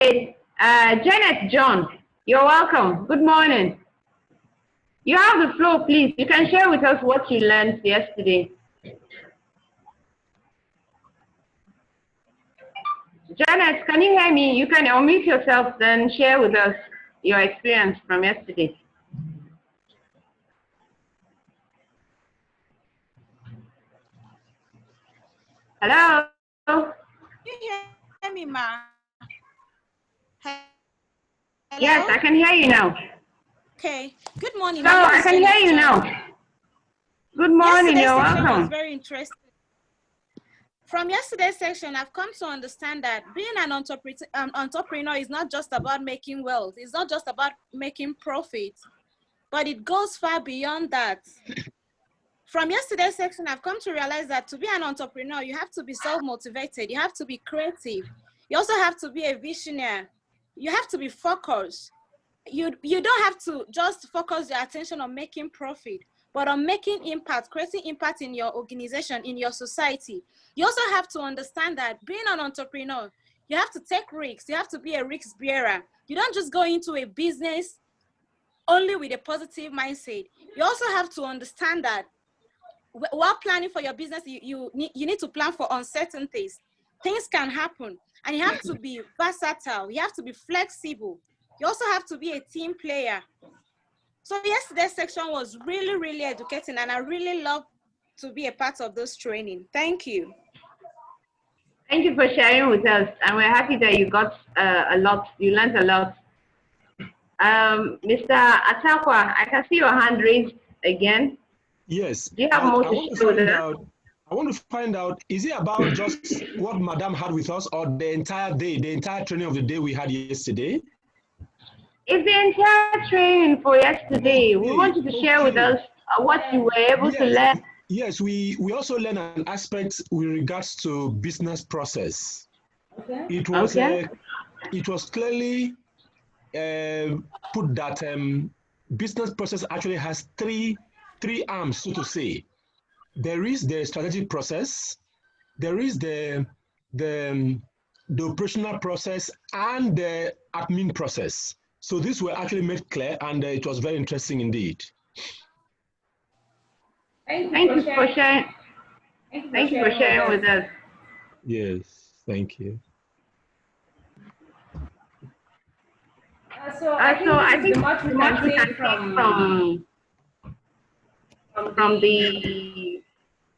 Janet John, you're welcome. Good morning. You have the floor, please. You can share with us what you learned yesterday. Janet, can you hear me? You can unmute yourself, then share with us your experience from yesterday. Hello? Can you hear me, ma? Hello? Yes, I can hear you now. Okay. Good morning. No, I can hear you now. Good morning. You're welcome. Was very interesting. From yesterday's section, I've come to understand that being an entrepreneur is not just about making wealth. It's not just about making profit, but it goes far beyond that. From yesterday's section, I've come to realize that to be an entrepreneur, you have to be self-motivated. You have to be creative. You also have to be a visionary. You have to be focused. You don't have to just focus your attention on making profit, but on making impact, creating impact in your organization, in your society. You also have to understand that being an entrepreneur, you have to take risks. You have to be a risk bearer. You don't just go into a business only with a positive mindset. You also have to understand that while planning for your business, you need to plan for uncertainties. Things can happen, and you have to be versatile. You have to be flexible. You also have to be a team player. So yesterday's section was really, really educating, and I really love to be a part of this training. Thank you. Thank you for sharing with us, and we're happy that you got a lot. You learned a lot. Mr. Atakwa, I can see your hand raised again. Yes. Do you have more to share with us? I want to find out, is it about just what Madam had with us, or the entire day, the entire training of the day we had yesterday? It's the entire training for yesterday. We want you to share with us what you were able to learn. Yes, we also learned an aspect with regards to business process. Okay. It was clearly put that business process actually has three arms, so to say. There is the strategic process, there is the operational process, and the admin process. So these were actually made clear, and it was very interesting indeed. Thank you for sharing. Thank you for sharing with us. Yes, thank you. So I think much we can take from the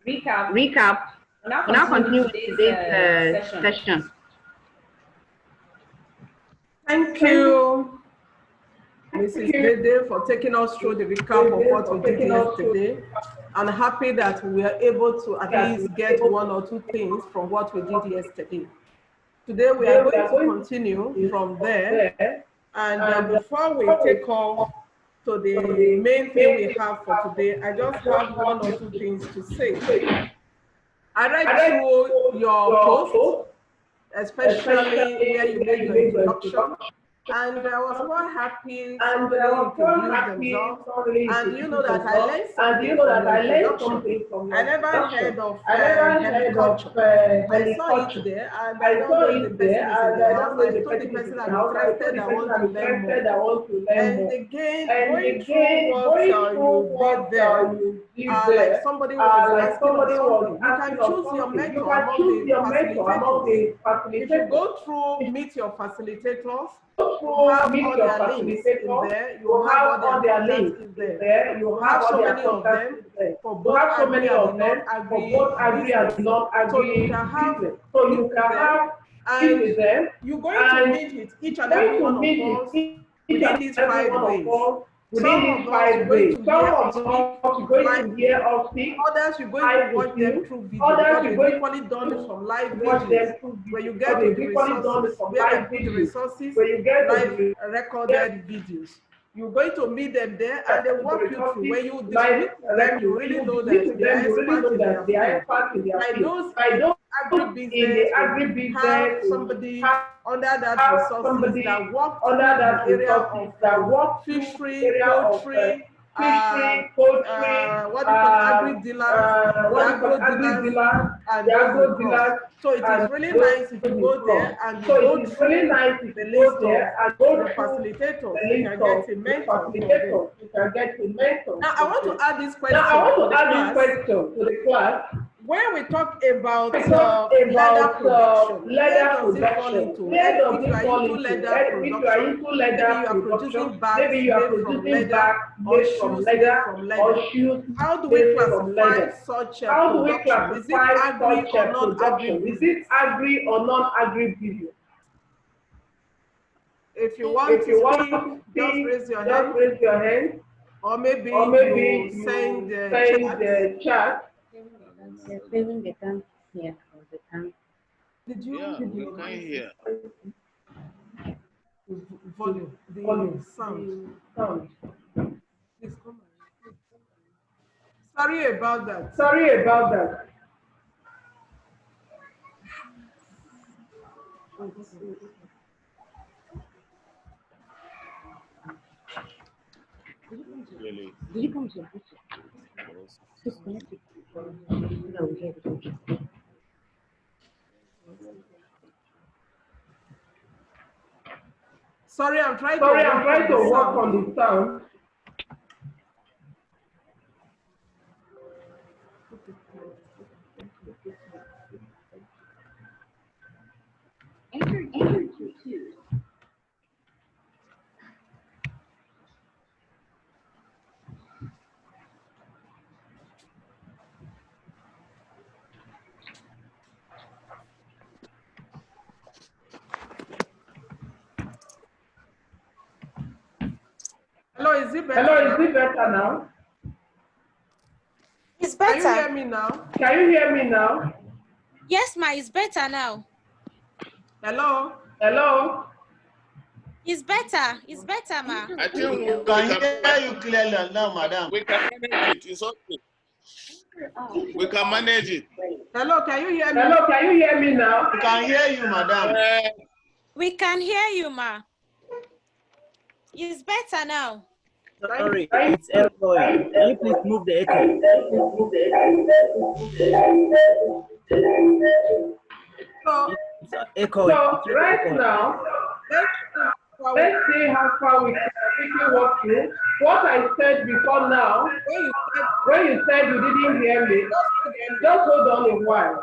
recap. We'll now continue with today's session. Thank you, Mrs. Dede, for taking us through the recap of what we did yesterday. I'm happy that we are able to at least get one or two things from what we did yesterday. Today we are going to continue from there. And before we take off to the main thing we have for today, I just have one or two things to say. I read through your post, especially where you made your introduction, and I was quite happy somebody introduced themselves, and you know that I learned something from your introduction. I never heard of helicopter. I saw it there, and I don't know if the person is in the house. I told the person I'm interested, I want to learn more. And again, going through what you did there, like somebody was asking something. You can choose your mentor among the facilitators. If you go through Meet Your Facilitators, you have all their links in there, you have all their links in there, you have so many of them for both agree and non-agree. So you can have and you're going to meet with each and every one of us within these 5 days. Some of us are going to hear us speak, others you're going to watch them through video, because we've equally done it from live videos, where you get to the resources, where they put the resources, live recorded videos. You're going to meet them there, and they walk you through. When you meet them, you really know that they are experts in their field. Like those agribusiness, have somebody under that resources that work in the area of fishery, poultry, what do you call agri-dealers, agro-dealers, and go dealers. So it is really nice if you go there and you go through the list of the facilitators. You can get a mentor. Now I want to add this question to the class. When we talk about leather production, where does it fall into? If you are into leather production, maybe you are producing bags made from leather or shoes made from leather. How do we classify such production? Is it agri or non-agri business? Is it agri or non-agri business? If you want to speak, just raise your hand. Or maybe you send the chat. They can't hear. They can't. Did you? Yeah, we can't hear. Volume, sound. Please come on. Sorry about that. Really. Did you come to your house? Disconnect it. No, we hear it. Sorry, I'm trying to work on the sound. Enter 2. Hello, is it better now? It's better. Can you hear me now? Yes, ma, it's better now. Hello? It's better, ma. I think we can hear you clearly now, madam. We can manage it. It's okay. We can manage it. Hello, can you hear me now? We can hear you, madam. We can hear you, ma. It's better now. Sorry, it's echoing. Can you please move the echo? It's echoing. So right now, let's see how far we can quickly walk through. What I said before now, when you said you didn't hear me, just hold on a while.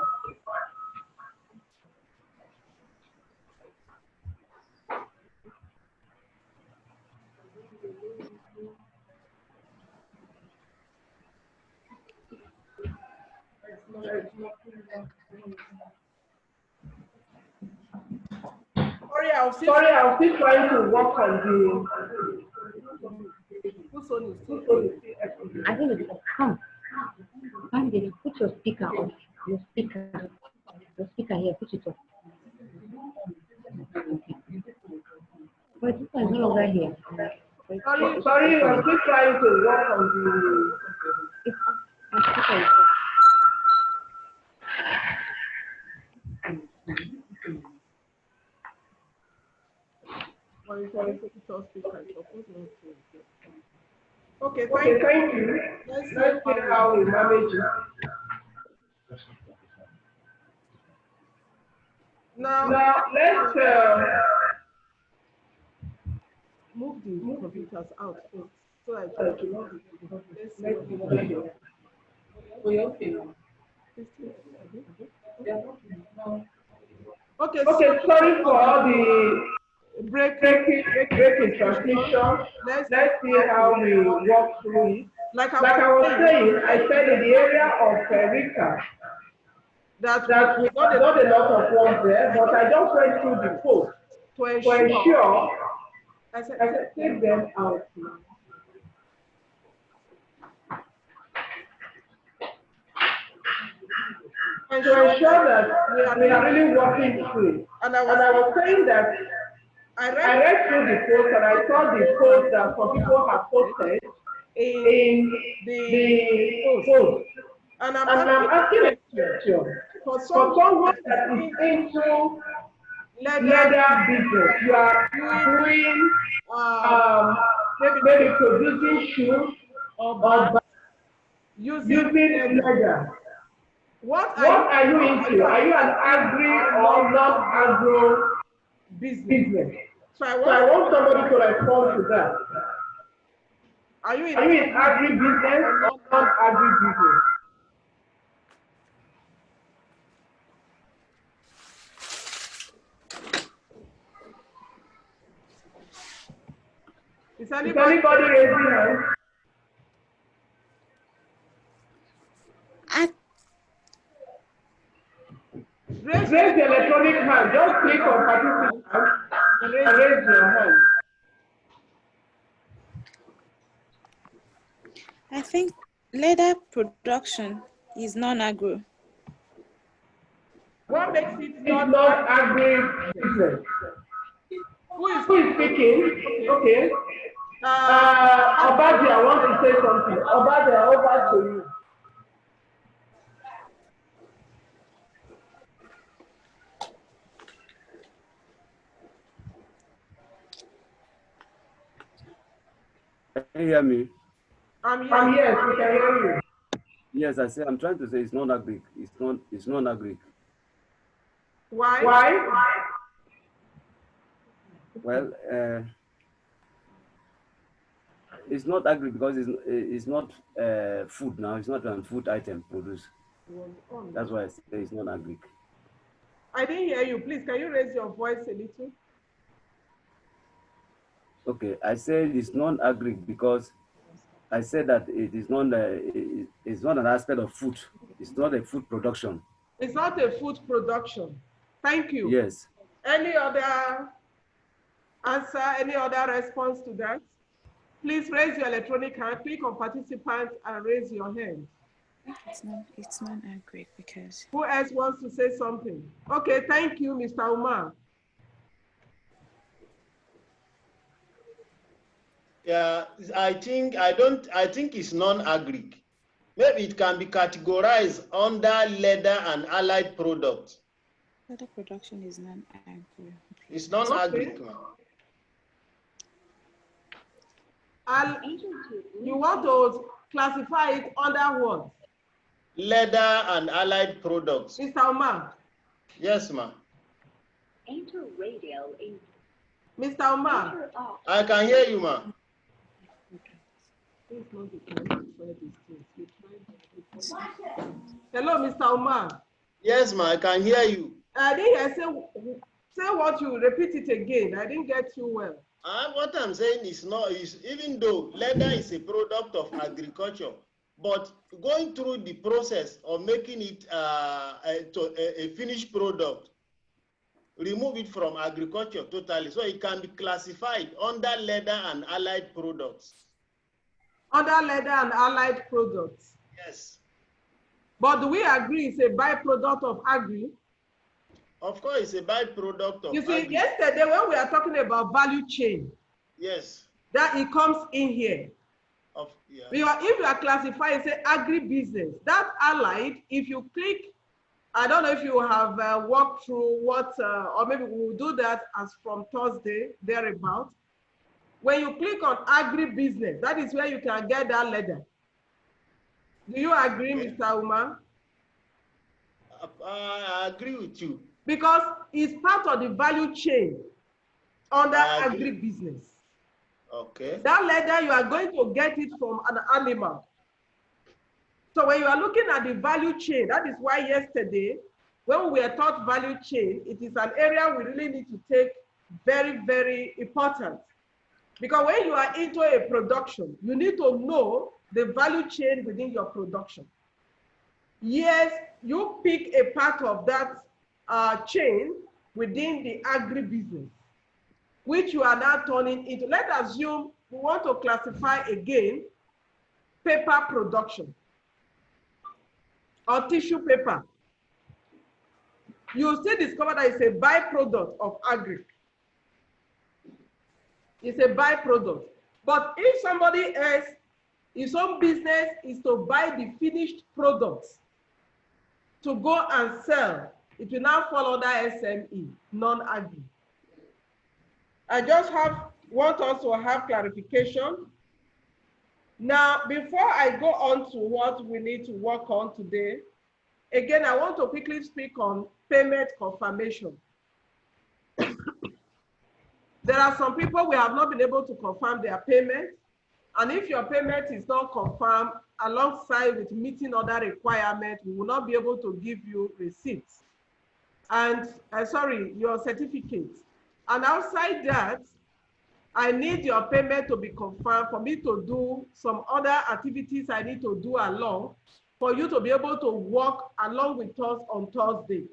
Sorry, I'm still trying to work on the. I think it's come. Andy, put your speaker on. Your speaker here, put it on. But this one is no longer here. Sorry, I'm still trying to work on the. My speaker is off. Okay, thank you. Let's see how we manage it. Now let's Move the computers out first, so I can Okay, sorry for all the breaking transmission. Let's see how we walk through it. Like I was saying, I said in the area of Rika that we got a lot of work there, but I just went through the post to ensure I said take them out now. To ensure that we are really working through. And I was saying that I read through the post and I saw the post that some people have posted in the post. And I'm asking a question. For someone that is into leather business, you are doing maybe producing shoes or using leather. What are you into? Are you an agri or non-agro business? So I want somebody to respond to that. Are you in agri business or non-agri business? Is anybody raising hand? Raise the electronic hand. Just click on participant and raise your hand. I think leather production is non-agro. What makes it not agri business? Who is speaking? Okay. Obadi, I want to say something. Obadi, over to you. Can you hear me? I'm here. We can hear you. Yes, I say I'm trying to say it's non-agric. It's non-agric. Why? Well, it's not agri because it's not food now. It's not a food item produced. That's why I say it's non-agric. I didn't hear you. Please, can you raise your voice a little? Okay, I said it's non-agric because I said that it is not. It's not an aspect of food. It's not a food production. It's not a food production. Thank you. Yes. Any other answer? Any other response to that? Please raise your electronic hand. Click on participants and raise your hand. It's non-agric because. Who else wants to say something? Okay, thank you, Mr. Umar. Yeah, I think it's non-agric. Maybe it can be categorized under leather and allied products. Leather production is non-agri. It's non-agric. You want to classify it under what? Leather and allied products. Mr. Umar. Yes, ma'am. Enter radio in. Mr. Umar. I can hear you, ma'am. Hello, Mr. Umar. Yes, ma'am, I can hear you. I didn't hear, say what you repeat it again. I didn't get you well. What I'm saying is even though leather is a product of agriculture, but going through the process of making it a finished product, remove it from agriculture totally, so it can be classified under leather and allied products. Under leather and allied products? Yes. But do we agree it's a byproduct of agri? Of course, it's a byproduct of You see, agri. yesterday when we are talking about value chain, yes, that it comes in here. If you are classifying, say agri-business, that allied, if you click, I don't know if you have walked through what, or maybe we'll do that as from Thursday, thereabout. When you click on agri-business, that is where you can get that leather. Do you agree, Mr. Umar? I agree with you. Because it's part of the value chain under agri-business. Okay. That leather, you are going to get it from an animal. So when you are looking at the value chain, that is why yesterday, when we were taught value chain, it is an area we really need to take very, very important. Because when you are into a production, you need to know the value chain within your production. Yes, you pick a part of that chain within the agri-business, which you are now turning into. Let's assume we want to classify again paper production or tissue paper. You still discover that it's a byproduct of agri. It's a byproduct. But if somebody else, his own business is to buy the finished products to go and sell, it will now fall under SME, non-agri. I just want us to have clarification. Now, before I go on to what we need to work on today, Again, I want to quickly speak on payment confirmation. There are some people we have not been able to confirm their payment. And if your payment is not confirmed alongside with meeting other requirements, we will not be able to give you receipts. And your certificates. And outside that, I need your payment to be confirmed for me to do some other activities I need to do along for you to be able to work along with us on Thursday.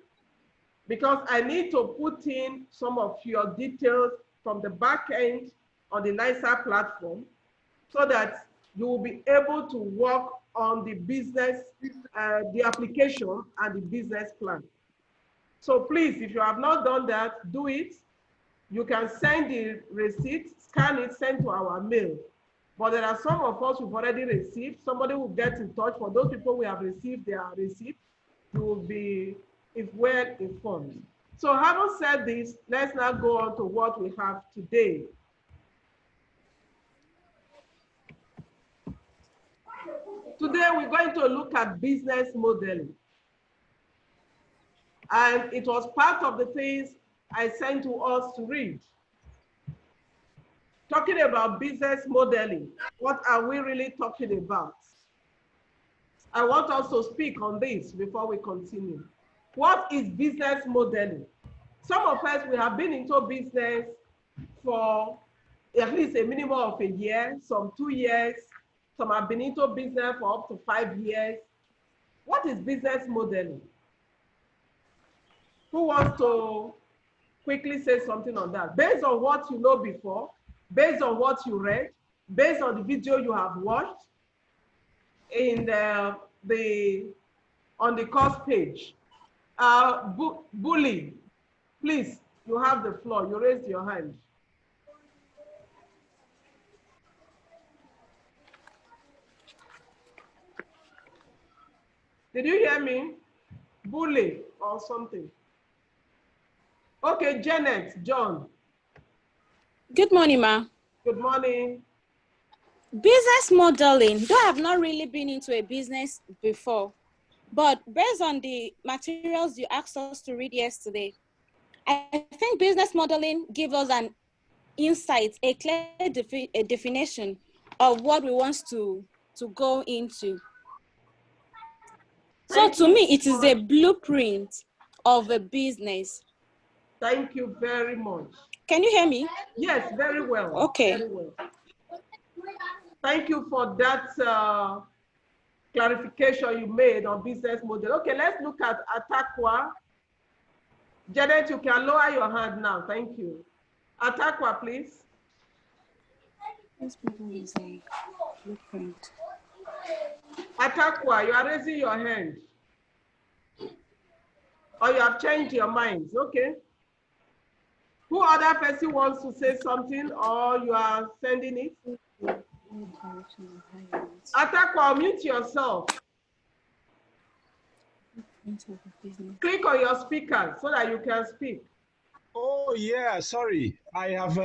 Because I need to put in some of your details from the back end on the NISA platform so that you will be able to work on the business, the application and the business plan. So please, if you have not done that, do it. You can send the receipt, scan it, send to our mail. But there are some of us who've already received. Somebody will get in touch. For those people we have received their receipt, you will be well informed. So having said this, let's now go on to what we have today. Today, we're going to look at business modeling. And it was part of the things I sent to us to read. Talking about business modeling, what are we really talking about? I want us to speak on this before we continue. What is business modeling? Some of us, we have been into business for at least a minimum of a year, some 2 years. Some have been into business for up to 5 years. What is business modeling? Who wants to quickly say something on that? Based on what you know before, based on what you read, based on the video you have watched in on the course page. Bully, please, you have the floor. You raised your hand. Did you hear me? Bully or something. Okay, Janet, John. Good morning, ma. Good morning. Business modeling, though I've not really been into a business before, but based on the materials you asked us to read yesterday, I think business modeling gives us an insight, a clear definition of what we want to go into. So to me, it is a blueprint of a business. Thank you very much. Can you hear me? Yes, very well. Okay. Very well. Thank you for that clarification you made on business model. Okay, let's look at Atakwa. Janet, you can lower your hand now. Thank you. Atakwa, please. This model is a blueprint. Atakwa, you are raising your hand. Or you have changed your minds. Okay. Who other person wants to say something or you are sending it? Atakwa, mute yourself. Click on your speaker so that you can speak. Oh, yeah, sorry. I have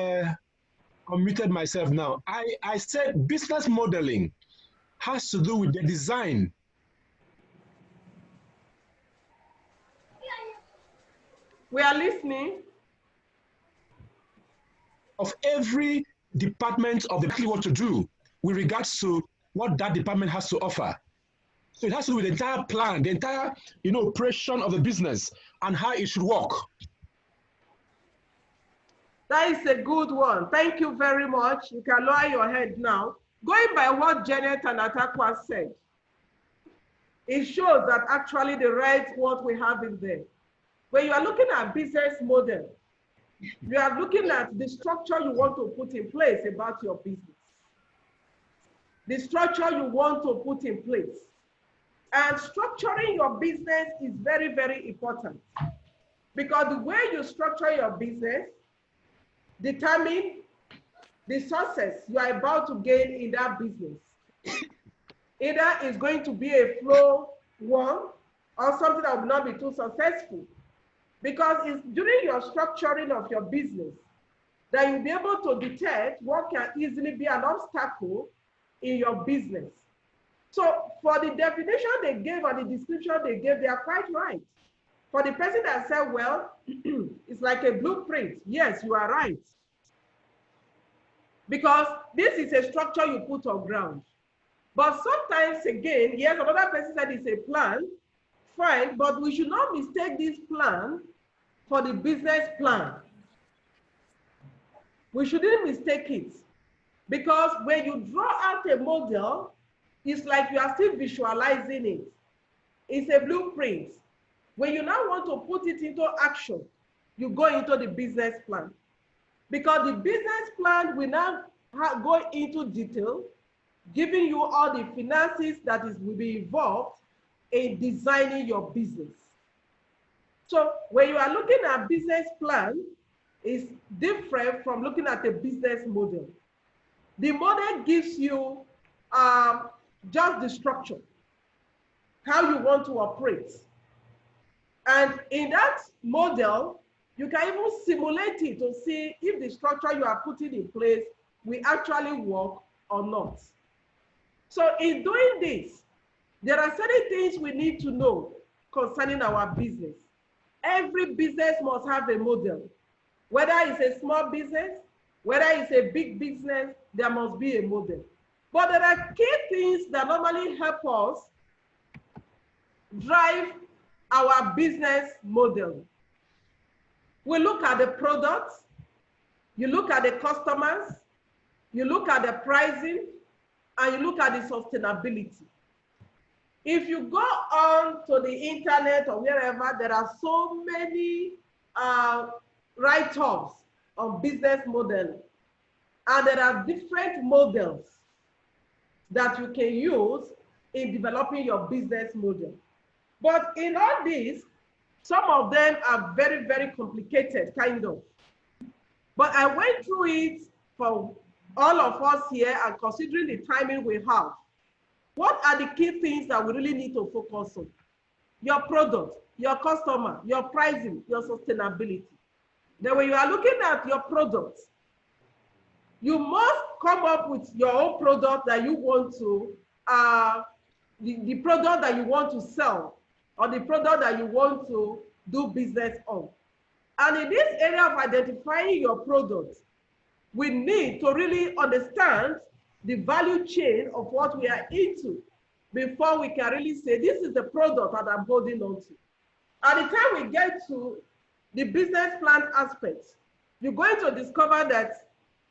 unmuted myself now. I said business modeling has to do with the design. We are listening. Of every department of what to do with regards to what that department has to offer. So it has to do with the entire plan, the entire operation of the business and how it should work. That is a good one. Thank you very much. You can lower your head now. Going by what Janet and Atakwa said, it shows that actually they write what we have in there. When you are looking at business model, you are looking at the structure you want to put in place about your business. The structure you want to put in place. And structuring your business is very, very important. Because the way you structure your business determines the success you are about to gain in that business. Either it's going to be a flow one or something that will not be too successful. Because it's during your structuring of your business that you'll be able to detect what can easily be an obstacle in your business. So for the definition they gave and the description they gave, they are quite right. For the person that said, well, it's like a blueprint. Yes, you are right. Because this is a structure you put on ground. But sometimes again, yes, another person said it's a plan, fine, but we should not mistake this plan for the business plan. We shouldn't mistake it. Because when you draw out a model, it's like you are still visualizing it. It's a blueprint. When you now want to put it into action, you go into the business plan. Because the business plan will now go into detail, giving you all the finances that will be involved in designing your business. So when you are looking at business plan, it's different from looking at a business model. The model gives you just the structure, how you want to operate. And in that model, you can even simulate it to see if the structure you are putting in place will actually work or not. So in doing this, there are certain things we need to know concerning our business. Every business must have a model. Whether it's a small business, whether it's a big business, there must be a model. But there are key things that normally help us drive our business model. We look at the products, you look at the customers, you look at the pricing, and you look at the sustainability. If you go on to the internet or wherever, there are so many write-ups on business model, and there are different models that you can use in developing your business model. But in all this, some of them are very, very complicated, kind of. But I went through it for all of us here, and considering the timing we have, what are the key things that we really need to focus on? Your product, your customer, your pricing, your sustainability. Then when you are looking at your products, you must come up with your own product that you want to, the product that you want to sell, or the product that you want to do business on. And in this area of identifying your products, we need to really understand the value chain of what we are into before we can really say, this is the product that I'm holding on to. At the time we get to the business plan aspect, you're going to discover that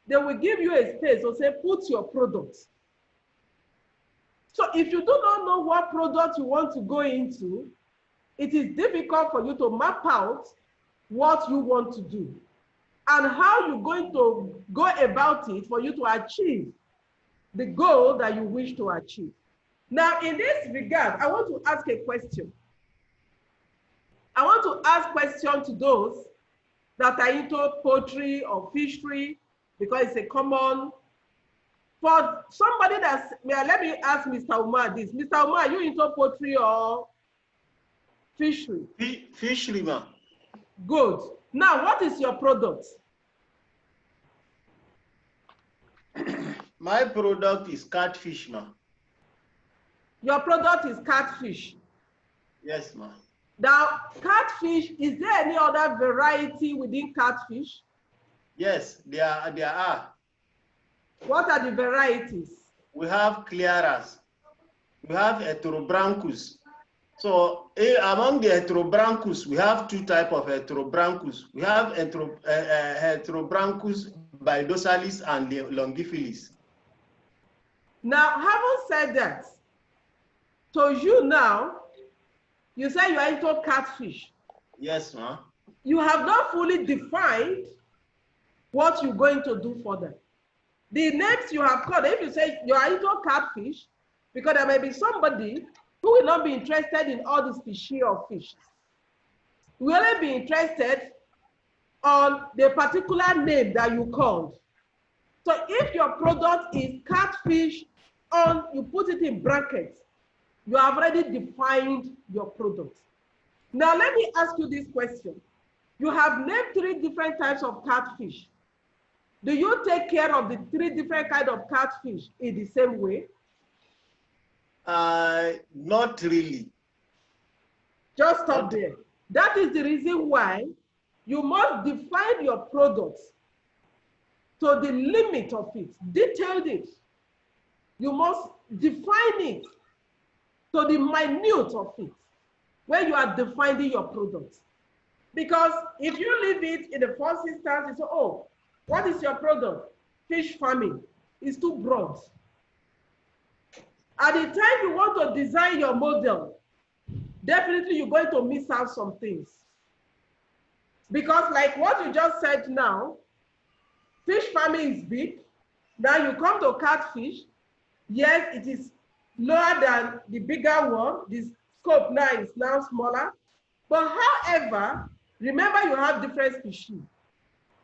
they will give you a space to say, put your products. So if you do not know what product you want to go into, it is difficult for you to map out what you want to do and how you're going to go about it for you to achieve the goal that you wish to achieve. Now, in this regard, I want to ask a question. I want to ask questions to those that are into poultry or fishery, because it's a common. For somebody that's, let me ask Mr. Umar this. Mr. Umar, are you into poultry or fishery? Fishery, man. Good. Now, what is your product? My product is catfish, man. Your product is catfish? Yes, ma'am. Now, catfish, is there any other variety within catfish? Yes, there are. What are the varieties? We have clearas. We have heterobranchus. So among the heterobranchus, we have two types of heterobranchus. We have heterobranchus bidosalis and longifilis. Now, having said that, so you now, you say you are into catfish. Yes, ma'am. You have not fully defined what you're going to do for them. The names you have called, if you say you are into catfish, because there may be somebody who will not be interested in all the species of fish. We will only be interested on the particular name that you called. So if your product is catfish, you put it in brackets, you have already defined your product. Now let me ask you this question. You have named 3 different types of catfish. Do you take care of the 3 different kinds of catfish in the same way? Not really. Just stop there. That is the reason why you must define your products to the limit of it, detailed it. You must define it to the minute of it, where you are defining your products. Because if you leave it in the first instance, you say, oh, what is your product? Fish farming. It's too broad. At the time you want to design your model, definitely you're going to miss out some things. Because like what you just said now, fish farming is big. Now you come to catfish. Yes, it is lower than the bigger one. The scope now is now smaller. But however, remember you have different species.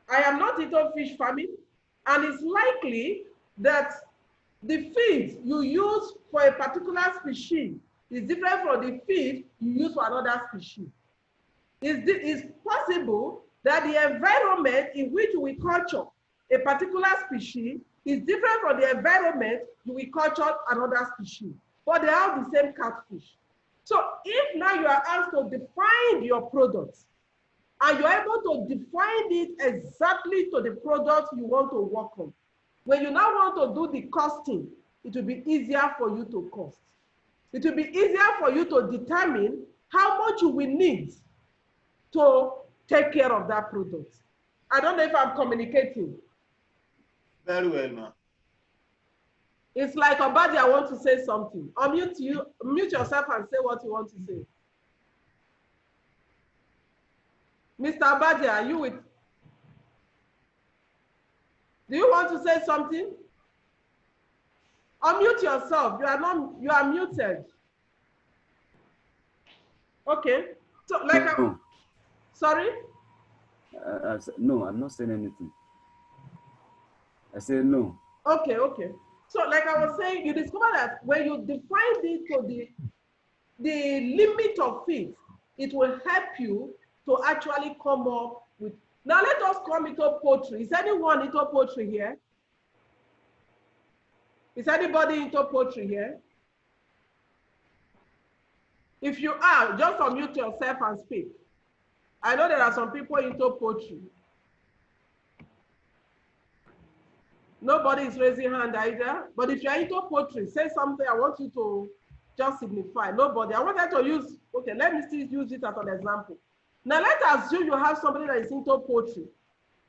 I am not into fish farming, and it's likely that the feed you use for a particular species is different from the feed you use for another species. It's possible that the environment in which we culture a particular species is different from the environment you will culture another species, but they have the same catfish. So if now you are asked to define your products, and you're able to define it exactly to the product you want to work on, when you now want to do the costing, it will be easier for you to cost. It will be easier for you to determine how much you will need to take care of that product. I don't know if I'm communicating. Very well, ma'am. It's like Obadi, I want to say something. Unmute you, mute yourself and say what you want to say. Mr. Obadi, are you with? Do you want to say something? Unmute yourself. You are muted. Okay. So like No. Sorry? No, I'm not saying anything. I said no. Okay, okay. So like I was saying, you discover that when you define it to the limit of it, it will help you to actually come up with. Now let us come into poultry. Is anyone into poultry here? Is anybody into poultry here? If you are, just unmute yourself and speak. I know there are some people into poultry. Nobody is raising hand either. But if you're into poultry, say something. I want you to just signify. Nobody. I wanted to use, okay, let me still use it as an example. Now let's assume you have somebody that is into poultry,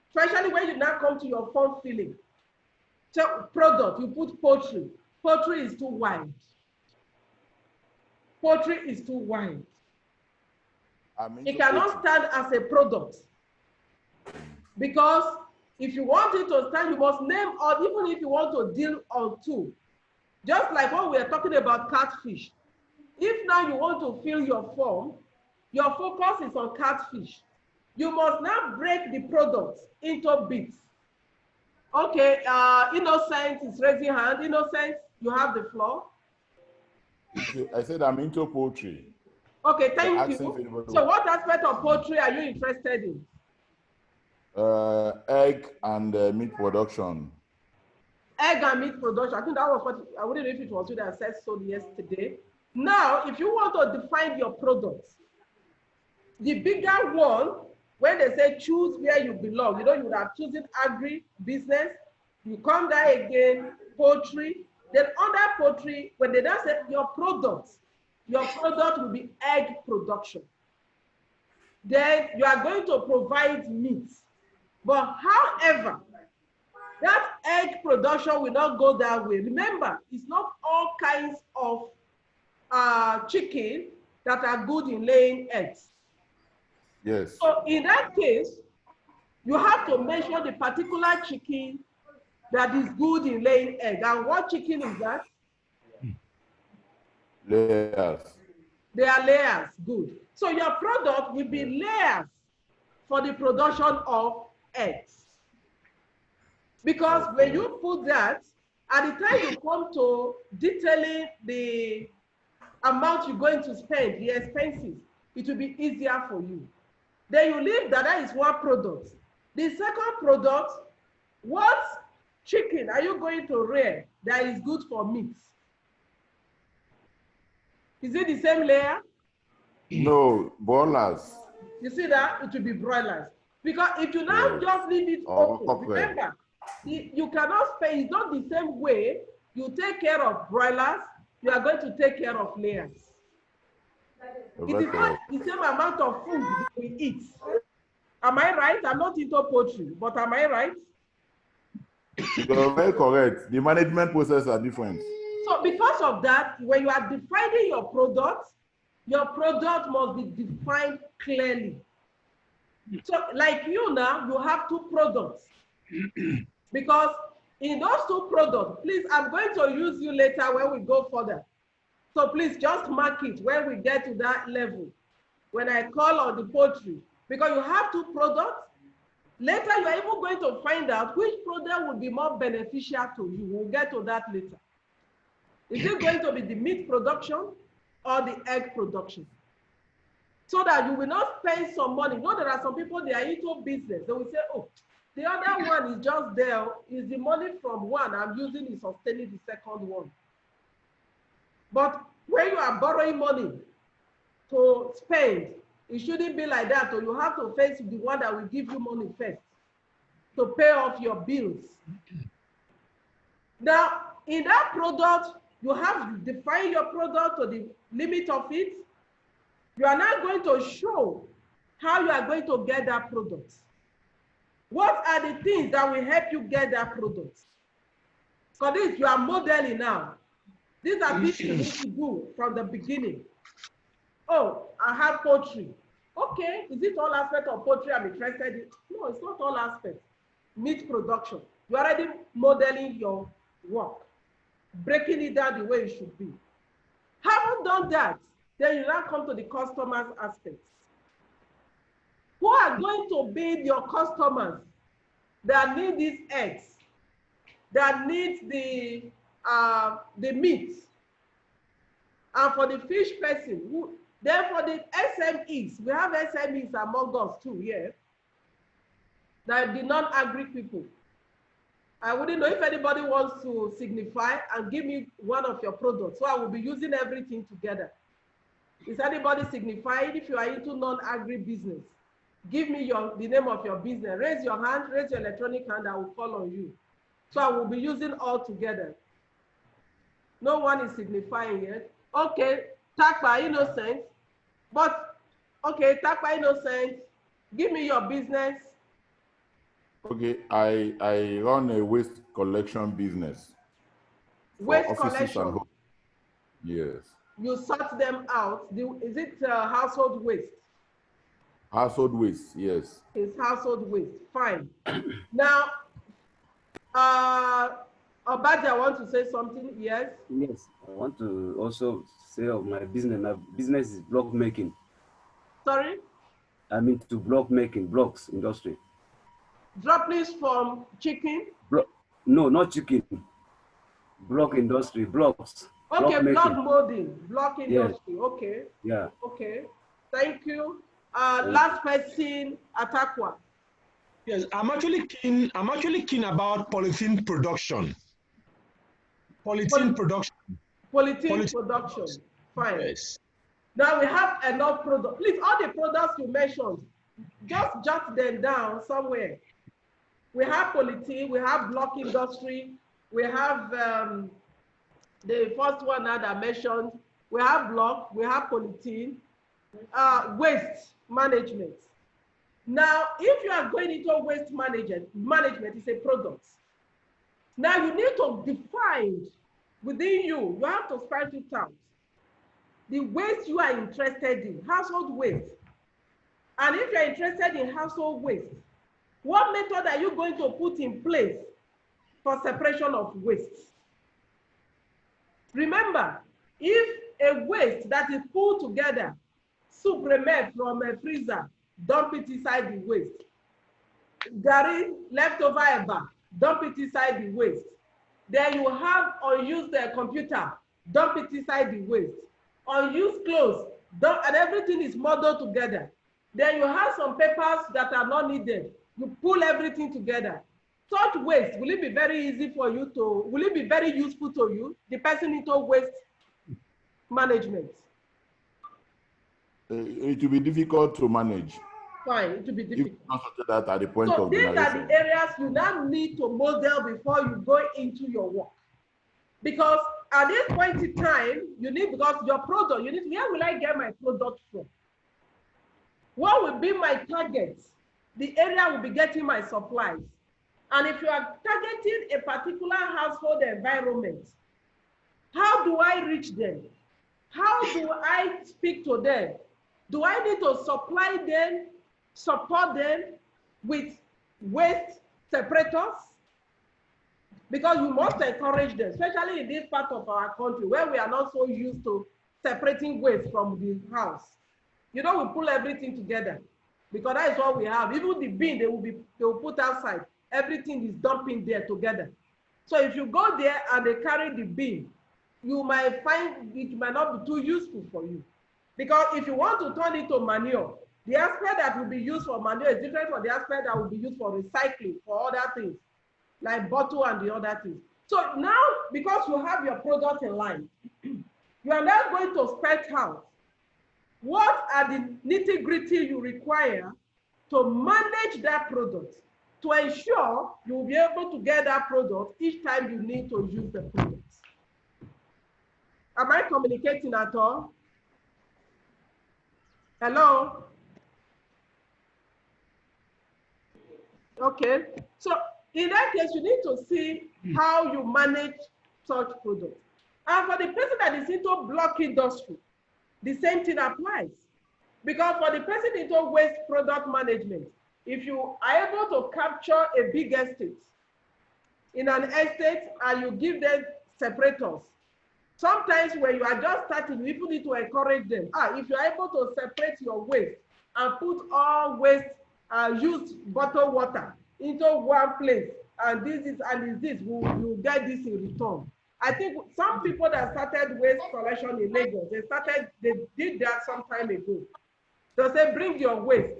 especially when you now come to your form filling. So product, you put poultry. Poultry is too wide. Poultry is too wide. It cannot stand as a product. Because if you want it to stand, you must name, or even if you want to deal on two. Just like when we are talking about catfish. If now you want to fill your form, your focus is on catfish. You must now break the product into bits. Okay, Innocent is raising hand. Innocent, you have the floor. I said I'm into poultry. Okay, thank you. So what aspect of poultry are you interested in? Egg and meat production. Egg and meat production. I think that was what, I wouldn't know if it was you that said so yesterday. Now, if you want to define your products, the bigger one, when they say choose where you belong, you know, you would have chosen agri business, you come there again, poultry, then under poultry, when they don't say your product will be egg production. Then you are going to provide meat. But however, that egg production will not go that way. Remember, it's not all kinds of chicken that are good in laying eggs. Yes. So in that case, you have to measure the particular chicken that is good in laying egg. And what chicken is that? Layers. They are layers, good. So your product will be layers for the production of eggs. Because when you put that, at the time you come to detailing the amount you're going to spend, the expenses, it will be easier for you. Then you leave that is one product. The second product, what chicken are you going to rear that is good for meat? Is it the same layer? No, broilers. You see that? It will be broilers. Because if you now just leave it open, remember, you cannot spend, it's not the same way you take care of broilers, you are going to take care of layers. It is not the same amount of food we eat. Am I right? I'm not into poultry, but am I right? You're very correct. The management process are different. So because of that, when you are defining your product must be defined clearly. So like you now, you have 2 products. Because in those 2 products, please, I'm going to use you later when we go further. So please just mark it when we get to that level, when I call on the poultry. Because you have 2 products. Later, you are even going to find out which product will be more beneficial to you. We'll get to that later. Is it going to be the meat production or the egg production? So that you will not spend some money. You know, there are some people, they are into business. They will say, oh, the other one is just there. Is the money from one I'm using is sustaining the second one. But when you are borrowing money to spend, it shouldn't be like that. So you have to face the one that will give you money first to pay off your bills. Now, in that product, you have to define your product to the limit of it. You are now going to show how you are going to get that product. What are the things that will help you get that product? For this, you are modeling now. These are things you need to do from the beginning. Oh, I have poultry. Okay, is it all aspect of poultry I'm interested in? No, it's not all aspects. Meat production. You're already modeling your work, breaking it down the way it should be. Haven't done that, then you now come to the customer's aspects. Who are going to be your customers that need these eggs, that need the meat? And for the fish person, then for the SMEs, we have SMEs among us too here, that the non-agri people. I wouldn't know if anybody wants to signify and give me one of your products. So I will be using everything together. Is anybody signifying? If you are into non-agri business, give me the name of your business. Raise your hand, raise your electronic hand, I will call on you. So I will be using all together. No one is signifying yet. Okay, Takpa Innocent. But, okay, Takpa Innocent, give me your business. Okay, I run a waste collection business. Waste collection? Yes. You sort them out. Is it household waste? Household waste, yes. It's household waste, fine. Now, Obadia wants to say something, yes? Yes, I want to also say of my business. My business is block making. Sorry? I'm into block making, blocks industry. Droplets from chicken? No, not chicken. Block industry, blocks. Okay, block molding, block industry. Yes. Okay. Yeah. Okay. Thank you. Last person, Atakwa. Yes, I'm actually keen about polythene production. Polythene production. Polythene production. Fine. Yes. Now we have enough products. Please, all the products you mentioned, just jot them down somewhere. We have polythene, we have block industry, we have the first one that I mentioned, we have block, we have polythene, waste management. Now, if you are going into waste management is a product. Now you need to define within you have to spread it out. The waste you are interested in, household waste. And if you're interested in household waste, what method are you going to put in place for separation of waste? Remember, if a waste that is pulled together, soup remade from a freezer, dump it inside the waste. Gari leftover eba, dump it inside the waste. Then you have unused computer, dump it inside the waste. Unused clothes, dump, and everything is muddled together. Then you have some papers that are not needed. You pull everything together. Such waste, will it be very easy for you to, will it be very useful to you? The person into waste management? It will be difficult to manage. Fine, it will be difficult. If not sorted out at the point So of these generation. are the areas you now need to model before you go into your work. Because at this point in time, you need, because your product, you need, where will I get my product from? What will be my target? The area will be getting my supplies. And if you are targeting a particular household environment, how do I reach them? How do I speak to them? Do I need to supply them, support them with waste separators? Because you must encourage them, especially in this part of our country where we are not so used to separating waste from the house. You know, we pull everything together because that is what we have. Even the bin they will put outside. Everything is dumping there together. So if you go there and they carry the bin, you might find it might not be too useful for you. Because if you want to turn it to manure, the aspect that will be used for manure is different from the aspect that will be used for recycling, for other things, like bottle and the other things. So now, because you have your product in line, you are now going to spec out what are the nitty-gritty you require to manage that product, to ensure you will be able to get that product each time you need to use the product. Am I communicating at all? Hello? Okay, so in that case, you need to see how you manage such products. And for the person that is into block industry, the same thing applies. Because for the person into waste product management, if you are able to capture a big estate in an estate and you give them separators, sometimes when you are just starting, you even need to encourage them. If you are able to separate your waste and put all waste used bottled water into one place, and this is you get this in return. I think some people that started waste collection in Lagos, they did that some time ago. They say, bring your waste.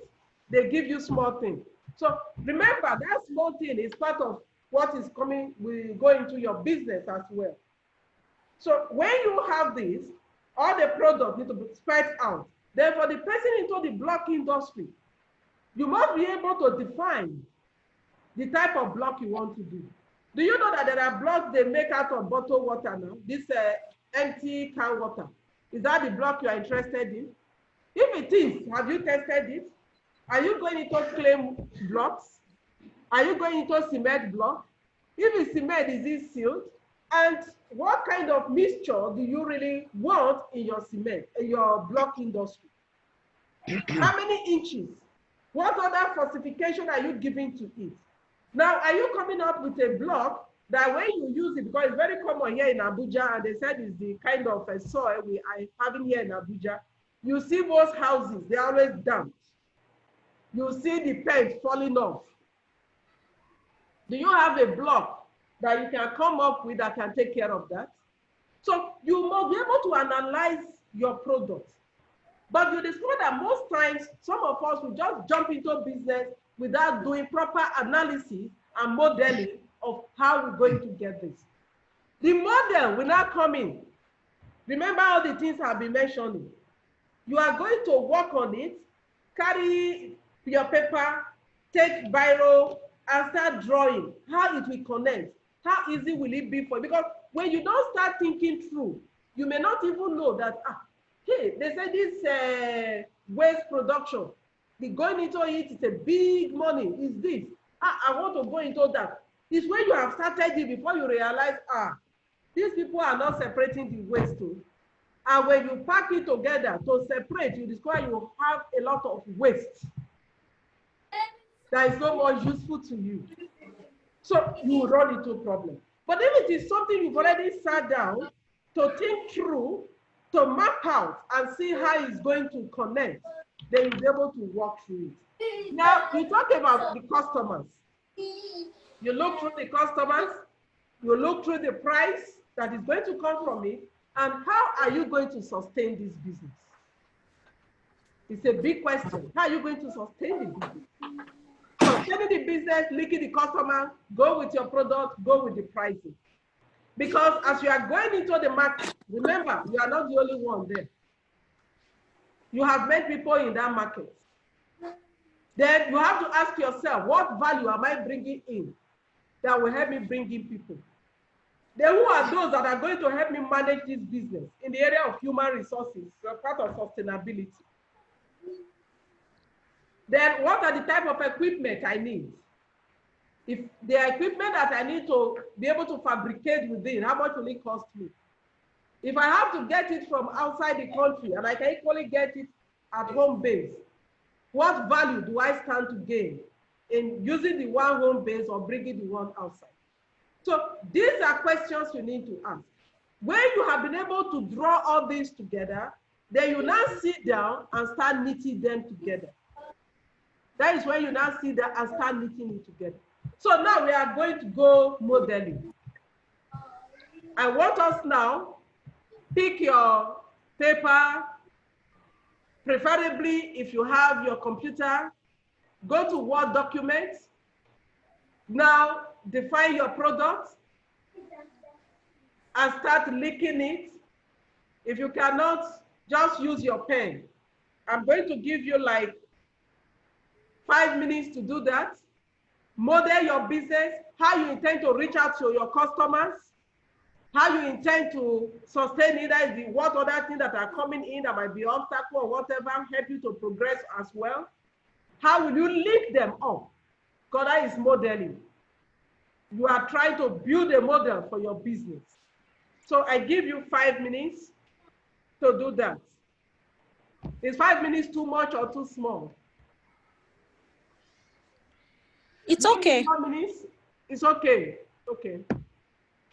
They give you small thing. So remember, that small thing is part of what is coming, will go into your business as well. So when you have this, all the products need to be spread out. Then for the person into the block industry, you must be able to define the type of block you want to do. Do you know that there are blocks they make out of bottled water now? This empty can water. Is that the block you are interested in? If it is, have you tested it? Are you going into clay blocks? Are you going into cement block? If it's cement, is it sealed? And what kind of mixture do you really want in your cement, in your block industry? How many inches? What other falsification are you giving to it? Now, are you coming up with a block that when you use it, because it's very common here in Abuja, and they said it's the kind of soil we are having here in Abuja, you see most houses, they're always damp. You see the paint falling off. Do you have a block that you can come up with that can take care of that? So you must be able to analyze your product. But you discover that most times, some of us will just jump into business without doing proper analysis and modeling of how we're going to get this. The model will not come in. Remember all the things I've been mentioning. You are going to work on it, carry your paper, take biro, and start drawing how it will connect. How easy will it be for you? Because when you don't start thinking through, you may not even know that, hey, they say this waste production, the going into it is a big money, is this. I want to go into that. It's when you have started it before you realize, these people are not separating the waste too. And when you pack it together to separate, you discover you have a lot of waste that is no more useful to you. So you run into a problem. But if it is something you've already sat down to think through, to map out and see how it's going to connect, then you'll be able to walk through it. Now, you talk about the customers. You look through the customers, you look through the price that is going to come from it, and how are you going to sustain this business? It's a big question. How are you going to sustain the business? Sustaining the business, linking the customer, go with your product, go with the pricing. Because as you are going into the market, remember, you are not the only one there. You have met people in that market. Then you have to ask yourself, what value am I bringing in that will help me bring in people? Then who are those that are going to help me manage this business in the area of human resources, part of sustainability? Then what are the type of equipment I need? If the equipment that I need to be able to fabricate within, how much will it cost me? If I have to get it from outside the country and I can equally get it at home base, what value do I stand to gain in using the one home base or bringing the one outside? So these are questions you need to ask. When you have been able to draw all these together, then you now sit down and start knitting them together. That is when you now sit down and start knitting it together. So now we are going to go modeling. I want us now, pick your paper, preferably if you have your computer, go to Word document. Now define your product and start linking it. If you cannot, just use your pen. I'm going to give you like 5 minutes to do that. Model your business, how you intend to reach out to your customers, how you intend to sustain either what other things that are coming in that might be obstacle or whatever, help you to progress as well. How will you link them up? Because that is modeling. You are trying to build a model for your business. So I give you 5 minutes to do that. Is 5 minutes too much or too small? It's okay. 4 minutes? It's okay. Okay.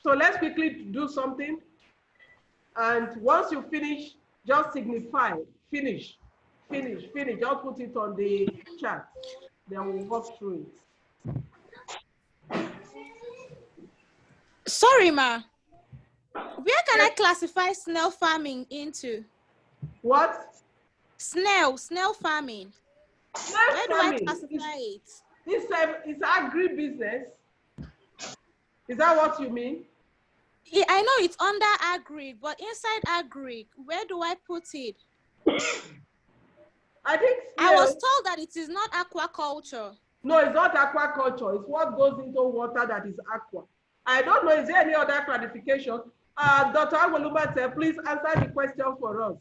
So let's quickly do something. And once you finish, just signify, finish, finish, finish. Just put it on the chat. Then we'll walk through it. Sorry, Ma. Where can I classify snail farming into? What? Snail farming. Where do I classify it? This is agribusiness. Is that what you mean? Yeah, I know it's under agri, but inside agri, where do I put it? I think I was told that it is not aquaculture. No, it's not aquaculture. It's what goes into water that is aqua. I don't know. Is there any other clarification? Dr. Agolumate, please answer the question for us.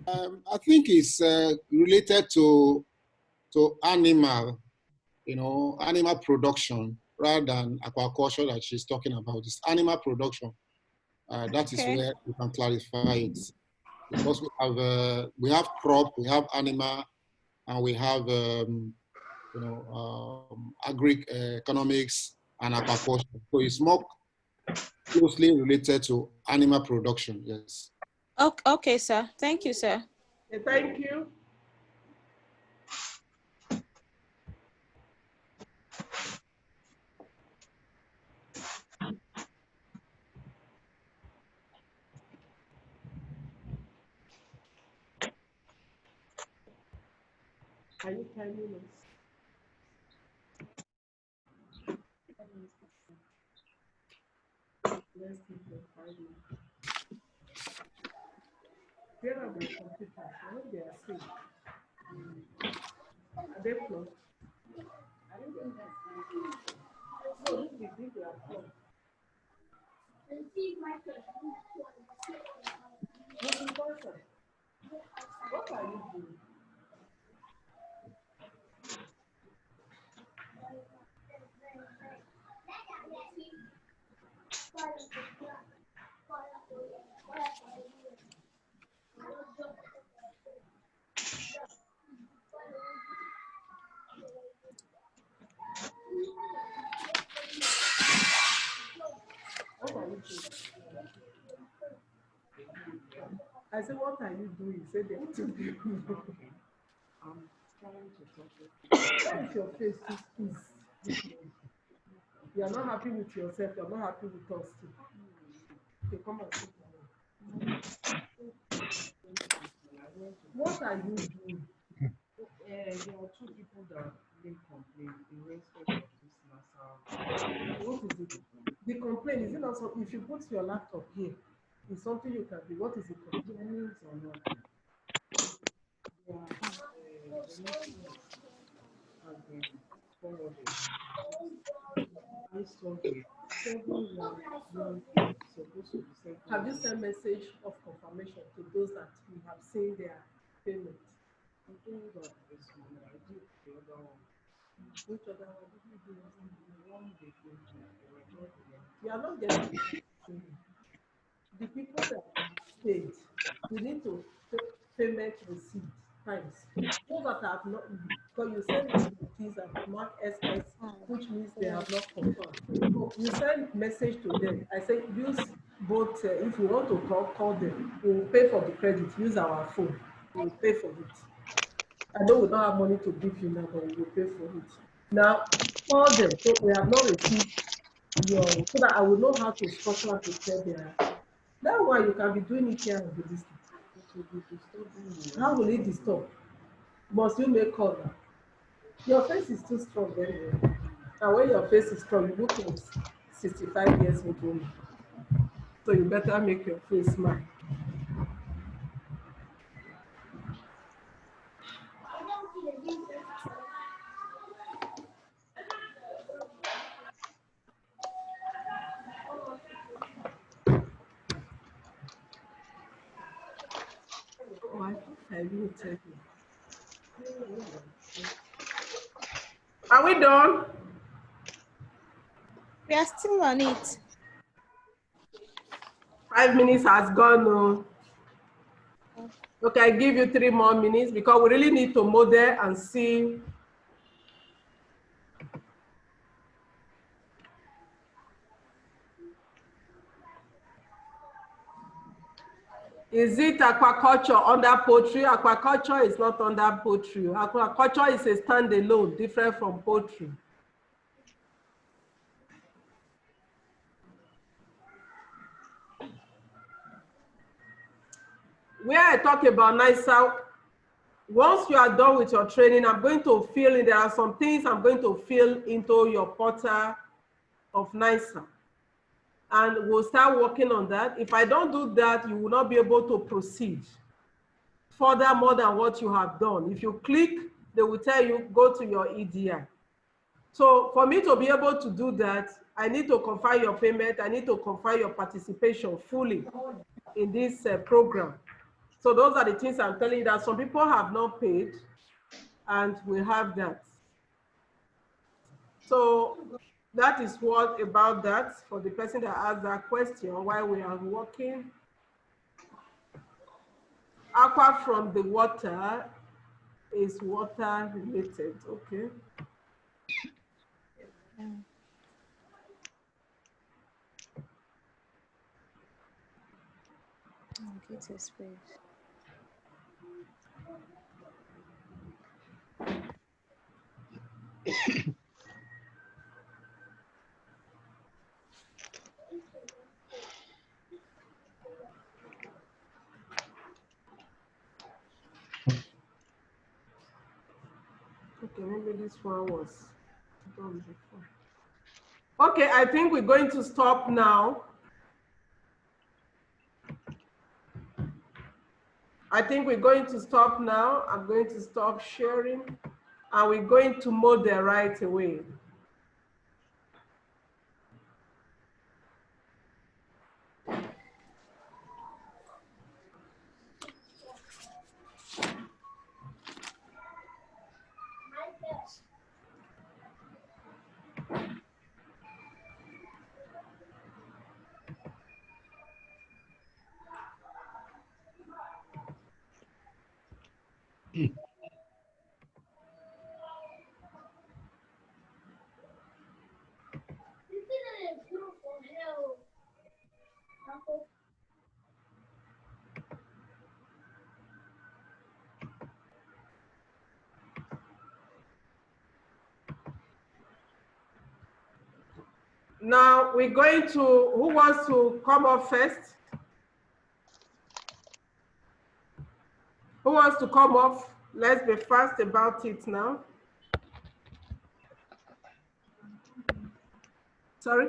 I think it's related to animal, animal production rather than aquaculture that she's talking about. It's animal production. That is where we can clarify it. Because we have crop, we have animal, and we have agri-economics and aquaculture. So it's more closely related to animal production, yes. Okay, sir. Thank you, sir. Thank you. Are you timing us? Let's keep the 5 minutes. Where are the computers? I hope they are safe. Are they plugged? I don't think that's no, look, they are plugged. What are you doing? What are you doing? I said, what are you doing? He said, I'm trying to talk. Why is your face too squeezed? You are not happy with yourself. You are not happy with us too. Okay, come and sit down. What are you doing? There are 2 people that didn't complain in respect of this matter. What is it? The complaint is it not so if you put your laptop here, it's something you can do. What is the complaint? Have you sent message of confirmation to those that we have seen their payment? Which other one? You are not getting the people that paid. You need to payment receipt times. Those that have not, because you send things that mark SS, which means they have not confirmed. So you send message to them. I say use both. If you want to call them. We will pay for the credit. Use our phone. We will pay for it. I know we don't have money to give you now, but we will pay for it. Now call them. So we have not received your, so that I will know how to structure and prepare their. That's why you can be doing it here and do this. How will it disturb? Must you make call now? Your face is too strong anyway. And when your face is strong, you look like 65 years old woman. So you better make your face smile. Oh, I think I will tell you. Are we done? We are still on it. 5 minutes has gone. No. Okay, I give you 3 more minutes because we really need to model and see. Is it aquaculture under poultry? Aquaculture is not under poultry. Aquaculture is a standalone, different from poultry. Where I talk about NISA, once you are done with your training, I'm going to fill in, there are some things I'm going to fill into your portal of NISA. And we'll start working on that. If I don't do that, you will not be able to proceed further more than what you have done. If you click, they will tell you, go to your EDI. So for me to be able to do that, I need to confirm your payment. I need to confirm your participation fully in this program. So those are the things I'm telling you that some people have not paid, and we have that. So that is what about that for the person that asked that question while we are working. Aqua from the water is water related, okay? Get a space. Okay, maybe this one was done before. Okay, I think we're going to stop now. I think we're going to stop now. I'm going to stop sharing, and we're going to model right away. Now we're going to, who wants to come up first? Who wants to come up? Let's be fast about it now. Sorry?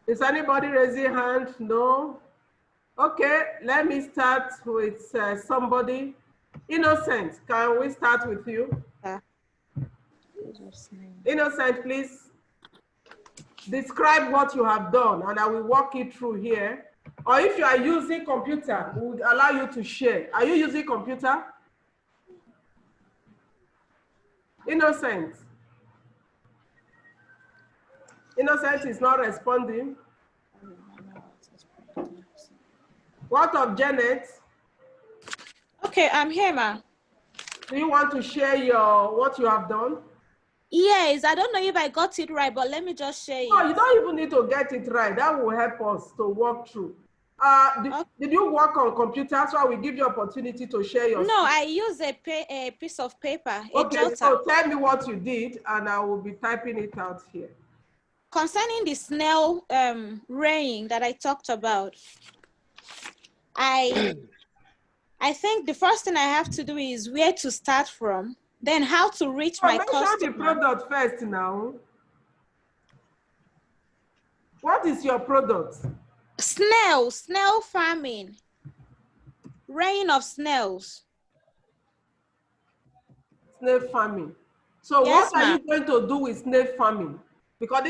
Is anybody raising hand? No? Okay, let me start with somebody. Innocent, can we start with you? Yeah. Innocent, please describe what you have done and I will walk you through here. Or if you are using computer, we would allow you to share. Are you using computer? Innocent. Innocent is not responding. What of Janet? Okay, I'm here, ma. Do you want to share what you have done? Yes, I don't know if I got it right, but let me just share it. No, you don't even need to get it right. That will help us to walk through. Did you work on computer? So I will give you opportunity to share your No, I use a piece of paper, Okay, so tell me what you did and I will be typing it out here. Concerning the snail rain that I talked about, I think the first thing I have to do is where to start from, then how to reach my customer. Mention the product first now. What is your product? Snail farming. Rain of snails. Snail farming. So yes, what are you going to do with snail farming? Because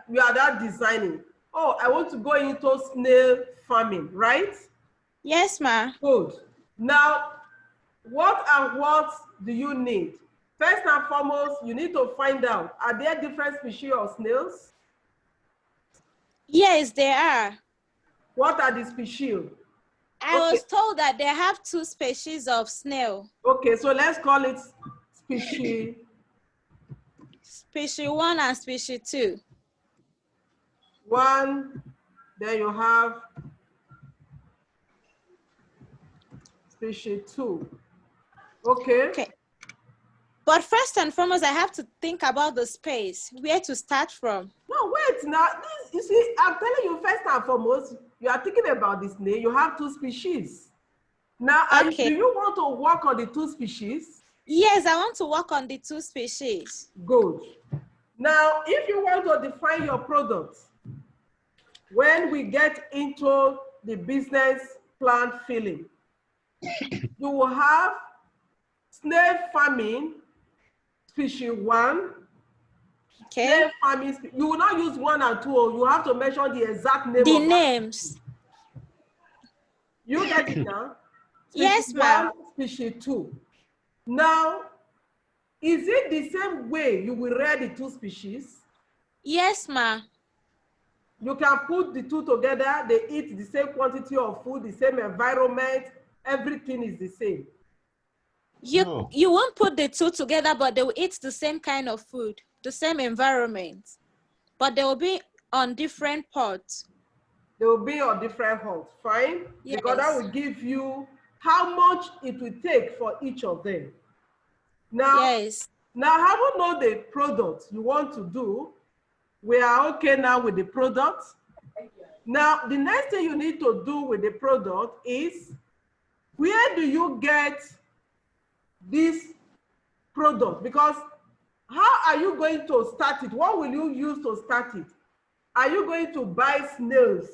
we are that designing. Oh, I want to go into snail farming, right? Yes, ma. Good. Now, what do you need? First and foremost, you need to find out, are there different species of snails? Yes, there are. What are the species? I was told that they have 2 species of snail. Okay, so let's call it species. Species 1 and species 2. 1, then you have species 2. Okay. But first and foremost, I have to think about the space, where to start from. No, wait, now, you see, I'm telling you, first and foremost, you are thinking about the snail, you have 2 species. Now, do you want to work on the 2 species? Yes, I want to work on the 2 species. Good. Now, if you want to define your product, when we get into the business plan filling, you will have snail farming, species 1. Okay. Snail farming, you will not use 1 and 2, you have to mention the exact name. The names. You get it now? Yes, ma'am. Species 2. Now, is it the same way you will read the 2 species? Yes, ma'am. You can put the 2 together, they eat the same quantity of food, the same environment, everything is the same. You won't put the 2 together, but they will eat the same kind of food, the same environment, but they will be on different pots. They will be on different homes, fine? Yes. Because that will give you how much it will take for each of them. Now, now having known the product you want to do, we are okay now with the product. Now, the next thing you need to do with the product is, where do you get this product? Because how are you going to start it? What will you use to start it? Are you going to buy snails,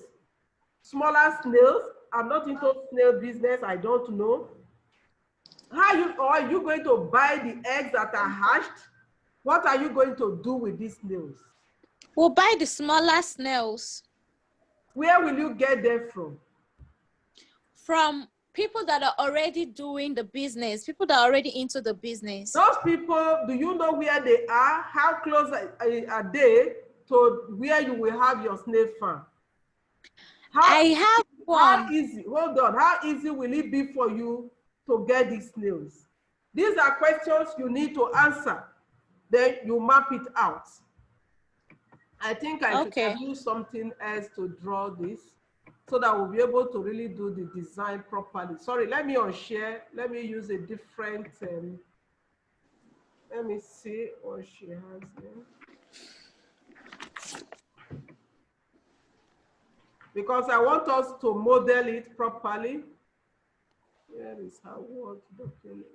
smaller snails? I'm not into snail business, I don't know. Or are you going to buy the eggs that are hatched? What are you going to do with these snails? We'll buy the smaller snails. Where will you get them from? From people that are already doing the business, people that are already into the business. Those people, do you know where they are? How close are they to where you will have your snail farm? I have one. How easy, hold on, how easy will it be for you to get these snails? These are questions you need to answer. Then you map it out. I think I should use something else to draw this so that we'll be able to really do the design properly. Sorry, let me unshare. Let me use a different, let me see what she has there. because I want us to model it properly. Here is our Word document.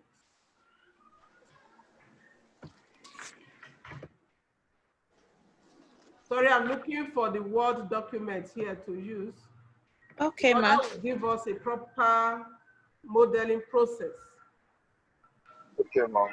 Sorry, I'm looking for the Word document here to use. Okay, so ma. that will give us a proper modeling process. Okay, ma'am.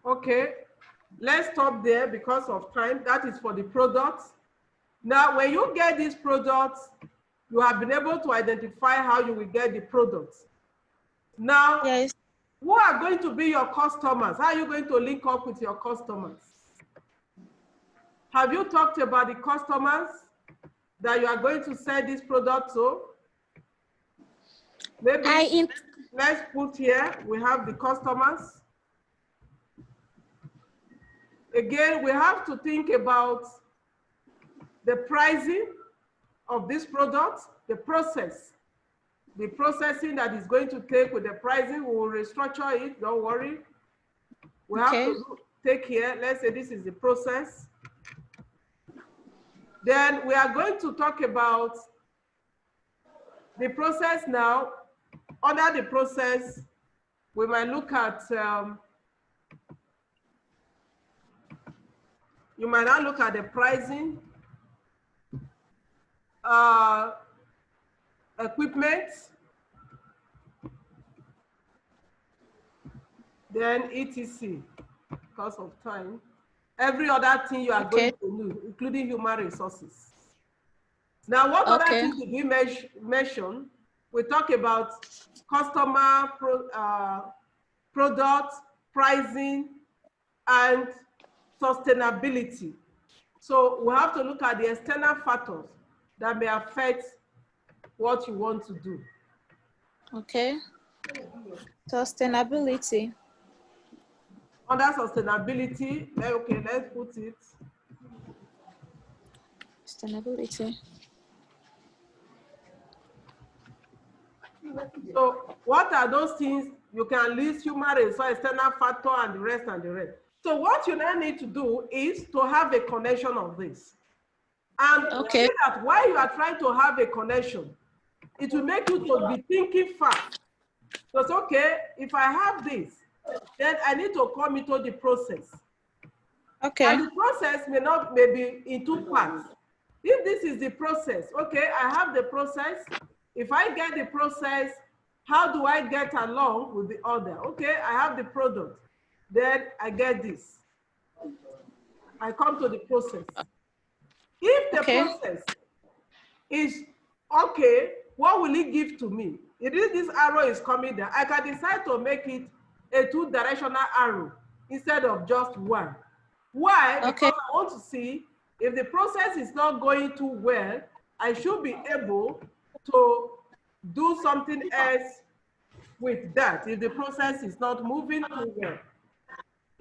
Okay, let's stop there because of time. That is for the products. Now, when you get these products, you have been able to identify how you will get the products. Now, yes, who are going to be your customers? How are you going to link up with your customers? Have you talked about the customers that you are going to sell this product to? Maybe let's put here, we have the customers. Again, we have to think about the pricing of this product, the process, the processing that is going to take with the pricing. We will restructure it, don't worry. We have to take here, let's say this is the process. Then we are going to talk about the process now. Under the process, we might look at, you might not look at the pricing, equipment, then etc. Because of time. Every other thing you are going to do, including human resources. Now, what other things did we mention? We talk about customer, product, pricing, and sustainability. So we have to look at the external factors that may affect what you want to do. Okay. Sustainability. Under sustainability, okay, let's put it. Sustainability. So what are those things? You can list human resource, external factor, and the rest and the rest. So what you now need to do is to have a connection of this. And see that while you are trying to have a connection, it will make you to be thinking fast. So it's okay, if I have this, then I need to come into the process. Okay. And the process may be in two parts. If this is the process, okay, I have the process. If I get the process, how do I get along with the other? Okay, I have the product. Then I get this. I come to the process. If the process is okay, what will it give to me? If this arrow is coming down, I can decide to make it a two-directional arrow instead of just one. Why? Because I want to see if the process is not going too well, I should be able to do something else with that if the process is not moving too well.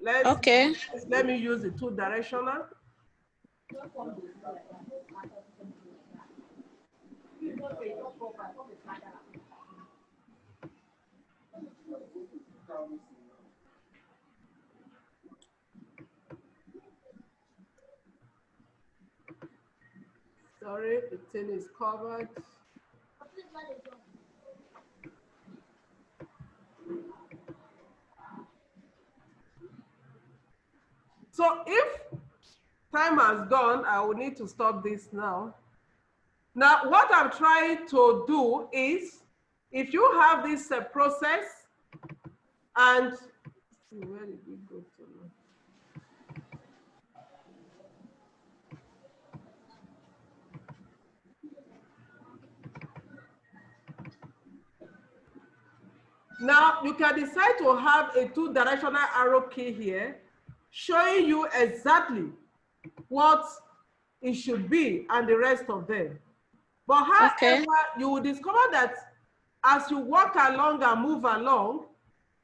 Let me use the two-directional. Sorry, the thing is covered. So if time has gone, I will need to stop this now. Now, what I'm trying to do is, if you have this process, and where did we go to now? Now, you can decide to have a 2-directional arrow key here, showing you exactly what it should be and the rest of them. But however, you will discover that as you walk along and move along,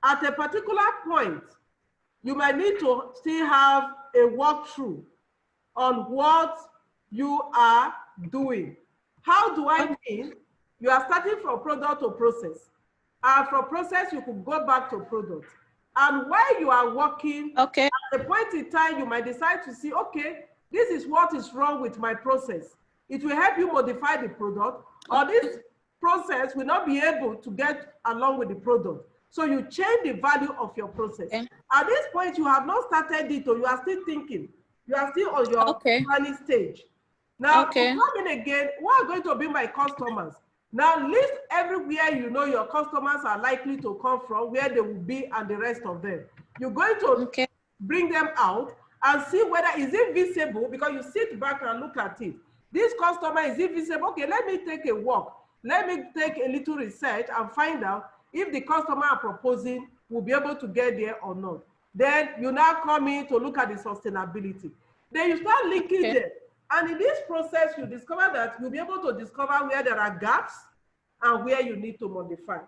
at a particular point, you might need to still have a walkthrough on what you are doing. How do I mean? You are starting from product to process. And from process, you could go back to product. And while you are working, at a point in time, you might decide to see, okay, this is what is wrong with my process. It will help you modify the product, or this process will not be able to get along with the product. So you change the value of your process. At this point, you have not started it, or you are still thinking. You are still on your planning stage. Now, to come in again, who are going to be my customers? Now, list everywhere you know your customers are likely to come from, where they will be, and the rest of them. You're going to bring them out and see whether is it visible, because you sit back and look at it. This customer, is it visible? Okay, let me take a walk. Let me take a little research and find out if the customer I'm proposing will be able to get there or not. Then you now come in to look at the sustainability. Then you start linking them. And in this process, you discover that you'll be able to discover where there are gaps and where you need to modify.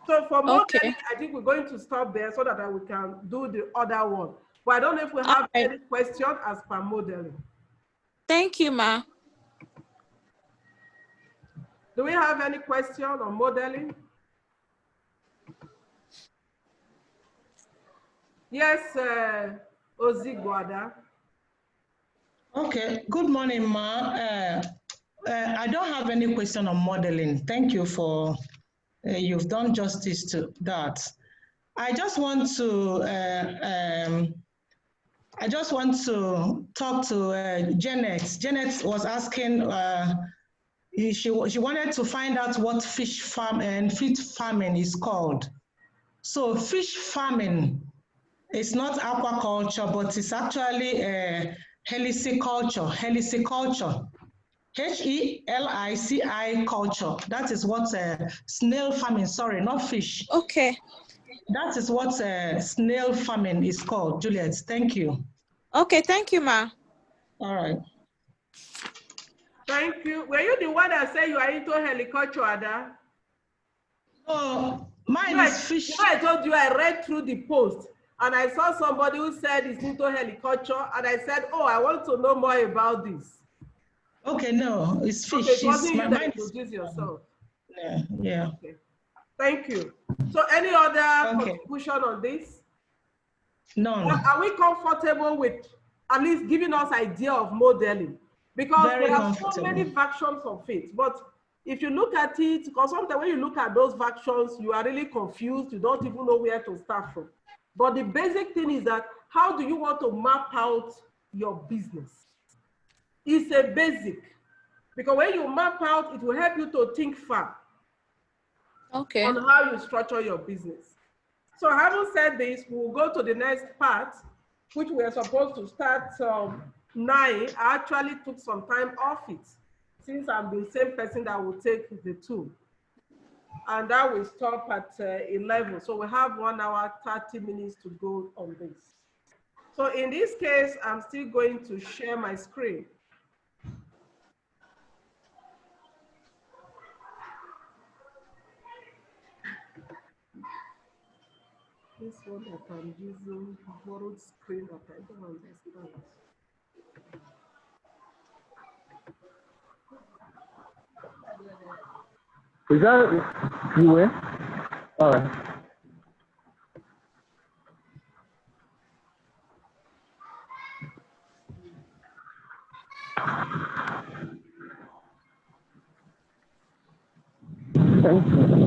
So for modeling, I think we're going to stop there so that we can do the other one. But I don't know if we have any question as per modeling. Thank you, Ma. Do we have any question on modeling? Yes, Ozigwada. Okay, good morning, Ma. I don't have any question on modeling. Thank you for, you've done justice to that. I just want to talk to Janet. Janet was asking, she wanted to find out what fish farm and feed farming is called. So fish farming is not aquaculture, but it's actually heliculture, Helici culture. That is what snail farming, sorry, not fish. Okay. That is what snail farming is called. Juliet, thank you. Okay, thank you, Ma. All right. Thank you. Were you the one that said you are into heliculture, Ada? Oh, mine is fish. I told you I read through the post and I saw somebody who said it's into heliculture, and I said, oh, I want to know more about this. Okay, no, it's fish. Okay, it wasn't you that introduced yourself. Yeah. Okay. Thank you. So any other contribution on this? None. Are we comfortable with at least giving us idea of modeling? Because Very there are so many versions of it. But if you look at it, because sometimes when you look at those versions, you are really confused. You don't even know where to start from. But the basic thing is that how do you want to map out your business? It's a basic. Because when you map out, it will help you to think far on how you structure your business. So having said this, we'll go to the next part, which we are supposed to start 9. I actually took some time off it, since I'm the same person that will take the 2. And that will stop at 11. So we have 1 hour, 30 minutes to go on this. So in this case, I'm still going to share my screen. This one that I'm using, borrowed screen that I don't understand. Is that you? All right. Thank you.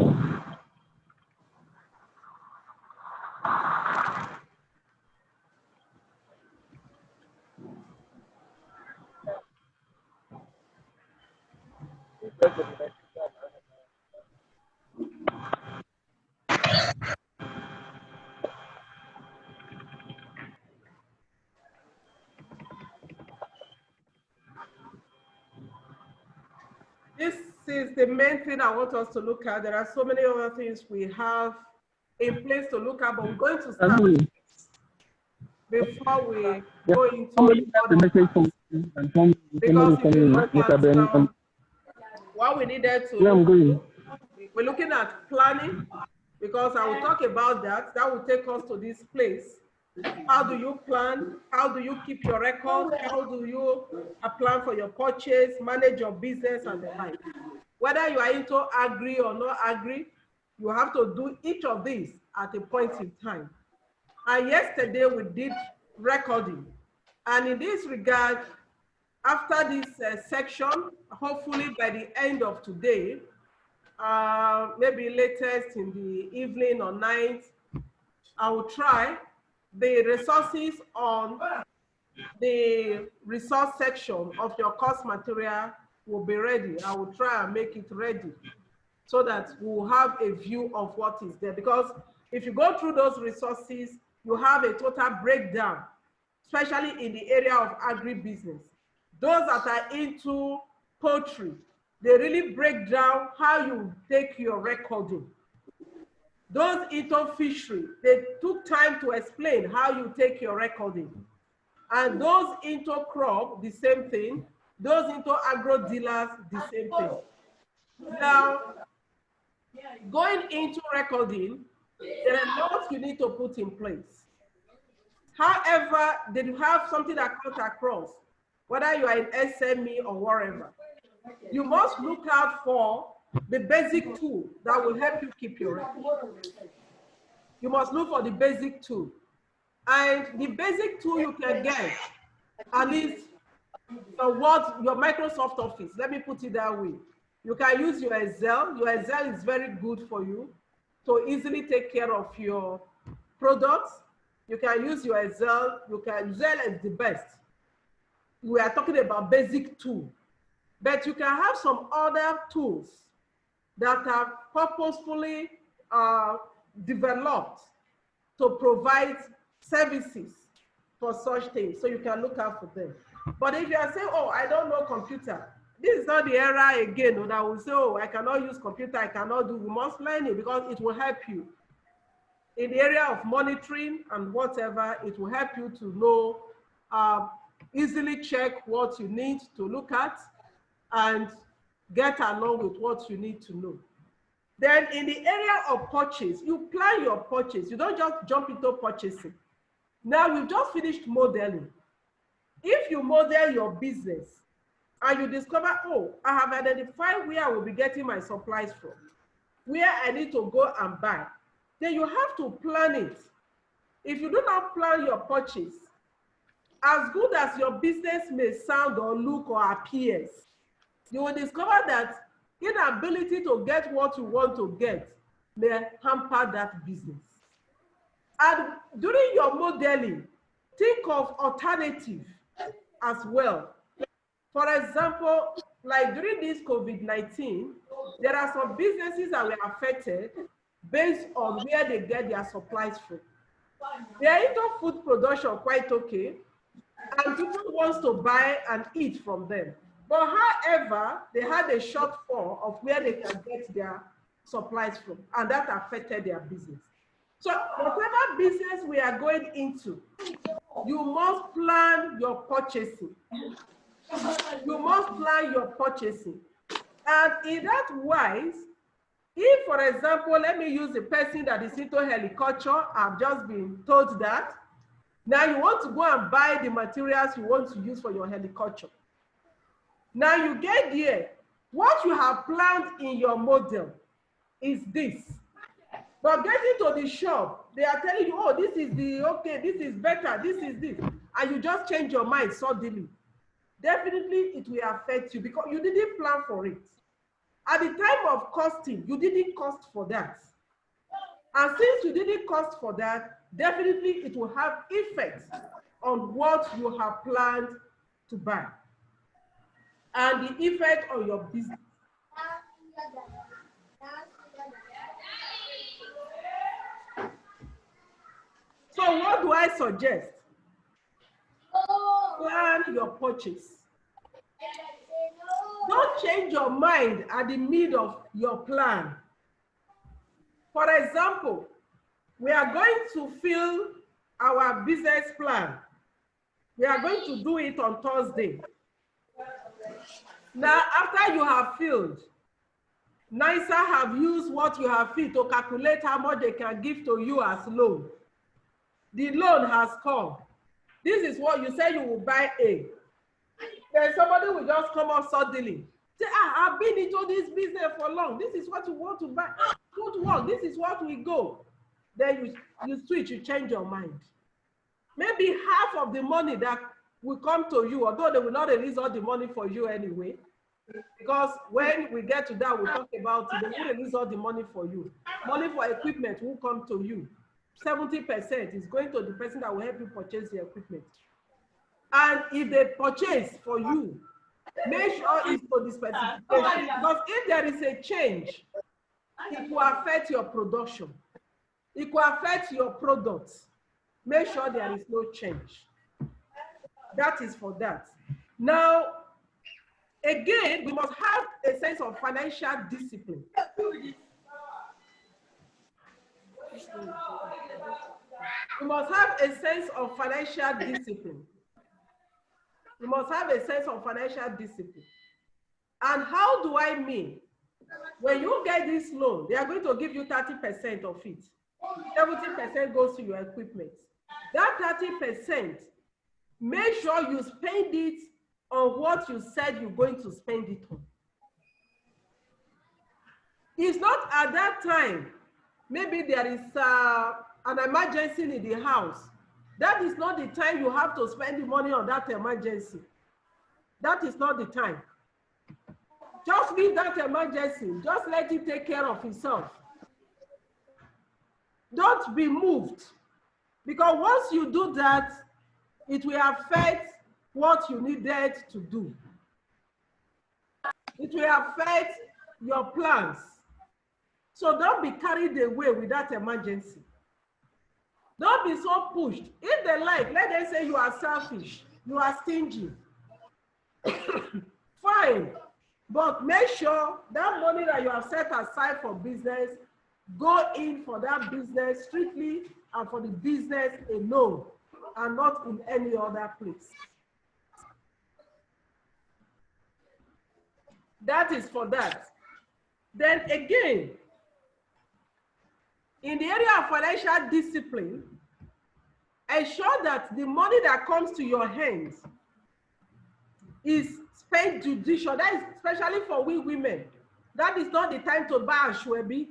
This is the main thing I want us to look at. There are so many other things we have in place to look at, but we're going to start before we go into Somebody left a message for me and told me because if you look Mr. at Ben. what we needed to Yeah, I'm going. we're looking at planning, because I will talk about that. That will take us to this place. How do you plan? How do you keep your record? How do you plan for your purchase, manage your business and the like? Whether you are into agri or not agri, you have to do each of these at a point in time. And yesterday we did recording. And in this regard, after this section, hopefully by the end of today, maybe latest in the evening or night, I will try the resources on the resource section of your course material will be ready. I will try and make it ready so that we will have a view of what is there. Because if you go through those resources, you have a total breakdown, especially in the area of agribusiness. Those that are into poultry, they really break down how you take your recording. Those into fishery, they took time to explain how you take your recording. And those into crop, the same thing. Those into agro dealers, the same thing. Now, going into recording, there are lots you need to put in place. However, they do have something that comes across, whether you are in SME or wherever. You must look out for the basic tool that will help you keep your record. You must look for the basic tool. And the basic tool you can get, at least what your Microsoft Office, let me put it that way. You can use your Excel. Your Excel is very good for you to easily take care of your products. You can use your Excel. Excel is the best. We are talking about basic tool. But you can have some other tools that are purposefully developed to provide services for such things. So you can look out for them. But if you are saying, oh, I don't know computer, this is not the era again that will say, oh, I cannot use computer, I cannot do. We must learn it because it will help you. In the area of monitoring and whatever, it will help you to know, easily check what you need to look at and get along with what you need to know. Then in the area of purchase, you plan your purchase. You don't just jump into purchasing. Now we've just finished modeling. If you model your business and you discover, oh, I have identified where I will be getting my supplies from, where I need to go and buy, then you have to plan it. If you do not plan your purchase, as good as your business may sound or look or appears, you will discover that inability to get what you want to get may hamper that business. And during your modeling, think of alternative as well. For example, like during this COVID-19, there are some businesses that were affected based on where they get their supplies from. They are into food production quite okay, and people want to buy and eat from them. But however, they had a shortfall of where they can get their supplies from, and that affected their business. So whatever business we are going into, you must plan your purchasing. You must plan your purchasing. And in that wise, if, for example, let me use a person that is into horticulture, I've just been told that. Now you want to go and buy the materials you want to use for your horticulture. Now you get there, what you have planned in your model is this. But getting to the shop, they are telling you, oh, this is the, okay, this is better, this is this. And you just change your mind suddenly. Definitely it will affect you because you didn't plan for it. At the time of costing, you didn't cost for that. And since you didn't cost for that, definitely it will have effect on what you have planned to buy and the effect on your business. So what do I suggest? Plan your purchase. Don't change your mind at the mid of your plan. For example, we are going to fill our business plan. We are going to do it on Thursday. Now, after you have filled, NISA have used what you have filled to calculate how much they can give to you as loan. The loan has come. This is what you say you will buy A. Then somebody will just come up suddenly. Say, I've been into this business for long. This is what you want to buy. Good work. This is what we go. Then you switch, you change your mind. Maybe half of the money that will come to you, although they will not release all the money for you anyway, because when we get to that, we'll talk about it. They will release all the money for you. Money for equipment will come to you. 70% is going to the person that will help you purchase the equipment. And if they purchase for you, make sure it's to the specification. Because if there is a change, it will affect your production. It will affect your products. Make sure there is no change. That is for that. Now, again, we must have a sense of financial discipline. We must have a sense of financial discipline. We must have a sense of financial discipline. And how do I mean? When you get this loan, they are going to give you 30% of it. 70% goes to your equipment. That 30%, make sure you spend it on what you said you're going to spend it on. It's not at that time, maybe there is an emergency in the house. That is not the time you have to spend the money on that emergency. That is not the time. Just leave that emergency. Just let it take care of itself. Don't be moved. Because once you do that, it will affect what you needed to do. It will affect your plans. So don't be carried away with that emergency. Don't be so pushed. If they like, let them say you are selfish, you are stingy. Fine. But make sure that money that you have set aside for business, go in for that business strictly and for the business alone, and not in any other place. That is for that. Then again, in the area of financial discipline, ensure that the money that comes to your hands is spent judiciously. That is especially for we women. That is not the time to buy a shwebi.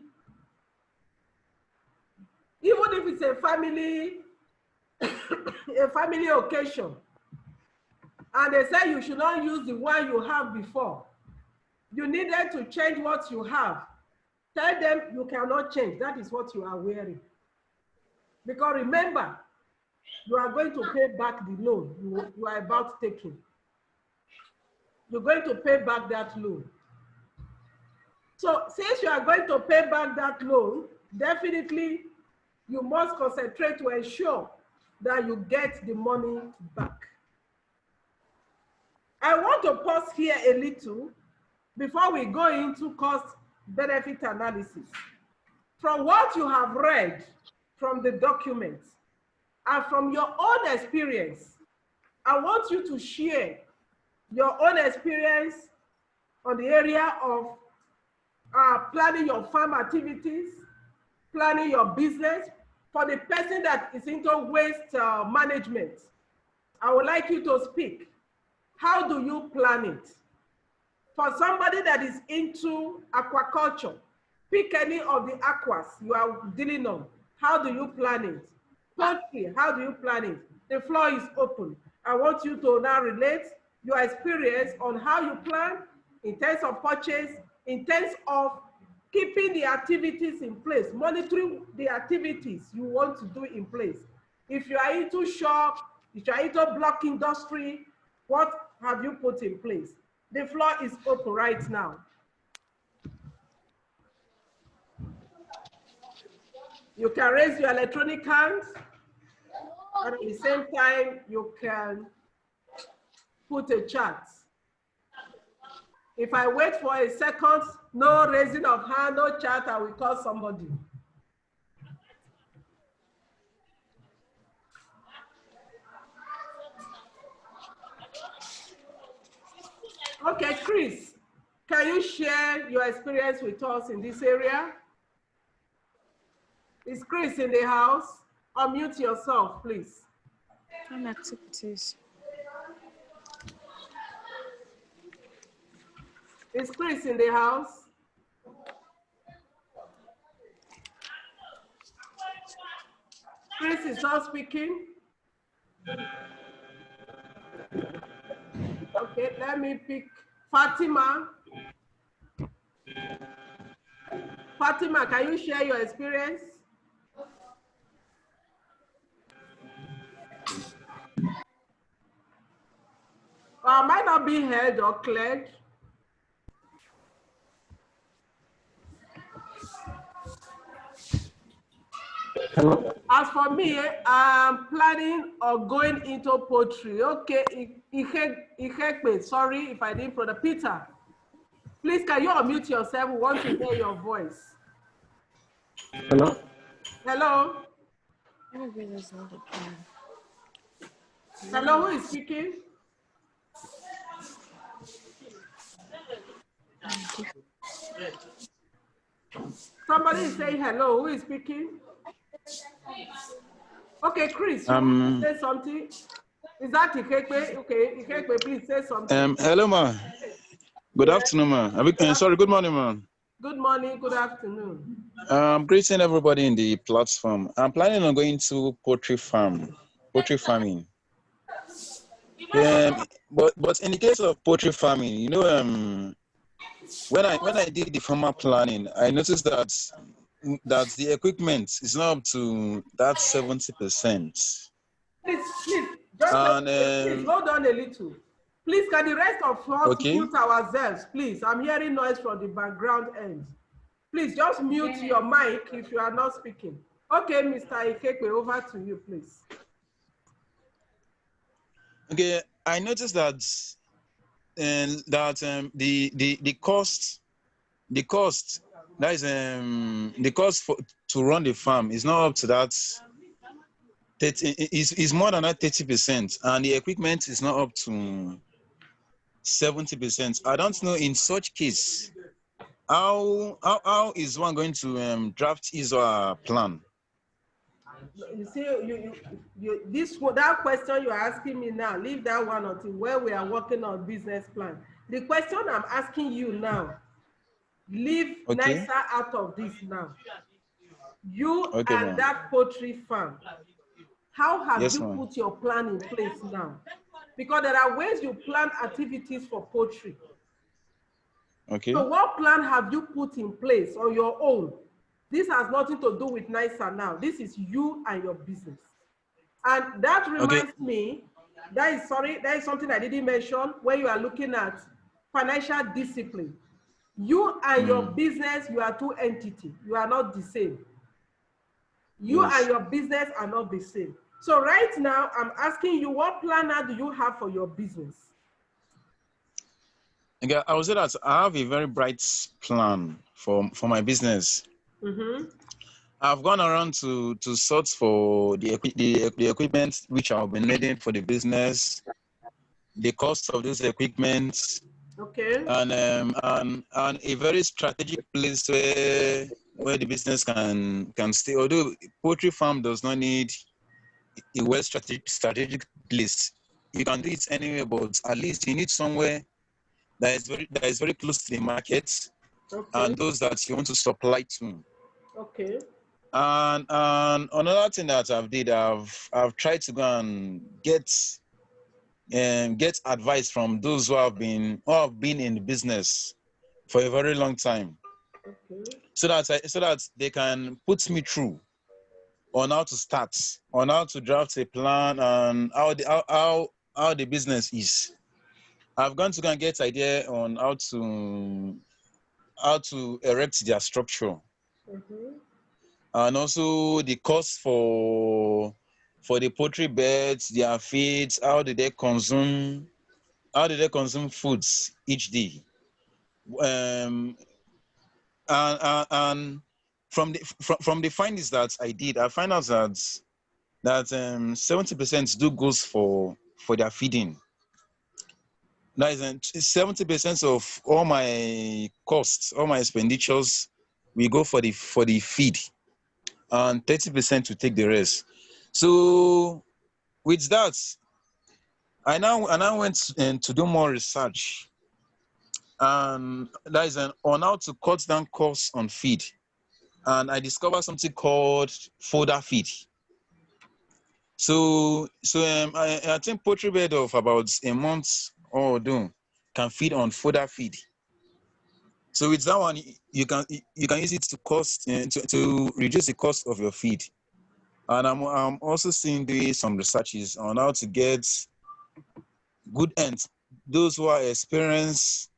Even if it's a family occasion, and they say you should not use the one you have before. You needed to change what you have. Tell them you cannot change. That is what you are wearing. Because remember, you are going to pay back the loan you are about taking. You're going to pay back that loan. So since you are going to pay back that loan, definitely you must concentrate to ensure that you get the money back. I want to pause here a little before we go into cost-benefit analysis. From what you have read from the documents and from your own experience, I want you to share your own experience on the area of planning your farm activities, planning your business. For the person that is into waste management, I would like you to speak. How do you plan it? For somebody that is into aquaculture, pick any of the aquas you are dealing on. How do you plan it? Poultry, how do you plan it? The floor is open. I want you to now relate your experience on how you plan in terms of purchase, in terms of keeping the activities in place, monitoring the activities you want to do in place. If you are into shop, if you are into block industry, what have you put in place? The floor is open right now. You can raise your electronic hands, and at the same time, you can put a chat. If I wait for a second, no raising of hand, no chat, I will call somebody. Okay, Chris, can you share your experience with us in this area? Is Chris in the house? Unmute yourself, please. On activities. Is Chris in the house? Chris is not speaking. Okay, let me pick Fatima. Fatima, can you share your experience? Might not be heard or cleared. Hello? As for me, I'm planning on going into poultry. Okay, sorry if I didn't put Peter. Please, can you unmute yourself? We want to hear your voice. Hello? Hello? Everybody's not the plan. Hello, who is speaking? Somebody is saying hello. Who is speaking? Okay, Chris, you want to say something? Is that Ikekwe? Okay, Ikekwe, please say something. Hello, ma. Good afternoon, ma. Sorry, good morning, ma. Good morning, good afternoon. Greeting everybody in the platform. I'm planning on going to poultry farming. But in the case of poultry farming, you know, when I did the farmer planning, I noticed that the equipment is not up to that 70%. Please, please hold on a little. Please, can the rest of us mute ourselves, please? I'm hearing noise from the background end. Please just mute your mic if you are not speaking. Okay, Mr. Ikekwe, over to you, please. Okay, I noticed that the cost that is the cost to run the farm is not up to that 30, is more than that 30%, and the equipment is not up to 70%. I don't know in such case how is one going to draft his or her plan? You see, that question you're asking me now, leave that one until where we are working on business plan. The question I'm asking you now, leave nicer out of this now. You and that poultry farm, how have you put your plan in place now? Because there are ways you plan activities for poultry. Okay. So what plan have you put in place on your own? This has nothing to do with NISA now. This is you and your business. And that reminds me, that is something I didn't mention when you are looking at financial discipline. You and your business, you are two entities. You are not the same. You and your business are not the same. So right now, I'm asking you, what planner do you have for your business? Okay, I would say that I have a very bright plan for my business. I've gone around to sort for the equipment which I've been needing for the business, the cost of this equipment, and a very strategic place where the business can stay. Although poultry farm does not need a well strategic place, you can do it anywhere, but at least you need somewhere that is very close to the market and those that you want to supply to. Okay. And another thing that I've tried to go and get advice from those who have been in the business for a very long time, so that they can put me through on how to start, on how to draft a plan, and how the business is. I've gone to go and get idea on how to erect their structure. and also the cost for the poultry beds, their feeds, how do they consume foods each day. And from the findings that I did, I find out that 70% do goes for their feeding. That is 70% of all my costs, all my expenditures, we go for the feed, and 30% to take the rest. So with that, I now went to do more research, and that is on how to cut down costs on feed. And I discovered something called fodder feed. So I think poultry bed of about a month or two can feed on fodder feed. So with that one, you can use it to reduce the cost of your feed. And I'm also doing some researches on how to get good ends, those who are experienced,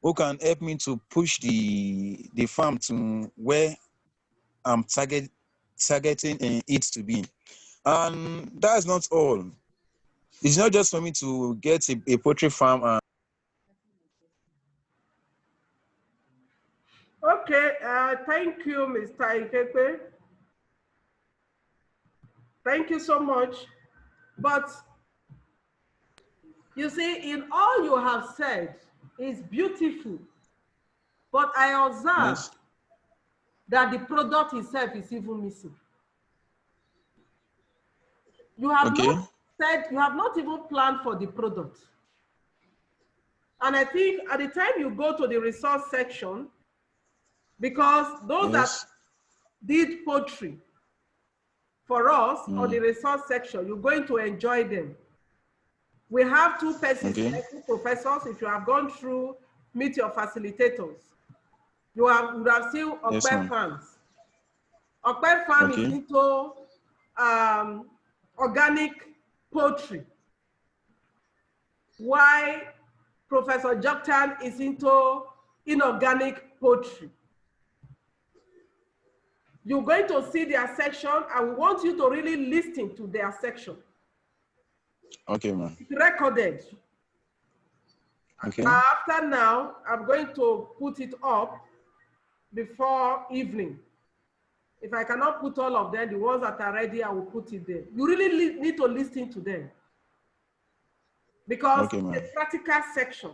who can help me to push the farm to where I'm targeting it to be. And that's not all. It's not just for me to get a poultry farm. Okay, thank you, Mr. Ikepe. Thank you so much. But you see, in all you have said is beautiful. But I observe that the product itself is even missing. You have not said, you have not even planned for the product. And I think at the time you go to the resource section, because those that did poultry for us on the resource section, you're going to enjoy them. We have two persons, two professors. If you have gone through Meet Your Facilitators, you would have seen Okpe Farms. Okpe Farm is into organic poultry, while Professor Joktan is into inorganic poultry. You're going to see their section, and we want you to really listen to their section. Okay, ma'am. It's recorded. Okay. After now, I'm going to put it up before evening. If I cannot put all of them, the ones that are ready, I will put it there. You really need to listen to them, because it's a practical section.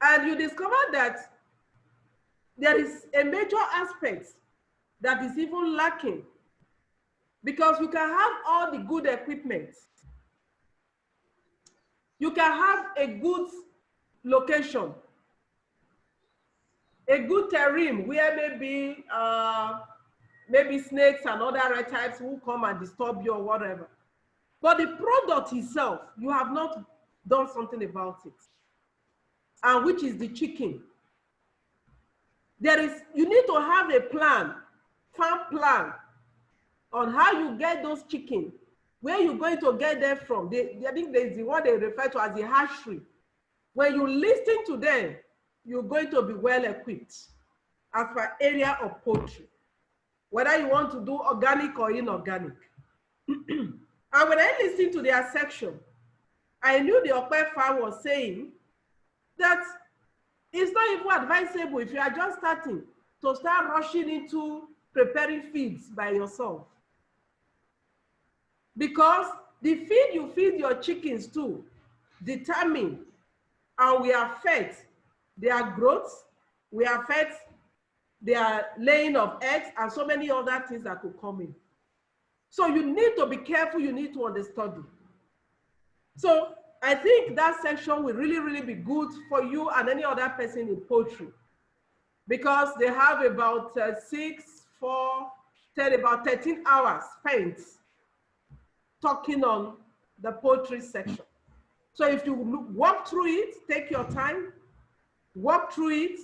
And you discover that there is a major aspect that is even lacking, because you can have all the good equipment. You can have a good location, a good terrain where maybe snakes and other reptiles will come and disturb you or whatever. But the product itself, you have not done something about it, and which is the chicken. You need to have a plan, farm plan, on how you get those chicken, where you're going to get them from. I think there's the one they refer to as the hatchery. When you listen to them, you're going to be well equipped as per area of poultry, whether you want to do organic or inorganic. And when I listened to their section, I knew the Okpe farm was saying that it's not even advisable, if you are just starting, to start rushing into preparing feeds by yourself. Because the feed you feed your chickens to determine and will affect their growth, will affect their laying of eggs, and so many other things that could come in. So you need to be careful, you need to understudy. So I think that section will really, really be good for you and any other person in poultry, because they have about about 13 hours spent talking on the poultry section. So if you walk through it, take your time, walk through it.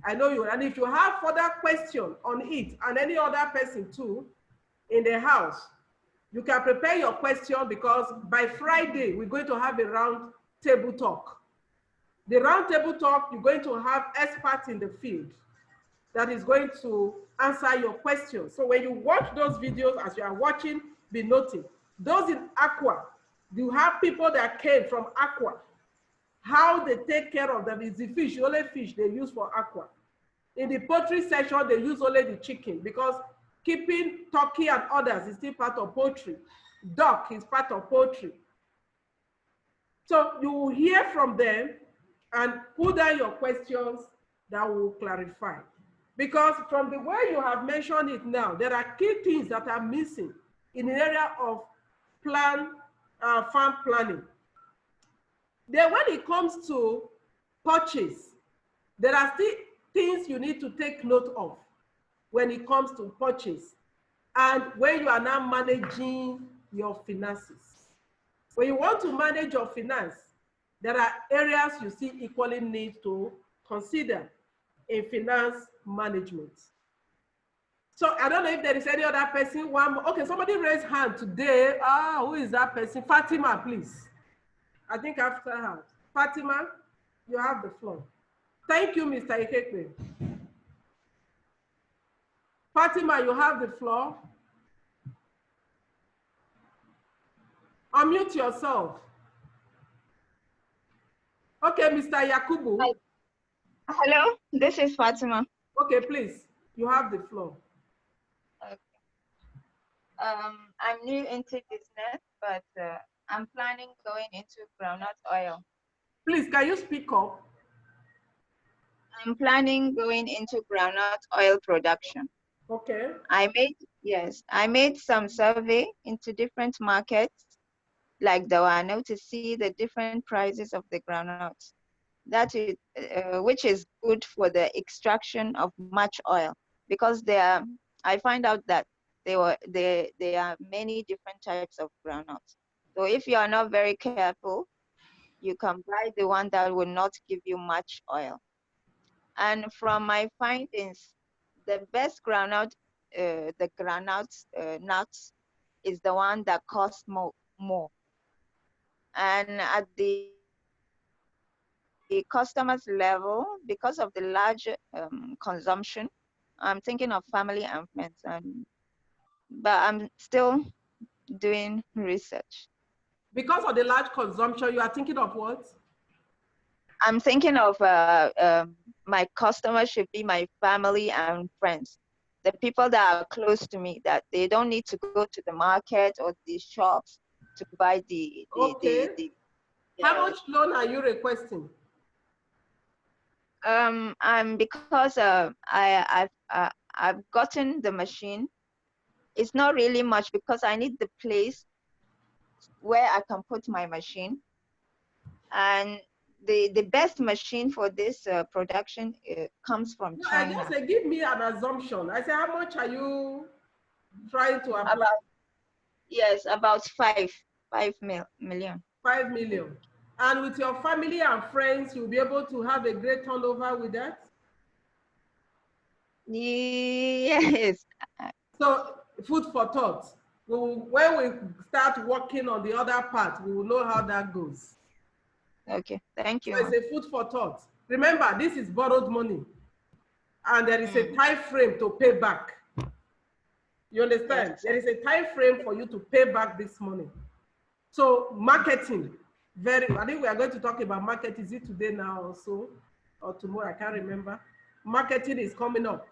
I know you, and if you have further questions on it and any other person too in the house, you can prepare your question, because by Friday, we're going to have a round table talk. The round table talk, you're going to have experts in the field that is going to answer your questions. So when you watch those videos, as you are watching, be noting. Those in aqua, you have people that came from aqua. How they take care of them is the fish, only fish they use for aqua. In the poultry section, they use only the chicken because keeping turkey and others is still part of poultry. Duck is part of poultry. So you will hear from them and put down your questions that will clarify. Because from the way you have mentioned it now, there are key things that are missing in the area of farm planning. Then when it comes to purchase, there are still things you need to take note of when it comes to purchase and when you are now managing your finances. When you want to manage your finance, there are areas you see equally need to consider in finance management. So I don't know if there is any other person. Okay, somebody raised hand today. Who is that person? Fatima, please. I think after her. Fatima, you have the floor. Thank you, Mr. Ikekwe. Fatima, you have the floor. Unmute yourself. Okay, Mr. Yakubu. Hi. Hello, this is Fatima. Okay, please, you have the floor. Okay. I'm new into business, but I'm planning going into groundnut oil. Please, can you speak up? I'm planning going into groundnut oil production. Okay. I made some survey into different markets like Dawano to see the different prices of the groundnuts. That is, which is good for the extraction of much oil, because I find out that there are many different types of groundnuts. So if you are not very careful, you can buy the one that will not give you much oil. And from my findings, the best groundnut, the groundnut nuts is the one that costs more. And at the customer's level, because of the large consumption, I'm thinking of family and friends, but I'm still doing research. Because of the large consumption, you are thinking of what? I'm thinking of my customers should be my family and friends, the people that are close to me, that they don't need to go to the market or the shops to buy the How much loan are you requesting? Because I've gotten the machine. It's not really much because I need the place where I can put my machine. And the best machine for this production comes from China. I just say, give me an assumption. I say, how much are you trying to apply? About 5 million. 5 million. And with your family and friends, you'll be able to have a great turnover with that? Yes. So, food for thought. When we start working on the other part, we will know how that goes. Okay, thank you. So it's a food for thought. Remember, this is borrowed money. And there is a time frame to pay back. You understand? Yes. There is a time frame for you to pay back this money. So marketing, I think we are going to talk about marketing. Is it today now also? Or tomorrow? I can't remember. Marketing is coming up.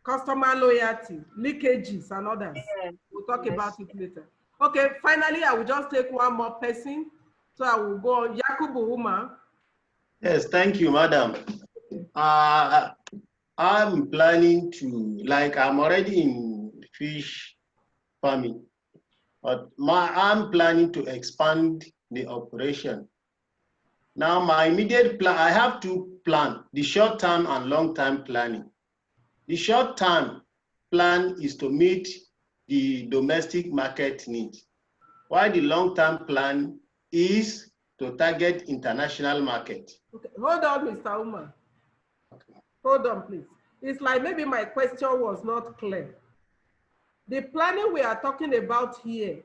Customer loyalty, leakages and others. Yes. We'll talk about it later. Okay, finally, I will just take one more person. So I will go on. Yakubu Uma. Yes, thank you, madam. I'm planning to, I'm already in fish farming, but I'm planning to expand the operation. Now, my immediate plan, I have two plans, the short-term and long-term planning. The short-term plan is to meet the domestic market needs, while the long-term plan is to target international market. Okay. Hold on, Mr. Uma. Okay. Hold on, please. It's like maybe my question was not clear. The planning we are talking about here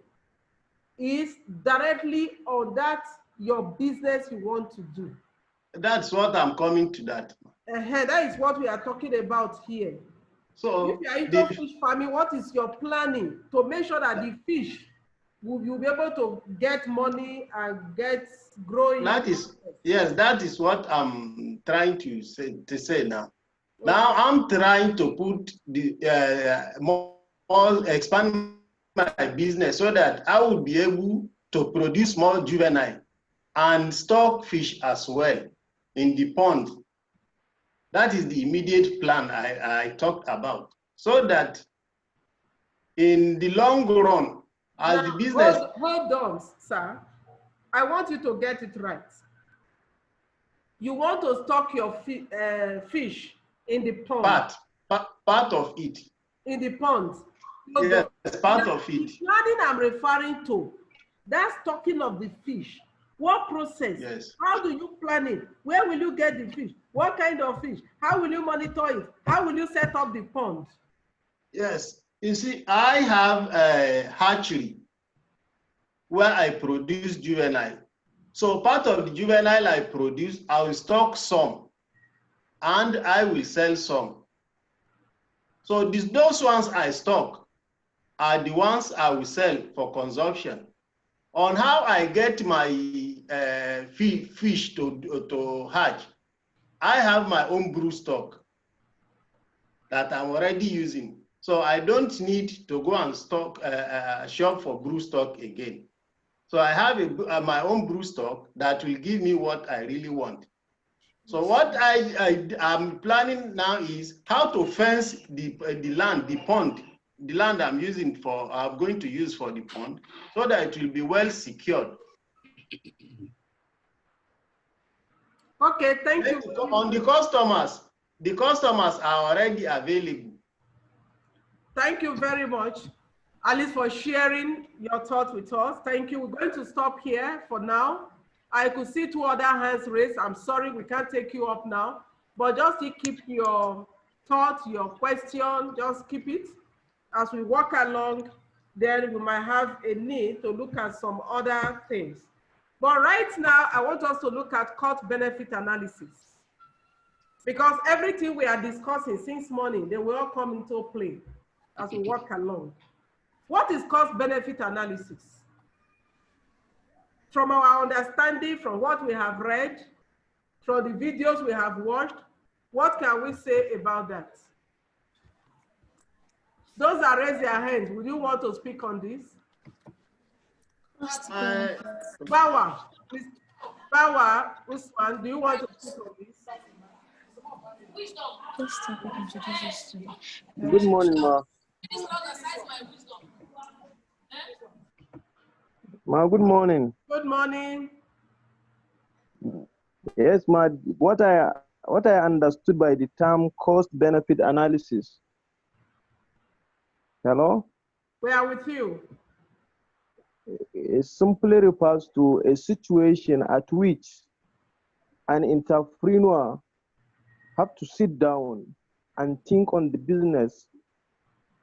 is directly on that your business you want to do. That's what I'm coming to that. That is what we are talking about here. So if you are into fish farming, what is your planning to make sure that the fish will you be able to get money and get growing? That is, yes, that is what I'm trying to say now. Now I'm trying to put the more expand my business so that I will be able to produce more juvenile and stock fish as well in the pond. That is the immediate plan I talked about. So that in the long run, as now, the business... Hold on, sir. I want you to get it right. You want to stock your fish in the pond. Part of it. In the pond. Yes, part of it. The planning I'm referring to, that's stocking of the fish. What process? Yes. How do you plan it? Where will you get the fish? What kind of fish? How will you monitor it? How will you set up the pond? Yes. You see, I have a hatchery where I produce juvenile. So part of the juvenile I produce, I will stock some and I will sell some. So those ones I stock are the ones I will sell for consumption. On how I get my fish to hatch, I have my own brew stock that I'm already using. So I don't need to go and stock shop for brew stock again. So I have my own brew stock that will give me what I really want. So what I'm planning now is how to fence the land, the pond, the land I'm going to use for the pond, so that it will be well secured. Okay, thank you. On the customers are already available. Thank you very much, Alice, for sharing your thoughts with us. Thank you. We're going to stop here for now. I could see 2 other hands raised. I'm sorry, we can't take you up now, but just keep your thoughts, your question, just keep it. As we walk along, then we might have a need to look at some other things. But right now, I want us to look at cost-benefit analysis, because everything we are discussing since morning, they will all come into play as we walk along. What is cost-benefit analysis? From our understanding, from what we have read, from the videos we have watched, what can we say about that? Those that raise their hands, would you want to speak on this? Bawa, Usman, do you want to speak on this? This topic introduces to Good morning, ma. Ma, good morning. Good morning. Yes, ma. What I understood by the term cost-benefit analysis. Hello? We are with you. It simply refers to a situation at which an entrepreneur have to sit down and think on the business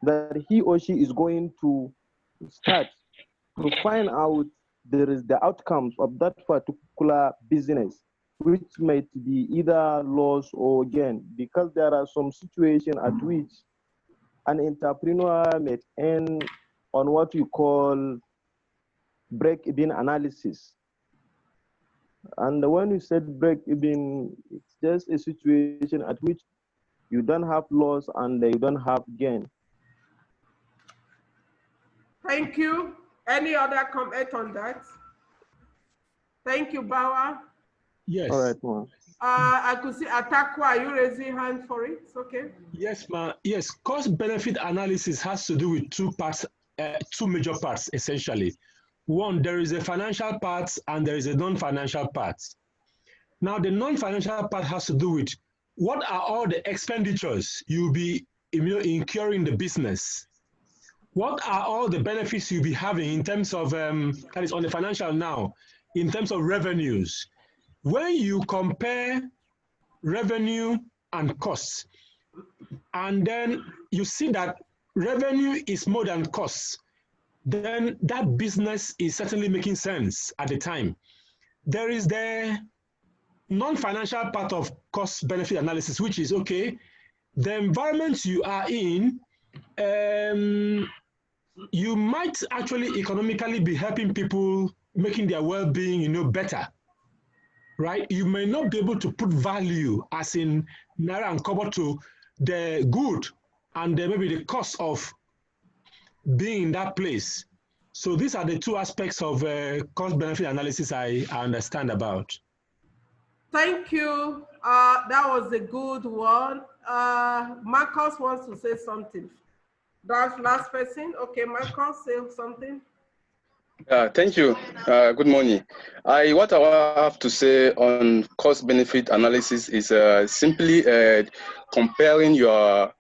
that he or she is going to start to find out there is the outcomes of that particular business, which might be either loss or gain, because there are some situations at which an entrepreneur may end on what you call break-even analysis. And when you said break-even, it's just a situation at which you don't have loss and you don't have gain. Thank you. Any other comment on that? Thank you, Bawa. Yes. All right, ma. I could see Atakwa. Are you raising your hand for it? It's okay. Yes, ma. Yes, cost-benefit analysis has to do with 2 parts, 2 major parts, essentially. One, there is a financial part and there is a non-financial part. Now, the non-financial part has to do with what are all the expenditures you'll be incurring the business. What are all the benefits you'll be having in terms of, that is on the financial now, in terms of revenues? When you compare revenue and costs, and then you see that revenue is more than costs, then that business is certainly making sense at the time. There is the non-financial part of cost-benefit analysis, which is, okay, the environment you are in, you might actually economically be helping people, making their well-being, better, right? You may not be able to put value, as in naira and kobo, to the good and maybe the cost of being in that place. So these are the two aspects of cost-benefit analysis I understand about. Thank you. That was a good one. Marcus wants to say something. That last person. Okay, Marcus, say something. Thank you. Good morning. What I have to say on cost-benefit analysis is simply comparing your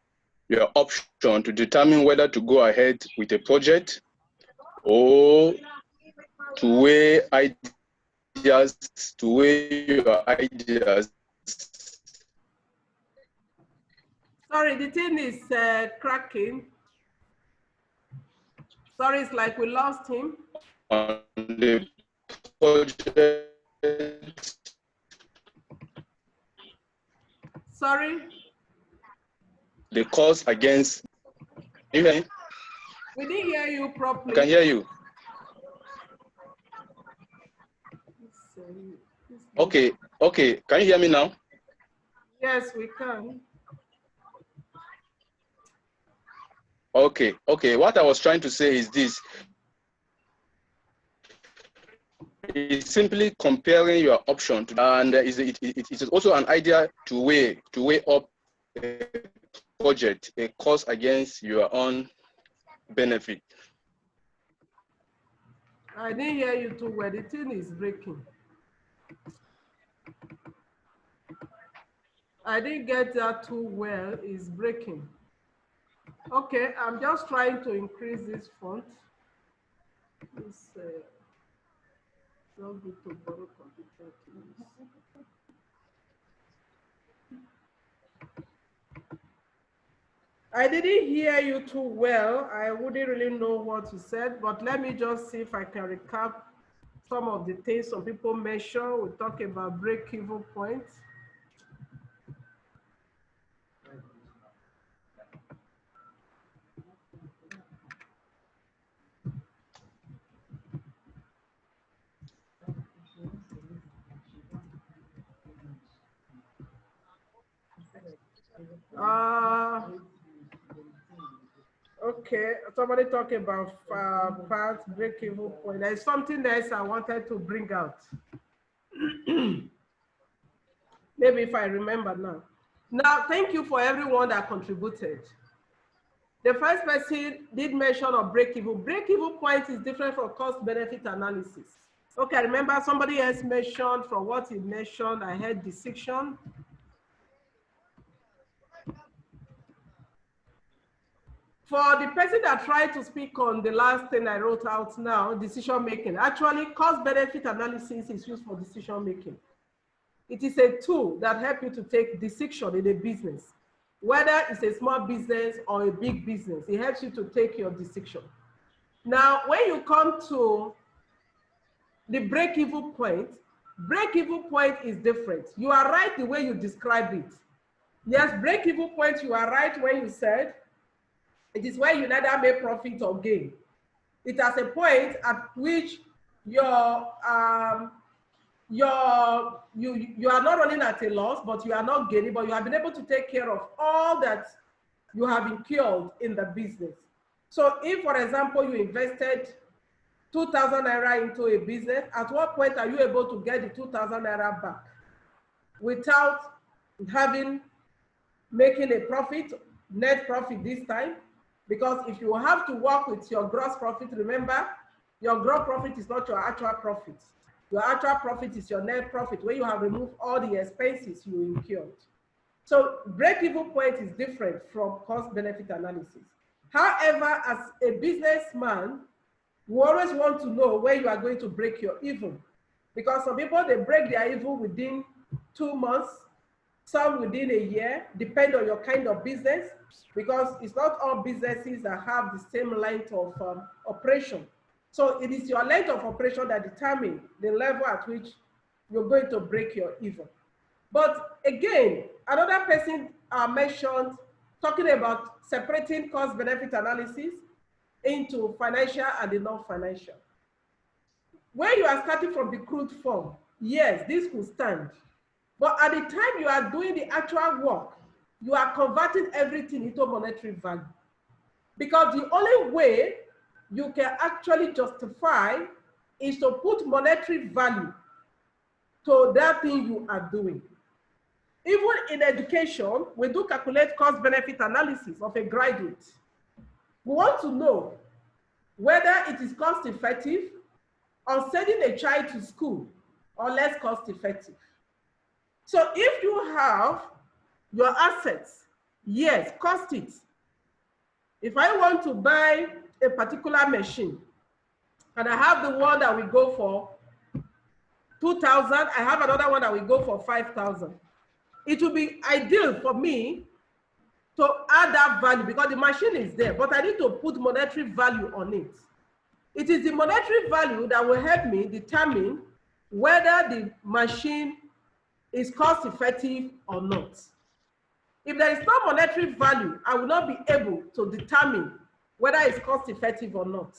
option to determine whether to go ahead with a project or to weigh ideas, to weigh your ideas. Sorry, the thing is cracking. Sorry, it's like we lost him. On the project. Sorry? The cost against. You hear me? We didn't hear you properly. I can hear you. Okay. Can you hear me now? Yes, we can. Okay. What I was trying to say is this. It's simply comparing your option to, and it is also an idea to weigh up a project, a cost against your own benefit. I didn't hear you too well. The thing is breaking. I didn't get that too well. It's breaking. Okay, I'm just trying to increase this font. It's not good to borrow computer keys. I didn't hear you too well. I wouldn't really know what you said, but let me just see if I can recap some of the things some people mentioned. We talk about break-even points. Okay, somebody talk about part break-even point. There's something else I wanted to bring out. Maybe if I remember now. Now, thank you for everyone that contributed. The first person did mention of break-even. Break-even point is different from cost-benefit analysis. Okay, I remember somebody else mentioned, from what he mentioned, I had decision. For the person that tried to speak on the last thing I wrote out now, decision making, actually cost-benefit analysis is used for decision making. It is a tool that helps you to take decision in a business. Whether it's a small business or a big business, it helps you to take your decision. Now, when you come to the break-even point is different. You are right the way you describe it. Yes, break-even point, you are right when you said, it is where you neither make profit or gain. It has a point at which you are not running at a loss, but you are not gaining, but you have been able to take care of all that you have incurred in the business. So if, for example, you invested 2,000 naira into a business, at what point are you able to get the 2,000 naira back without making a profit, net profit this time? Because if you have to work with your gross profit, remember, your gross profit is not your actual profit. Your actual profit is your net profit, where you have removed all the expenses you incurred. So break-even point is different from cost-benefit analysis. However, as a businessman, you always want to know where you are going to break your even. Because some people, they break their even within 2 months, some within a year, depend on your kind of business, because it's not all businesses that have the same length of operation. So it is your length of operation that determines the level at which you're going to break your even. But again, another person mentioned talking about separating cost benefit analysis into financial and the non-financial. When you are starting from the crude form, yes, this could stand. But at the time you are doing the actual work, you are converting everything into monetary value. Because the only way you can actually justify is to put monetary value to that thing you are doing. Even in education, we do calculate cost benefit analysis of a graduate. We want to know whether it is cost effective or sending a child to school or less cost effective. So if you have your assets, yes, cost it. If I want to buy a particular machine and I have the one that will go for 2,000, I have another one that will go for 5,000. It will be ideal for me to add that value because the machine is there, but I need to put monetary value on it. It is the monetary value that will help me determine whether the machine is cost effective or not. If there is no monetary value, I will not be able to determine whether it's cost effective or not.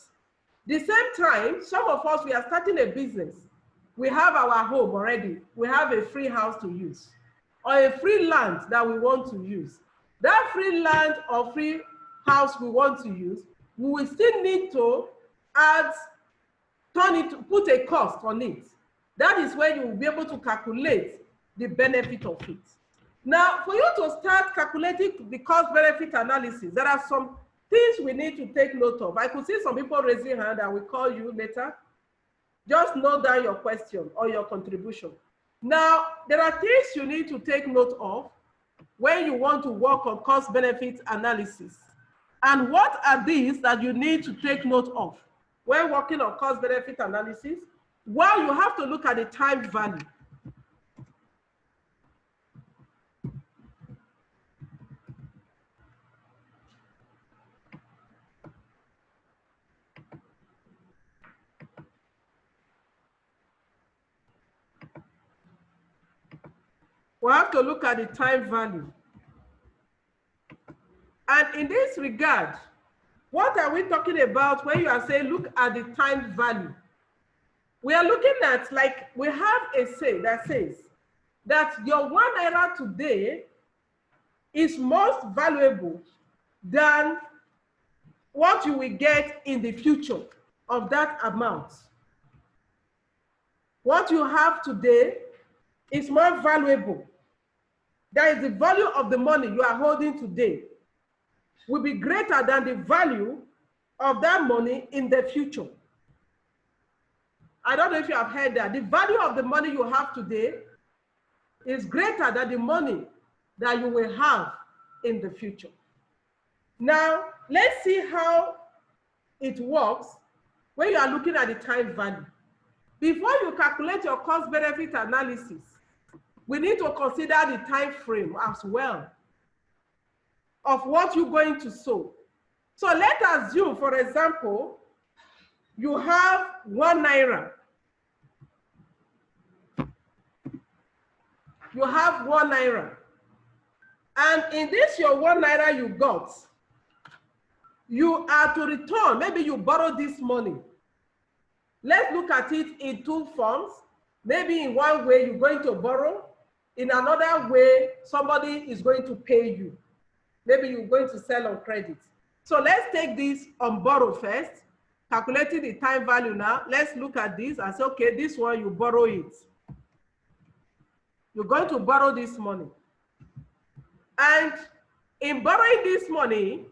The same time, some of us, we are starting a business. We have our home already. We have a free house to use or a free land that we want to use. That free land or free house we want to use, we will still need to put a cost on it. That is where you will be able to calculate the benefit of it. Now, for you to start calculating the cost benefit analysis, there are some things we need to take note of. I could see some people raising hand and we'll call you later. Just note down your question or your contribution. Now, there are things you need to take note of when you want to work on cost benefit analysis. And what are these that you need to take note of when working on cost benefit analysis? Well, you have to look at the time value. We have to look at the time value. And in this regard, what are we talking about when you are saying look at the time value? We are looking at, like, we have a say that says that your 1 naira today is most valuable than what you will get in the future of that amount. What you have today is more valuable. That is the value of the money you are holding today will be greater than the value of that money in the future. I don't know if you have heard that. The value of the money you have today is greater than the money that you will have in the future. Now, let's see how it works when you are looking at the time value. Before you calculate your cost benefit analysis, we need to consider the time frame as well of what you're going to sow. So let's assume, for example, you have 1 naira. You have 1 naira. And in this, your 1 naira you got, you are to return, maybe you borrow this money. Let's look at it in two forms. Maybe in one way you're going to borrow, in another way somebody is going to pay you. Maybe you're going to sell on credit. So let's take this on borrow first, calculating the time value now. Let's look at this and say, okay, this one you borrow it. You're going to borrow this money. And in borrowing this money,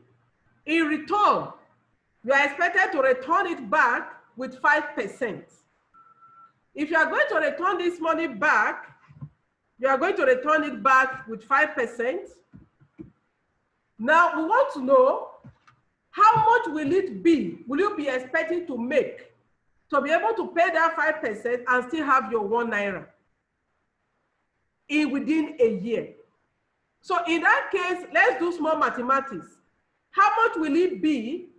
in return, you are expected to return it back with 5%. If you are going to return this money back, you are going to return it back with 5%. Now we want to know how much will it be? Will you be expecting to make to be able to pay that 5% and still have your 1 naira within a year? So in that case, let's do small mathematics. How much will it be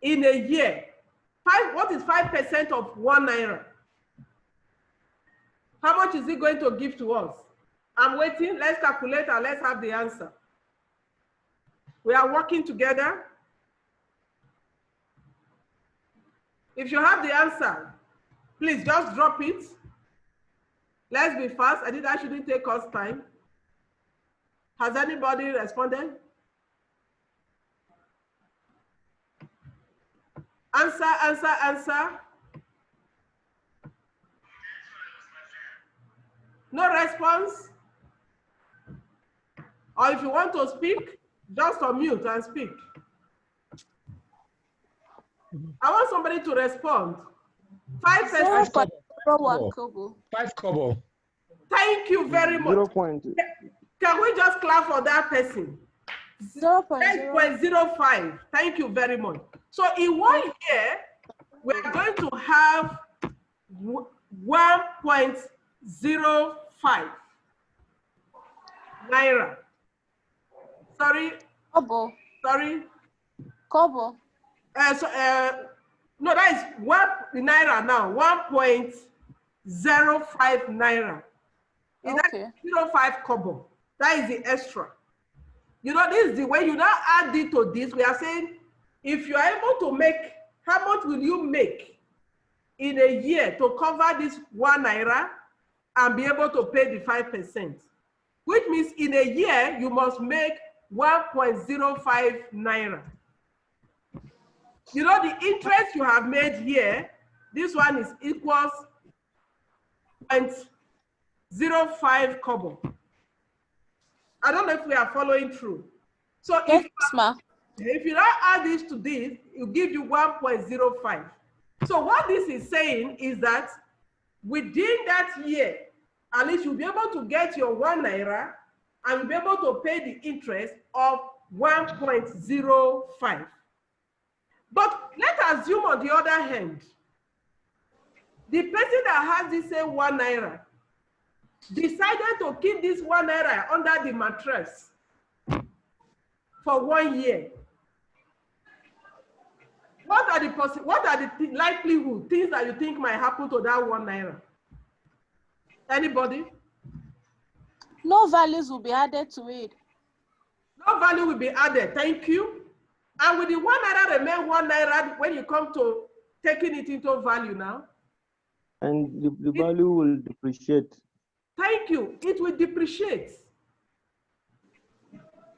in a year? What is 5% of 1 naira? How much is it going to give to us? I'm waiting. Let's calculate and let's have the answer. We are working together. If you have the answer, please just drop it. Let's be fast. That shouldn't take us time. Has anybody responded? Answer. No response? Or if you want to speak, just unmute and speak. I want somebody to respond. 5%. 5 kobo. 5 kobo. Thank you very much. 0 point. Can we just clap for that person? 0.05. Thank you very much. So in 1 year, we are going to have 1.05 naira. Sorry. Kobo. Sorry. Kobo. No, that is 1 naira now. 1.05 naira. Is that 0.5 kobo? That is the extra. You know, this is the way you now add it to this. We are saying, if you are able to make, how much will you make in a year to cover this 1 naira and be able to pay the 5%? Which means in a year, you must make 1.05 naira. You know, the interest you have made here, this one is equals 0.05 kobo. I don't know if we are following through. So if you now add this to this, it will give you 1.05. So what this is saying is that within that year, at least you'll be able to get your 1 naira and you'll be able to pay the interest of 1.05. But let's assume on the other hand, the person that has this same 1 naira decided to keep this 1 naira under the mattress for 1 year. What are the likelihood things that you think might happen to that 1 naira? Anybody? No values will be added to it. No value will be added. Thank you. And with the 1 naira remain 1 naira when you come to taking it into value now? And the value will depreciate. Thank you. It will depreciate.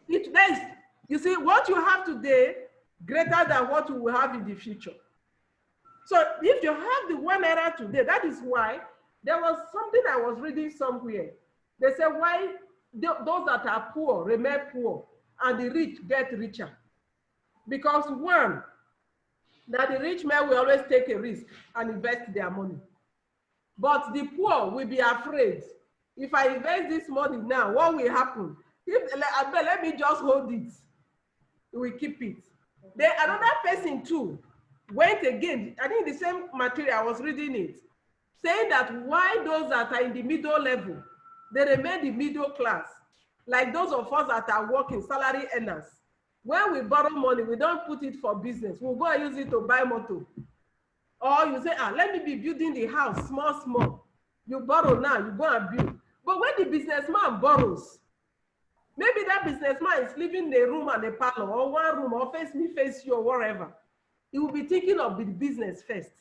You see, what you have today greater than what you will have in the future. So if you have the 1 naira today, that is why there was something I was reading somewhere. They said why those that are poor remain poor and the rich get richer. Because one, that the rich men will always take a risk and invest their money. But the poor will be afraid. If I invest this money now, what will happen? Let me just hold it. We keep it. Then another person too went again, I think the same material, I was reading it, saying that why those that are in the middle level, they remain the middle class, like those of us that are working, salary earners. When we borrow money, we don't put it for business. We'll go and use it to buy motor. Or you say, let me be building the house, small. You borrow now, you go and build. But when the businessman borrows, maybe that businessman is living in a room and a parlor, or 1 room, or face me, face you, or whatever. He will be thinking of the business first.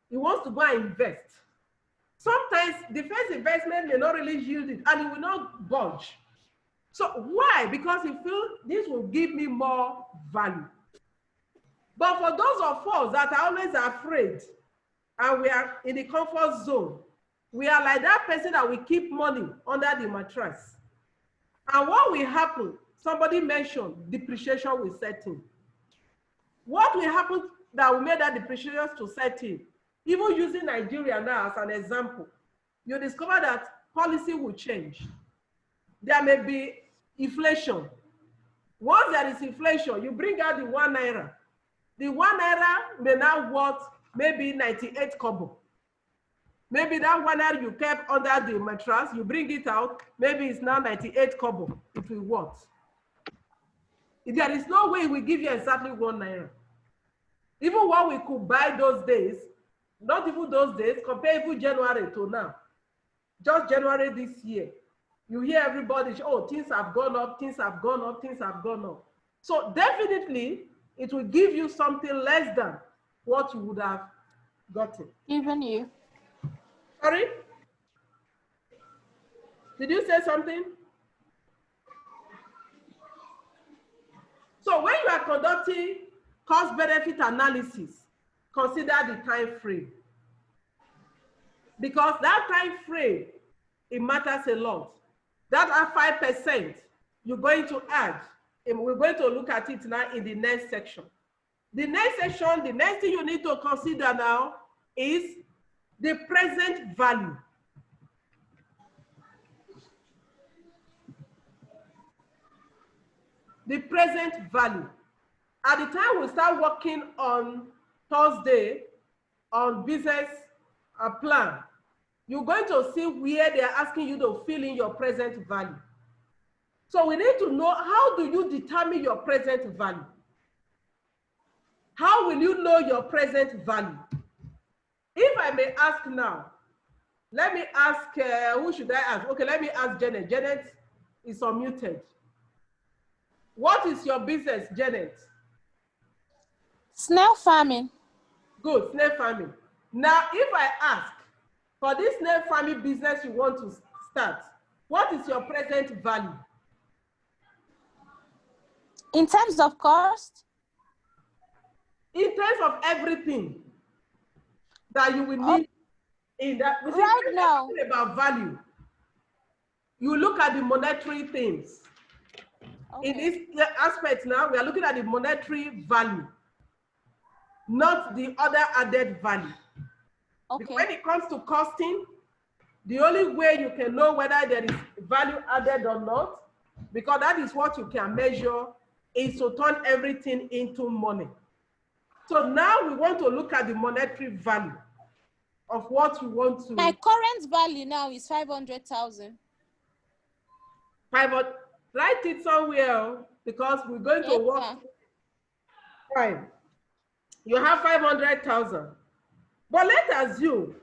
He wants to go and invest. Sometimes the first investment may not really yield it, and he will not budge. So why? Because he feels this will give me more value. But for those of us that are always afraid, and we are in the comfort zone, we are like that person that will keep money under the mattress. And what will happen? Somebody mentioned depreciation will set in. What will happen that will make that depreciation to set in? Even using Nigeria now as an example, you discover that policy will change. There may be inflation. Once there is inflation, you bring out the 1 naira. The 1 naira may now worth maybe 98 kobo. Maybe that 1 naira you kept under the mattress, you bring it out, maybe it's now 98 kobo. It will worth. There is no way we give you exactly 1 naira. Even what we could buy those days, not even those days, compare even January to now. Just January this year. You hear everybody, oh, things have gone up, things have gone up, things have gone up. So definitely, it will give you something less than what you would have gotten. Even you. Sorry? Did you say something? So when you are conducting cost-benefit analysis, consider the time frame. Because that time frame, it matters a lot. That are 5% you're going to add, and we're going to look at it now in the next section. The next section, the next thing you need to consider now is the present value. The present value. At the time we start working on Thursday on business plan, you're going to see where they're asking you to fill in your present value. So we need to know, how do you determine your present value? How will you know your present value? If I may ask now, let me ask, who should I ask? Okay, let me ask Janet. Janet is unmuted. What is your business, Janet? Snail farming. Good, snail farming. Now, if I ask, for this snail farming business you want to start, what is your present value? In terms of cost? In terms of everything that you will need in that. Right now. About value. You look at the monetary things. Okay. In this aspect now, we are looking at the monetary value, not the other added value. Okay. Because when it comes to costing, the only way you can know whether there is value added or not, because that is what you can measure, is to turn everything into money. So now we want to look at the monetary value of what you want to. My current value now is 500,000. Write it somewhere because we're going to work. Fine. You have 500,000. But let's assume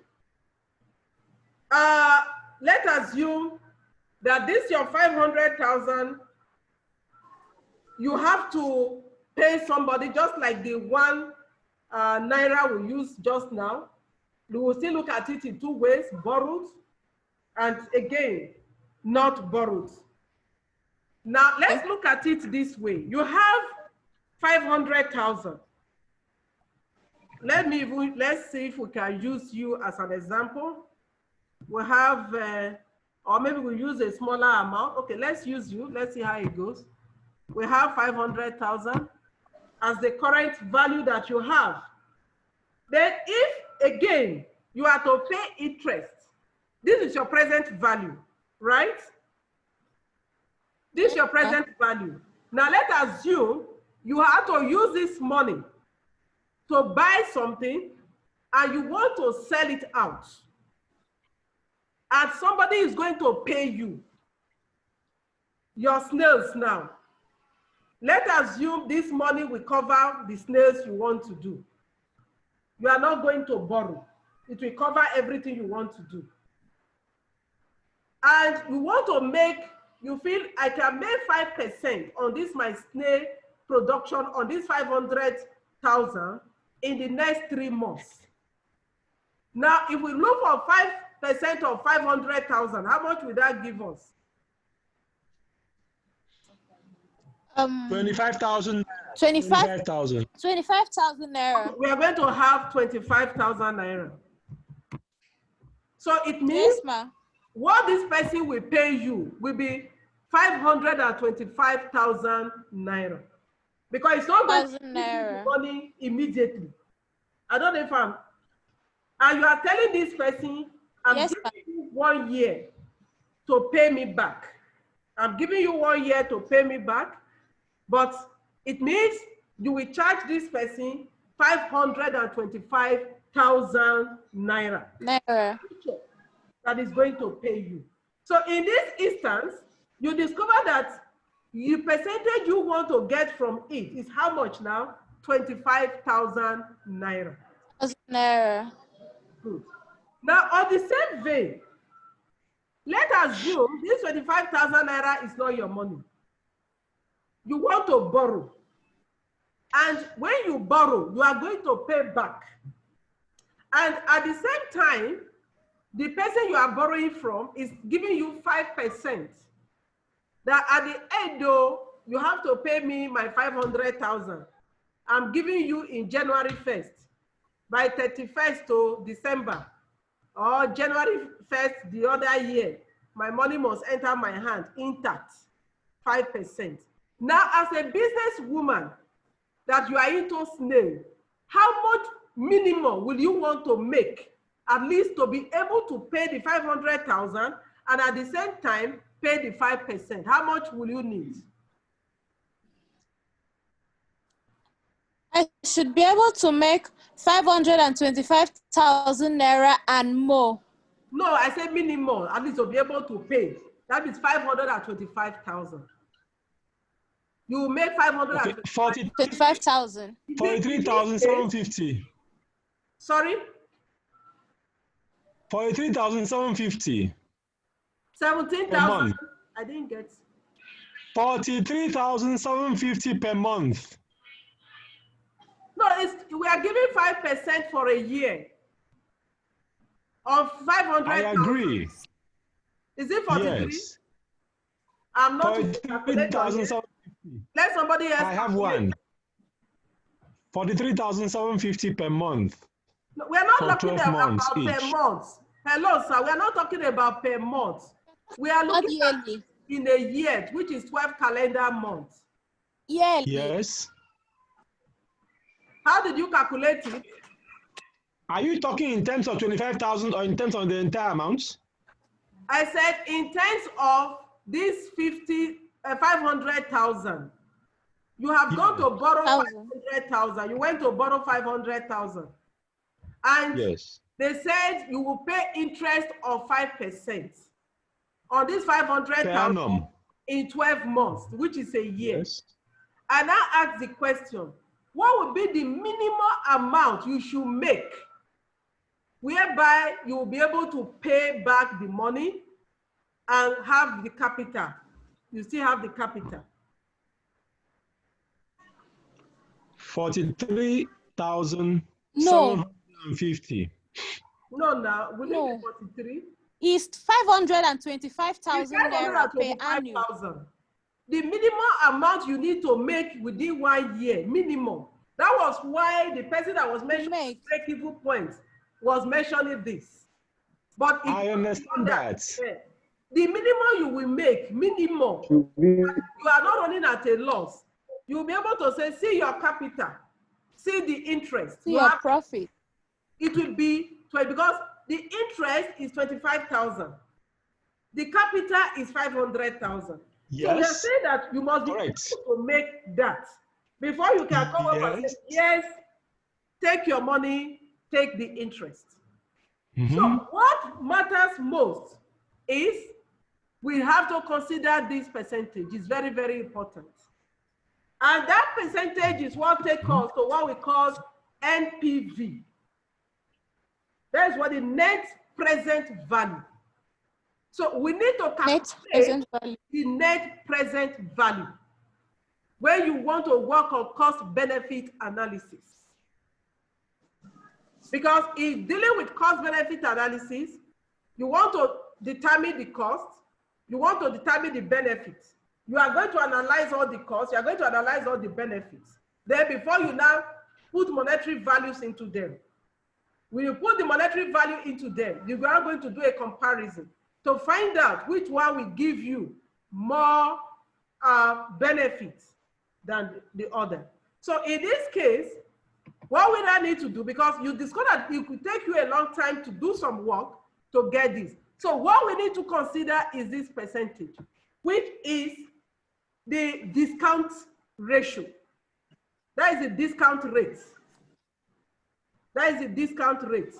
that this your 500,000, you have to pay somebody, just like the one naira we used just now. We will still look at it in two ways: borrowed and again not borrowed. Now let's look at it this way. You have 500,000. Let's see if we can use you as an example. We have, or maybe we use a smaller amount. Okay, let's use you. Let's see how it goes. We have 500,000 as the current value that you have. Then if, again, you are to pay interest, this is your present value, right? This is your present value. Now let's assume you have to use this money to buy something and you want to sell it out. And somebody is going to pay you your snails now. Let's assume this money will cover the snails you want to do. You are not going to borrow. It will cover everything you want to do. And you want to make, you feel I can make 5% on this my snail production, on this 500,000 in the next 3 months. Now, if we look for 5% of 500,000, how much will that give us? 25,000. 25,000 naira. We are going to have 25,000 naira. So it means what this person will pay you will be 525,000 naira. Because it's not going to give you money immediately. I don't know if I'm. And you are telling this person, I'm giving you 1 year to pay me back. I'm giving you 1 year to pay me back, but it means you will charge this person 525,000 naira. That is going to pay you. So in this instance, you discover that the percentage you want to get from it is how much now? 25,000 naira. Naira. Good. Now, on the same vein, Let us assume this 25,000 naira is not your money. You want to borrow. And when you borrow, you are going to pay back. And at the same time, the person you are borrowing from is giving you 5%. That at the end, though, you have to pay me my 500,000. I'm giving you in January 1st. By 31st to December, or January 1st the other year, my money must enter my hand intact, 5%. Now, as a businesswoman that you are into snail, how much minimum will you want to make, at least to be able to pay the 500,000 and at the same time pay the 5%? How much will you need? I should be able to make 525,000 naira and more. No, I said minimum, at least to be able to pay. That is 525,000. You will make 525,000. 43,750. Sorry? 43,750. 17,000. I didn't get. 43,750 per month. No, we are giving 5% for a year of 500,000. I agree. Is it 43? Yes. I'm not. 43,750. Let somebody else. I have one. 43,750 per month. No, we are not talking about per each. month. Hello, sir. We are not talking about per month. We are looking at in a year, which is 12 calendar months. Yearly. Yes. How did you calculate it? Are you talking in terms of 25,000 or in terms of the entire amount? I said in terms of this 500,000. You have gone to borrow 500,000. You went to borrow 500,000. And yes, they said you will pay interest of 5% on this 500,000 in 12 months, which is a year. Yes. And I ask the question, what would be the minimum amount you should make whereby you will be able to pay back the money and have the capital? You still have the capital. 43,750. No, now, will it be 43? It's 525,000 naira per annum. The minimum amount you need to make within 1 year, minimum. That was why the person that was mentioning break-even points was mentioning this. But if I understand that. The minimum you will make, minimum, you are not running at a loss. You will be able to say, see your capital, see the interest. See your profit. It will be 20, because the interest is 25,000. The capital is 500,000. Yes. So we are saying that you must be able to make that before you can come up and say, yes, take your money, take the interest. Mm-hmm. So what matters most is we have to consider this percentage. It's very, very important. And that percentage is what takes us to what we call NPV. That is what the net present value. So we need to calculate the net present value when you want to work on cost-benefit analysis. Because in dealing with cost-benefit analysis, you want to determine the cost, you want to determine the benefits. You are going to analyze all the costs, you are going to analyze all the benefits. Then before you now put monetary values into them. When you put the monetary value into them, you are going to do a comparison to find out which one will give you more benefits than the other. So in this case, what we now need to do, because you discover that it could take you a long time to do some work to get this. So what we need to consider is this percentage, which is the discount ratio. That is the discount rate. That is the discount rate.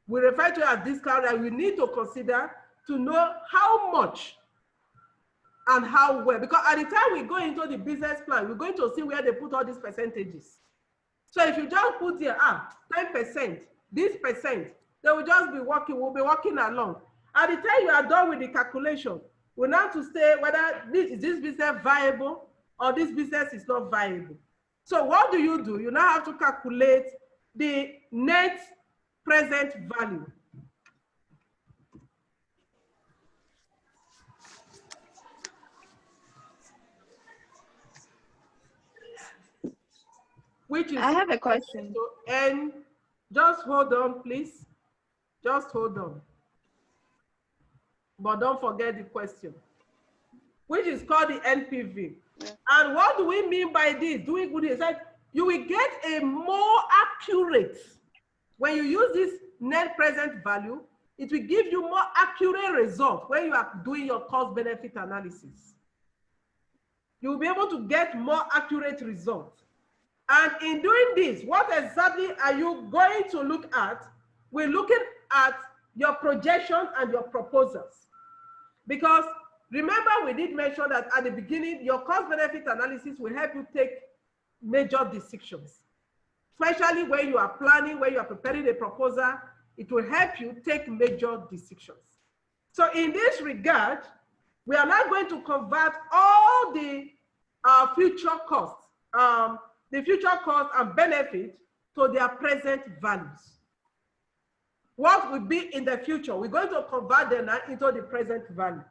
We refer to it as discount that we need to consider to know how much and how well. Because at the time we go into the business plan, we're going to see where they put all these percentages. So if you just put here, 10%, this percent, they will just be working, we'll be working along. At the time you are done with the calculation, we now have to say whether this business viable or this business is not viable. So what do? You now have to calculate the net present value. Which is, I have a question. And just hold on, please. Just hold on. But don't forget the question, which is called the NPV. Yeah. And what do we mean by this? Doing good is that you will get a more accurate, when you use this net present value, it will give you more accurate result when you are doing your cost benefit analysis. You will be able to get more accurate results. And in doing this, what exactly are you going to look at? We're looking at your projection and your proposals. Because remember, we did mention that at the beginning, your cost benefit analysis will help you take major decisions. Especially when you are planning, when you are preparing a proposal, it will help you take major decisions. So in this regard, we are now going to convert all the future costs, and benefits to their present values. What will be in the future? We're going to convert them now into the present value.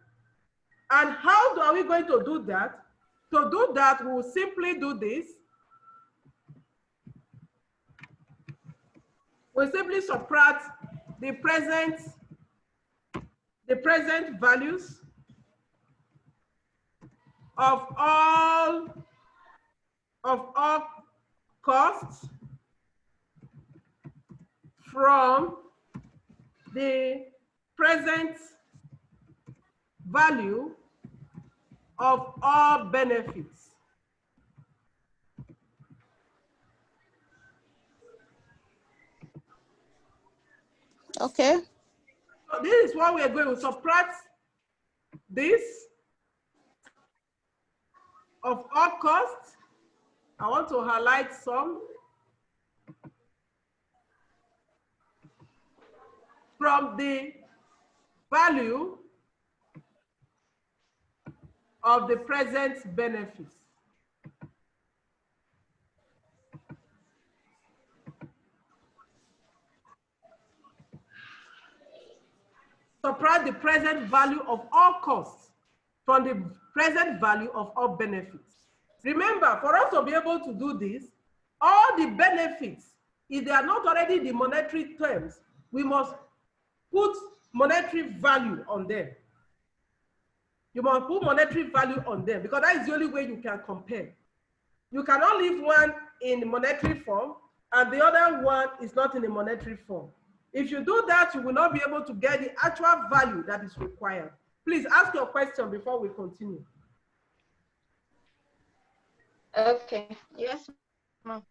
And how are we going to do that? To do that, we will simply do this. We simply subtract the present values of all costs from the present value of all benefits. Okay. So this is what we are going to subtract this of all costs. I want to highlight some. From the value of the present benefits. Subtract the present value of all costs from the present value of all benefits. Remember, for us to be able to do this, all the benefits, if they are not already the monetary terms, we must put monetary value on them. You must put monetary value on them because that is the only way you can compare. You cannot leave one in monetary form and the other one is not in a monetary form. If you do that, you will not be able to get the actual value that is required. Please ask your question before we continue. Okay, yes, ma'am.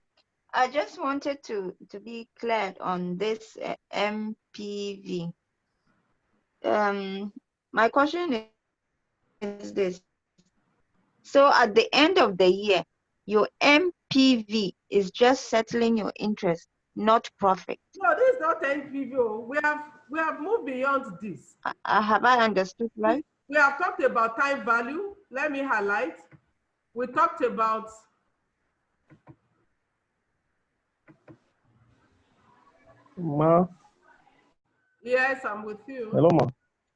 I just wanted to be clear on this MPV. My question is this. So at the end of the year, your MPV is just settling your interest, not profit. No, this is not NPV. We have moved beyond this. Have I understood right? We have talked about time value. Let me highlight. We talked about Ma. Yes, I'm with you. Hello, Ma.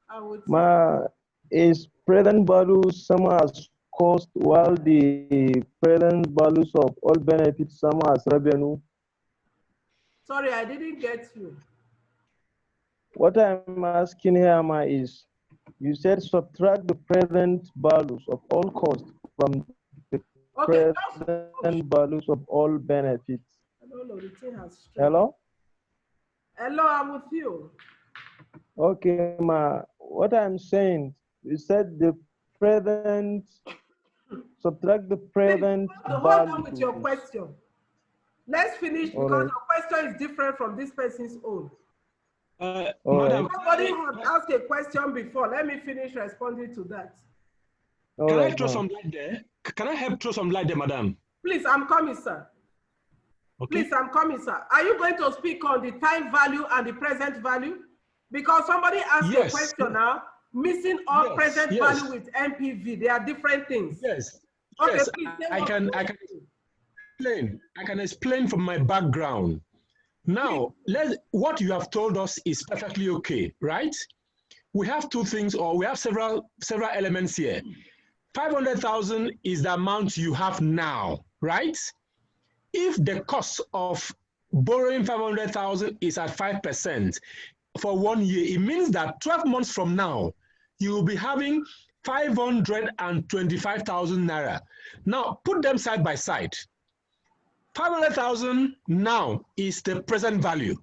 I'm with Ma, is present value same as cost while the present values of all benefits same as revenue? Sorry, I didn't get you. What I'm asking here, Ma, is you said subtract the present values of all costs from the present values of all benefits. I don't know, the thing has strength. Hello? Hello, I'm with you. Okay, Ma. What I'm saying, you said the present, subtract the present Hold value. on with your question. Let's finish because your question is different from this person's own. Madam, Somebody had asked a question before. Let me finish responding to that. Can I throw some light there? Can I help throw some light there, madam? Please, I'm coming, sir. Okay. Please, I'm coming, sir. Are you going to speak on the time value and the present value? Because somebody asked a Yes. question now, missing all Yes, present yes. value with MPV. They are different things. Yes. Okay, Yes, please say I what can explain. I can explain from my background. Now, what you have told us is perfectly okay, right? We have two things, or we have several elements here. 500,000 is the amount you have now, right? If the cost of borrowing 500,000 is at 5% for 1 year, it means that 12 months from now, you will be having 525,000 naira. Now, put them side by side. 500,000 now is the present value.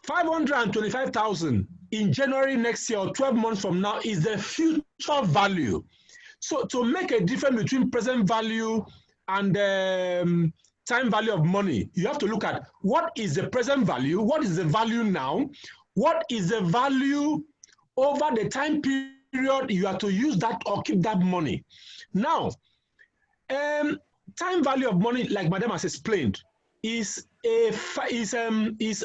525,000 in January next year or 12 months from now is the future value. So to make a difference between present value and time value of money, you have to look at what is the present value, what is the value now, what is the value over the time period you have to use that or keep that money. Now, time value of money, like Madam has explained, is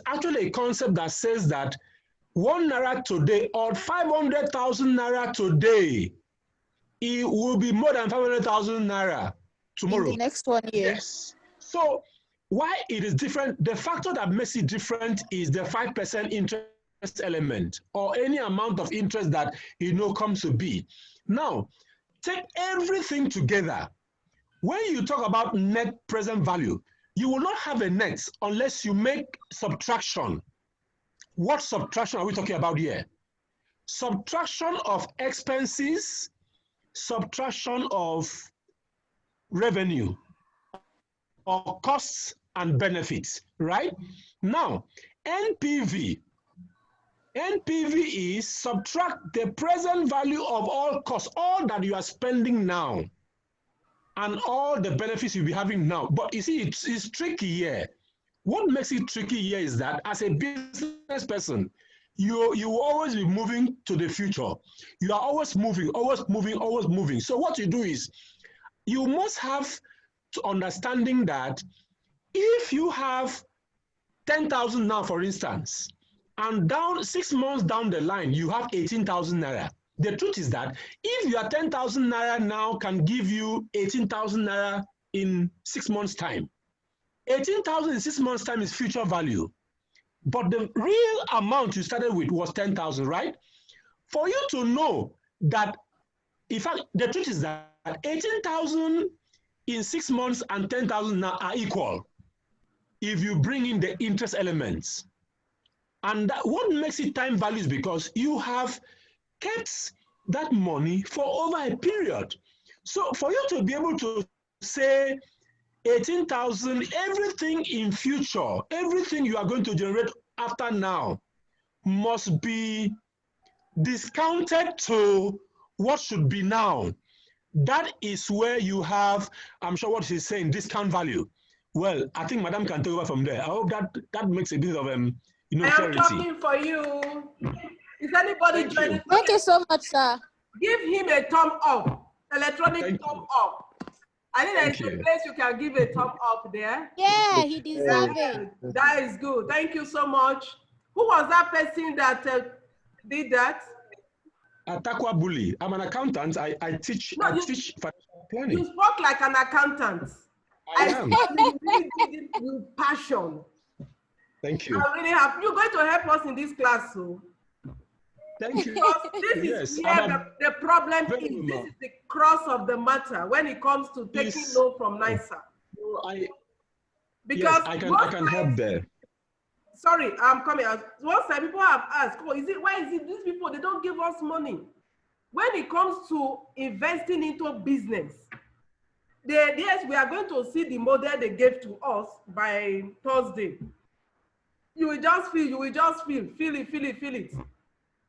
actually a concept that says that 1 naira today or 500,000 naira today, it will be more than 500,000 naira tomorrow. In the next 1 year. Yes. So why it is different, the factor that makes it different is the 5% interest element or any amount of interest that comes to be. Now, take everything together. When you talk about net present value, you will not have a net unless you make subtraction. What subtraction are we talking about here? Subtraction of expenses, subtraction of revenue, or costs and benefits, right? Now, NPV is subtract the present value of all costs, all that you are spending now, and all the benefits you'll be having now. But you see, it's tricky here. What makes it tricky here is that as a business person, you will always be moving to the future. You are always moving, always moving, always moving. So what you do is, you must have to understanding that if you have 10,000 now, for instance, and 6 months down the line, you have 18,000 naira. The truth is that if your 10,000 naira now can give you 18,000 naira in 6 months' time, 18,000 in 6 months' time is future value. But the real amount you started with was 10,000, right? For you to know that, in fact, the truth is that 18,000 in 6 months and 10,000 now are equal if you bring in the interest elements. And what makes it time value is because you have kept that money for over a period. So for you to be able to say 18,000, everything in future, everything you are going to generate after now must be discounted to what should be now. That is where you have, I'm sure what she's saying, discount value. Well, I think Madam can take over from there. I hope that makes a bit of I am clarity. talking for you. Is anybody joining? Thank you so much, sir. Give him a thumb up. Electronic thumb up. I think there's a place you can give a thumb up there. Yeah, he deserves it. That is good. Thank you so much. Who was that person that did that? Atakwa Bully. I'm an accountant. I teach financial planning. You spoke like an accountant. I am. You really did it with passion. Thank you. I really have. You're going to help us in this class, so. Thank you. Because this is where the problem is. This is the cross of the matter when it comes to taking no from NISA. Because I can help there. Sorry, I'm coming out. Once people have asked, why is it these people, they don't give us money? When it comes to investing into business, yes, we are going to see the model they gave to us by Thursday. You will just feel it.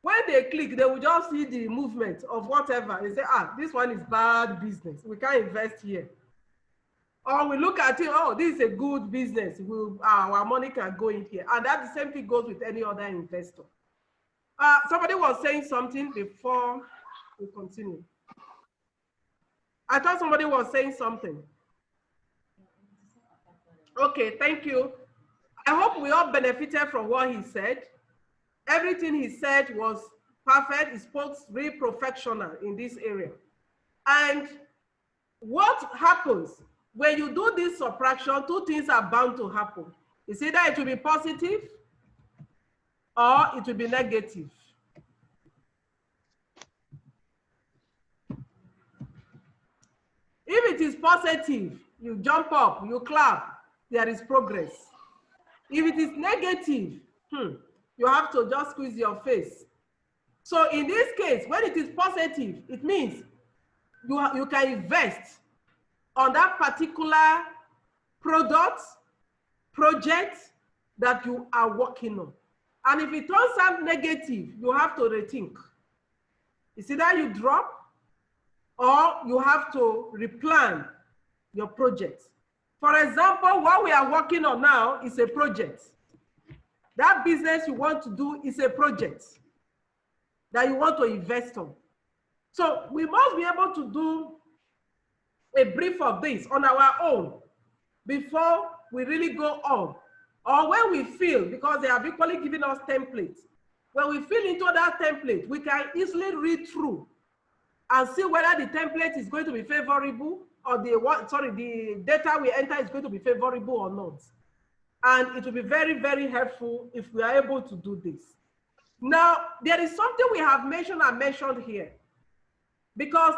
When they click, they will just see the movement of whatever. They say, this one is bad business. We can't invest here. Or we look at it, this is a good business. Our money can go in here. And that the same thing goes with any other investor. Somebody was saying something before we continue. I thought somebody was saying something. Okay, thank you. I hope we all benefited from what he said. Everything he said was perfect. He spoke really professional in this area. And what happens when you do this subtraction, two things are bound to happen. It's either it will be positive or it will be negative. If it is positive, you jump up, you clap, there is progress. If it is negative, you have to just squeeze your face. So in this case, when it is positive, it means you can invest on that particular product, project that you are working on. And if it turns out negative, you have to rethink. It's either you drop or you have to replan your project. For example, what we are working on now is a project. That business you want to do is a project that you want to invest on. So we must be able to do a brief of this on our own before we really go on. Or when we feel, because they have equally given us templates, when we feel into that template, we can easily read through and see whether the template is going to be favorable or the data we enter is going to be favorable or not. And it will be very, very helpful if we are able to do this. Now, there is something we have mentioned here, because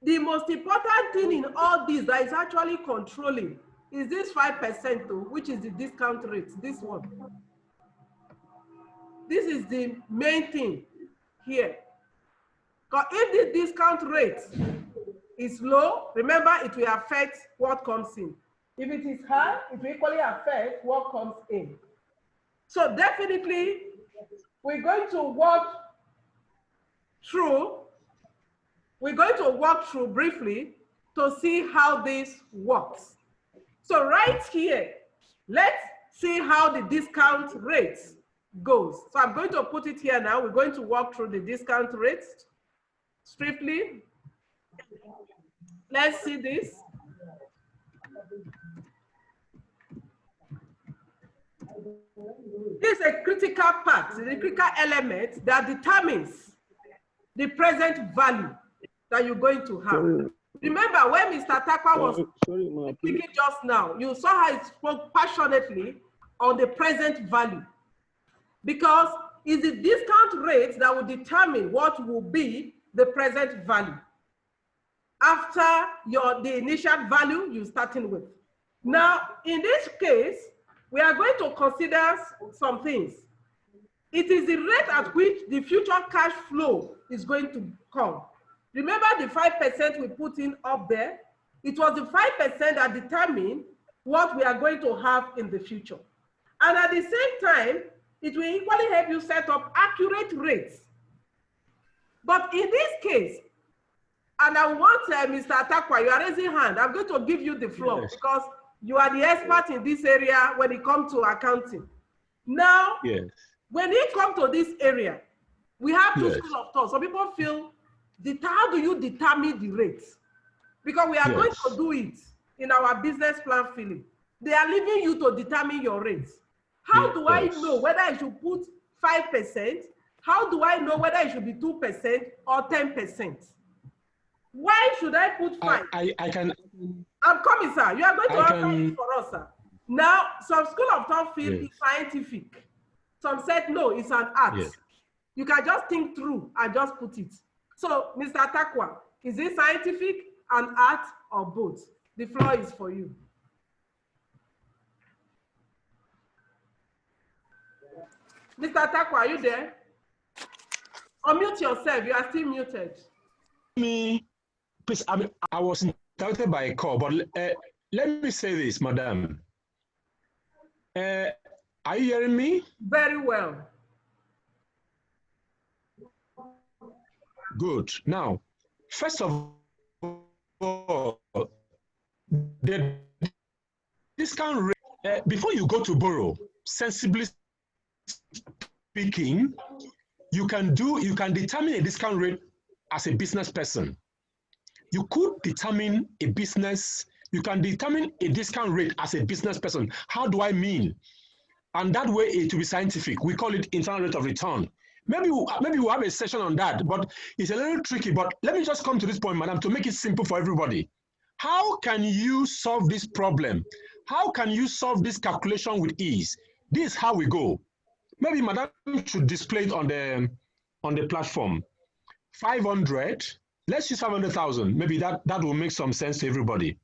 the most important thing in all this that is actually controlling is this 5%, though, which is the discount rate, this one. This is the main thing here. Because if the discount rate is low, remember it will affect what comes in. If it is high, it will equally affect what comes in. So definitely, we're going to walk through briefly to see how this works. So right here, let's see how the discount rate goes. So I'm going to put it here now. We're going to walk through the discount rates strictly. Let's see this. This is a critical part, the critical element that determines the present value that you're going to have. Remember when Mr. Takwa was speaking just now, you saw how he spoke passionately on the present value. Because it's the discount rate that will determine what will be the present value after the initial value you're starting with. Now, in this case, we are going to consider some things. It is the rate at which the future cash flow is going to come. Remember the 5% we put in up there? It was the 5% that determined what we are going to have in the future. And at the same time, it will equally help you set up accurate rates. But in this case, and I want Mr. Atakwa, you are raising hand. I'm going to give you the floor because you are the expert in this area when it comes to accounting. Now, when it comes to this area, we have two schools of thought. Some people feel, how do you determine the rates? Because we are going to do it in our business plan filling. They are leaving you to determine your rates. How do I know whether I should put 5%? How do I know whether it should be 2% or 10%? Why should I put 5? I'm coming, sir. You are going to answer it for us, sir. Now, some school of thought feel it's scientific. Some said, no, it's an art. You can just think through and just put it. So, Mr. Atakwa, is it scientific, an art, or both? The floor is for you. Mr. Atakwa, are you there? Unmute yourself. You are still muted. Please, I was interrupted by a call, but let me say this, madam. Are you hearing me? Very well. Good. Now, first of all, the discount rate, before you go to borrow, sensibly speaking, you can determine a discount rate as a business person. You could determine you can determine a discount rate as a business person. How do I mean? And that way it will be scientific. We call it internal rate of return. Maybe we'll have a session on that, but it's a little tricky. But let me just come to this point, madam, to make it simple for everybody. How can you solve this problem? How can you solve this calculation with ease? This is how we go. Maybe madam should display it on the platform. 500, let's use 500,000. Maybe that will make some sense to everybody.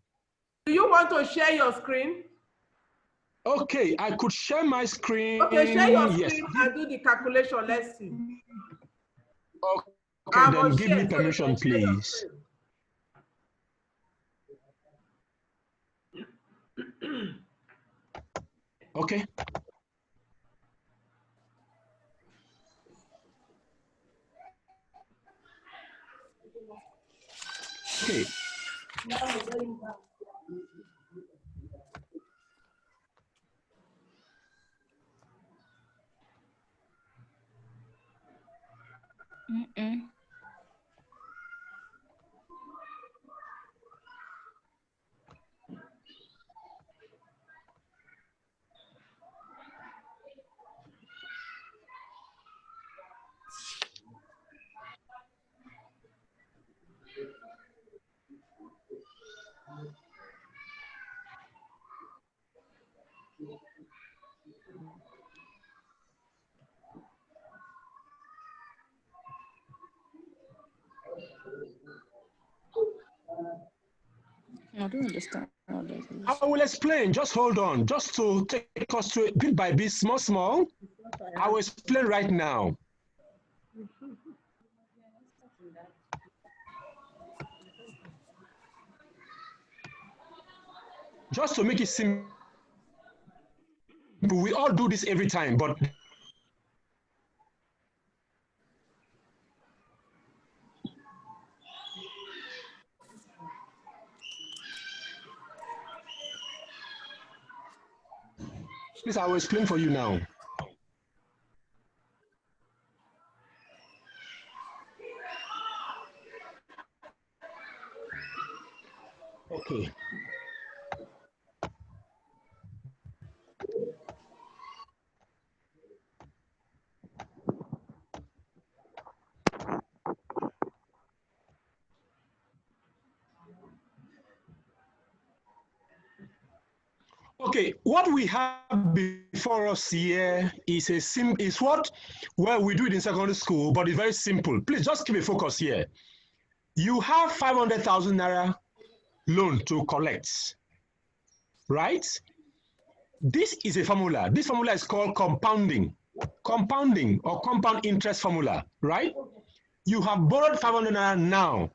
Do you want to share your screen? Okay, I could share my screen. Okay, share your screen yes. and do the calculation. Let's see. Okay, then give me permission, please. Okay. Okay. I don't understand how that is. I will explain. Just hold on. Just to take us through bit by bit, small. I will explain right now. Just to make it simple, we all do this every time, but please, I will explain for you now. Okay. Okay, what we have before us here is what we do it in secondary school, but it's very simple. Please just keep a focus here. You have 500,000 naira loan to collect, right? This is a formula. This formula is called compounding or compound interest formula, right? You have borrowed 500 naira now.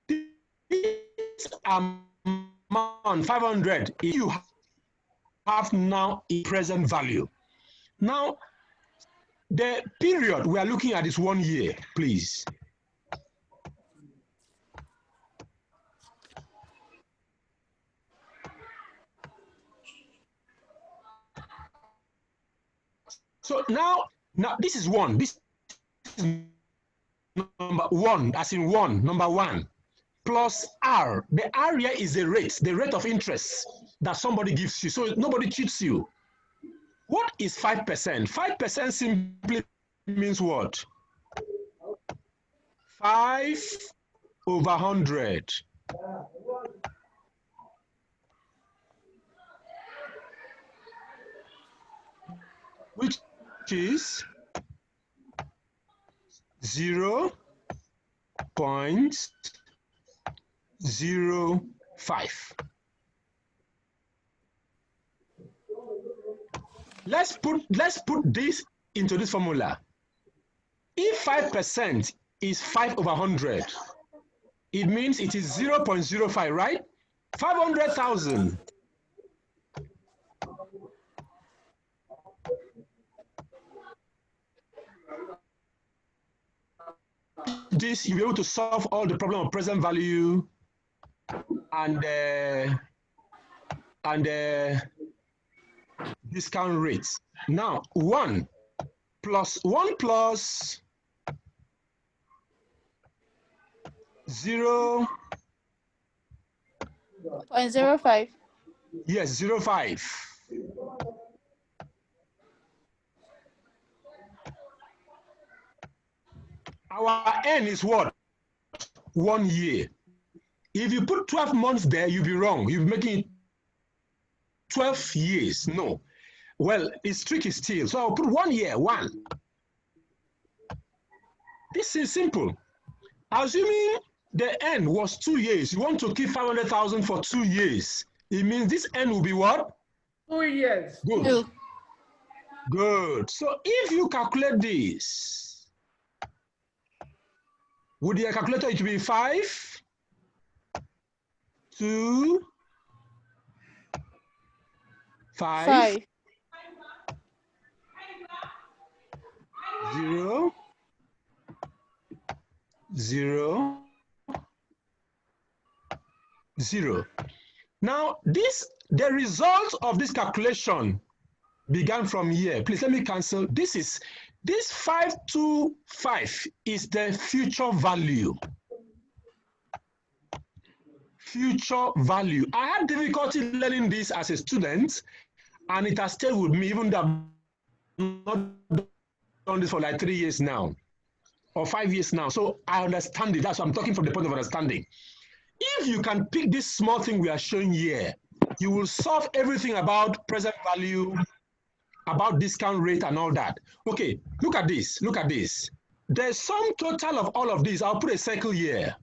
This amount, 500, you have now a present value. Now, the period we are looking at is 1 year, please. So now this is one. This is number one, as in one, number one, plus R. The R here is the rate of interest that somebody gives you. So nobody cheats you. What is 5%? 5% simply means what? 5/100. Which is 0.05. Let's put this into this formula. If 5% is 5/100, it means it is 0.05, right? 500,000. This, you'll be able to solve all the problem of present value and discount rates. Now, 1 plus 0. 0.05. Yes, 0.5. Our N is what? 1 year. If you put 12 months there, you'll be wrong. You're making it 12 years. No. Well, it's tricky still. So I'll put 1 year, 1. This is simple. Assuming the N was 2 years, you want to keep 500,000 for 2 years. It means this N will be what? 2 years. Good. 2. Good. So if you calculate this, would your calculator it be 5, 2, 5, 0, 0, 0. Now, the result of this calculation began from here. Please let me cancel. This 525 is the future value. Future value. I had difficulty learning this as a student, and it has stayed with me, even though I've not done this for like 3 years now, or 5 years now. So I understand it. That's why I'm talking from the point of understanding. If you can pick this small thing we are showing here, you will solve everything about present value, about discount rate and all that. Okay, look at this. Look at this. The sum total of all of these, I'll put a circle here.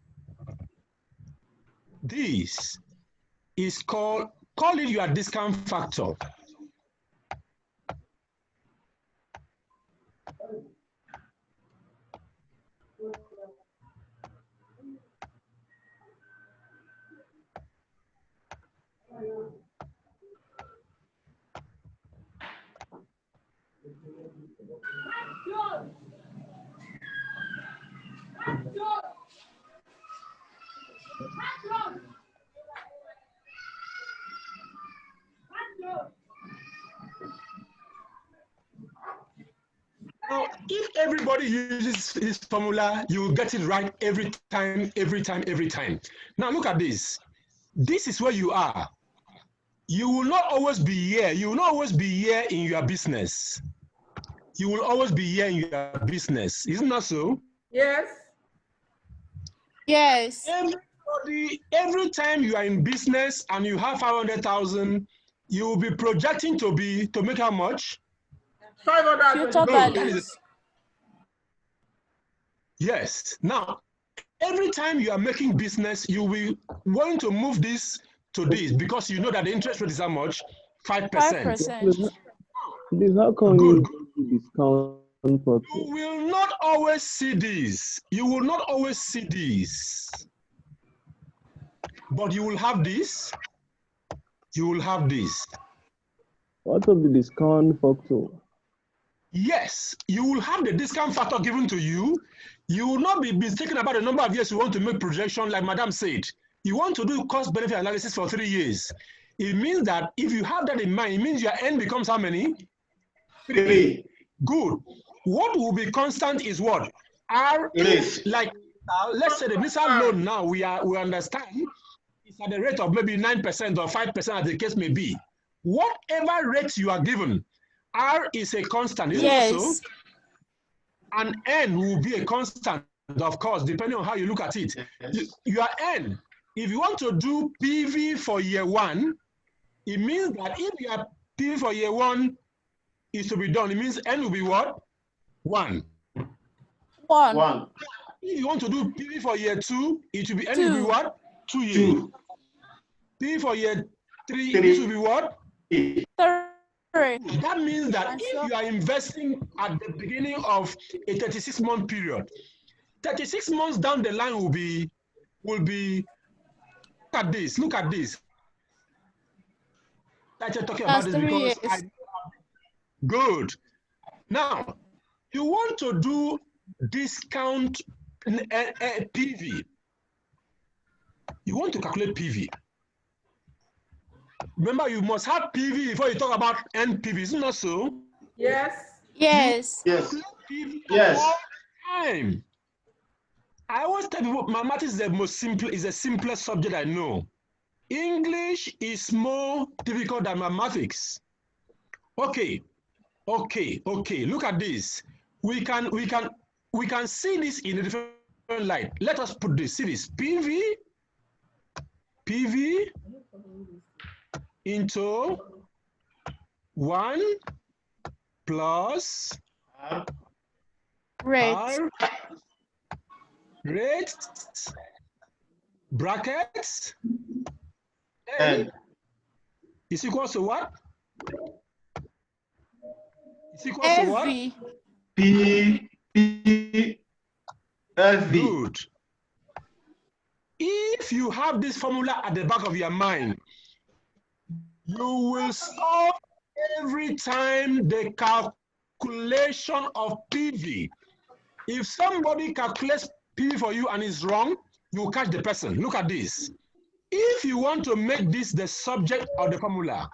This is call it your discount factor. Now, if everybody uses this formula, you will get it right every time, every time, every time. Now, look at this. This is where you are. You will not always be here. You will not always be here in your business. You will always be here in your business. Isn't that so? Yes. Yes. Every time you are in business and you have 500,000, you will be projecting to make how much? 500. Future values. Yes. Now, every time you are making business, you will want to move this to this because you know that the interest rate is how much? 5%. 5%. Please, how can Good. you discount? You will not always see this. You will not always see this. But you will have this. You will have this. What of the discount factor? Yes, you will have the discount factor given to you. You will not be thinking about the number of years you want to make projection, like Madam said. You want to do cost benefit analysis for 3 years. It means that if you have that in mind, it means your N becomes how many? 3. Good. What will be constant is what? R. If, like, let's say the missile loan now, we understand it's at the rate of maybe 9% or 5% as the case may be. Whatever rate you are given, R is a constant, isn't it so? And N will be a constant, of course, depending on how you look at it. Your N, if you want to do PV for year 1, it means that if your PV for year 1 is to be done, it means N will be what? 1. 1. If you want to do PV for year 2, it will be N will be what? 2 years. PV for year 3, this will be what? 3. That means that if you are investing at the beginning of a 36-month period, 36 months down the line will be, look at this. I'm talking about this because good. Now, you want to do discount PV. You want to calculate PV. Remember, you must have PV before you talk about NPV, isn't that so? Yes. Yes. Yes. Yes. All time. I always tell people mathematics is the simplest subject I know. English is more difficult than mathematics. Okay. Look at this. We can see this in a different light. Let us put this. See this. PV into 1 plus Rate. R rate brackets N is equals to what? Is equals to what? FV. Good. If you have this formula at the back of your mind, you will solve every time the calculation of PV. If somebody calculates PV for you and is wrong, you catch the person. Look at this. If you want to make this the subject of the formula,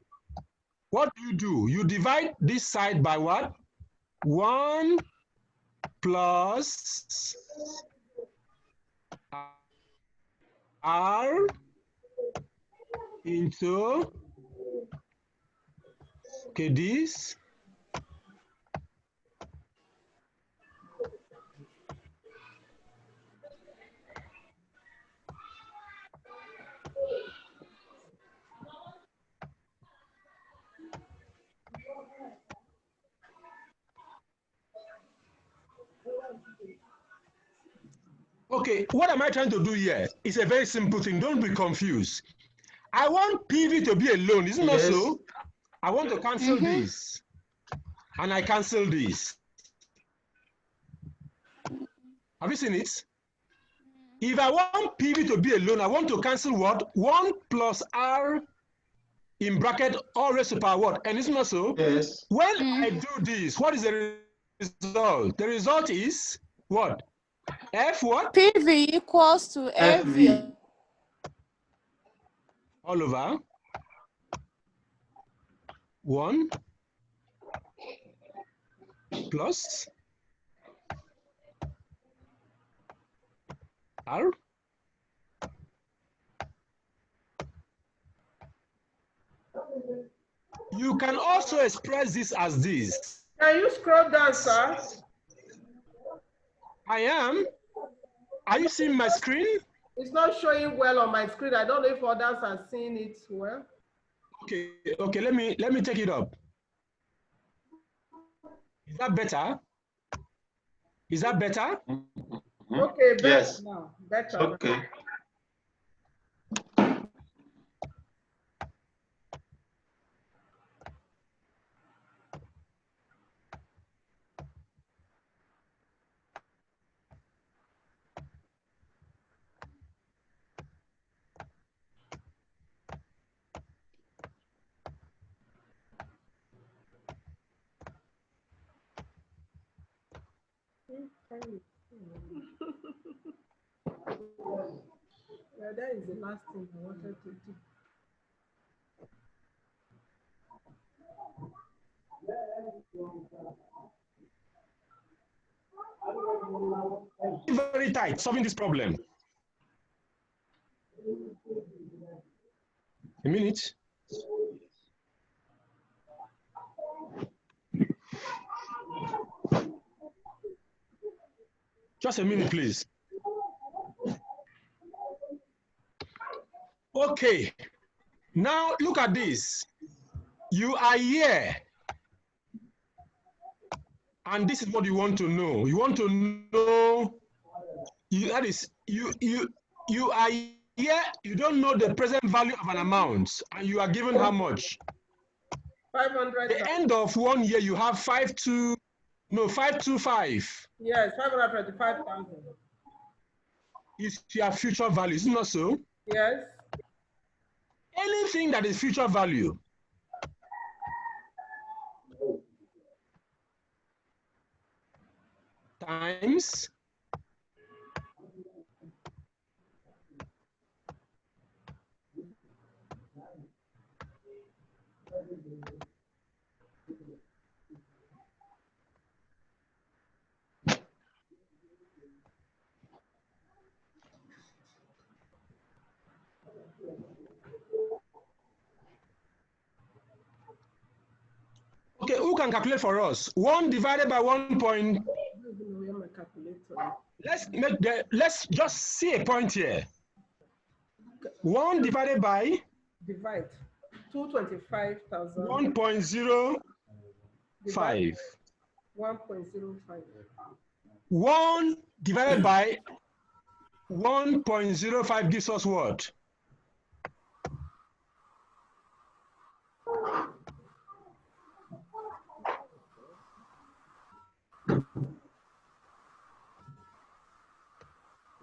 what do? You divide this side by what? 1 plus R into, okay, this. Okay, what am I trying to do here? It's a very simple thing. Don't be confused. I want PV to be alone, isn't that so? I want to cancel this. And I cancel this. Have you seen it? If I want PV to be alone, I want to cancel what? 1 plus R in bracket all raised to power what? And isn't that so? Yes. When I do this, what is the result? The result is what? F what? PV equals to FV. All over 1 plus R You can also express this as this. Can you scroll down, sir? I am. Are you seeing my screen? It's not showing well on my screen. I don't know if others are seeing it well. Okay, let me take it up. Is that better? Is that better? Okay, better Yes. now. Better. Okay. Yeah, that is the last thing I wanted to do. Very tight, solving this problem. A minute. Just a minute, please. Okay. Now look at this. You are here. And this is what you want to know. You want to know, you are here, you don't know the present value of an amount, and you are given how much? 500. The end of 1 year, you have 525. Yes, 525,000. Is your future value, isn't that so? Yes. Anything that is future value times can calculate for us? 1 divided by 1 point. Let's just see a point here. 1 divided by? Divide. 225,000. 1.05. 1.05. 1 divided by 1.05 gives us what?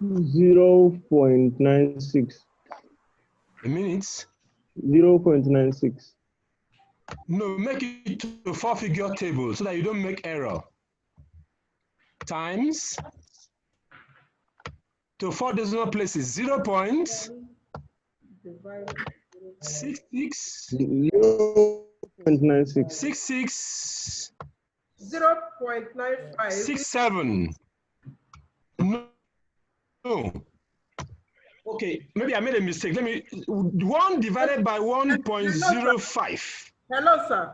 $0.96. A minute? 0.96. No, make it to a 4-figure table so that you don't make error. Times to 4 decimal places, 0.66. 0.96. 66. 0.95. 67. No. Okay, maybe I made a mistake. Let me 1 divided by 1.05. Hello, sir.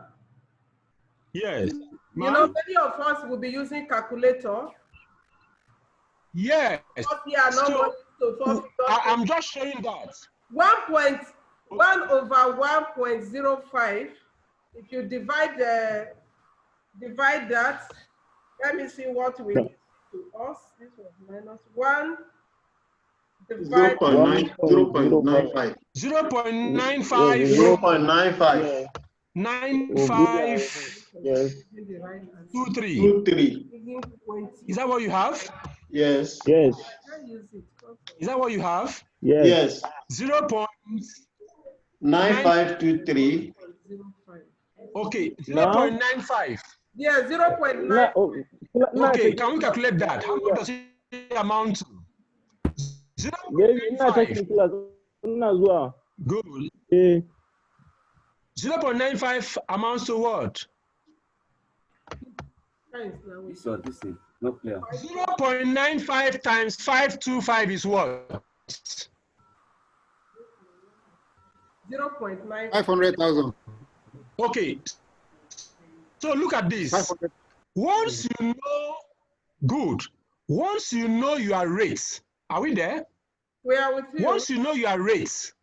Yes. You know, many of us will be using calculator. Yes. So, I'm just showing that. 1.1 over 1.05. If you divide that, let me see what we give to us. This was minus 1. 0.95. 0.95. 0.95. 95. Yes. 23. Is that what you have? Yes. Yes. Is that what you have? Yes. 0.9523. Okay, 0.95. Yeah, 0.9. Okay, can we calculate that? How much does it amount to? 0.95. Good. 0.95 amounts to what? So this is not clear. 0.95 times 525 is what? 0.9. 500,000. Okay. So look at this. Once you know, good. Once you know your rates, are we there? We are with you. Once you know your rates,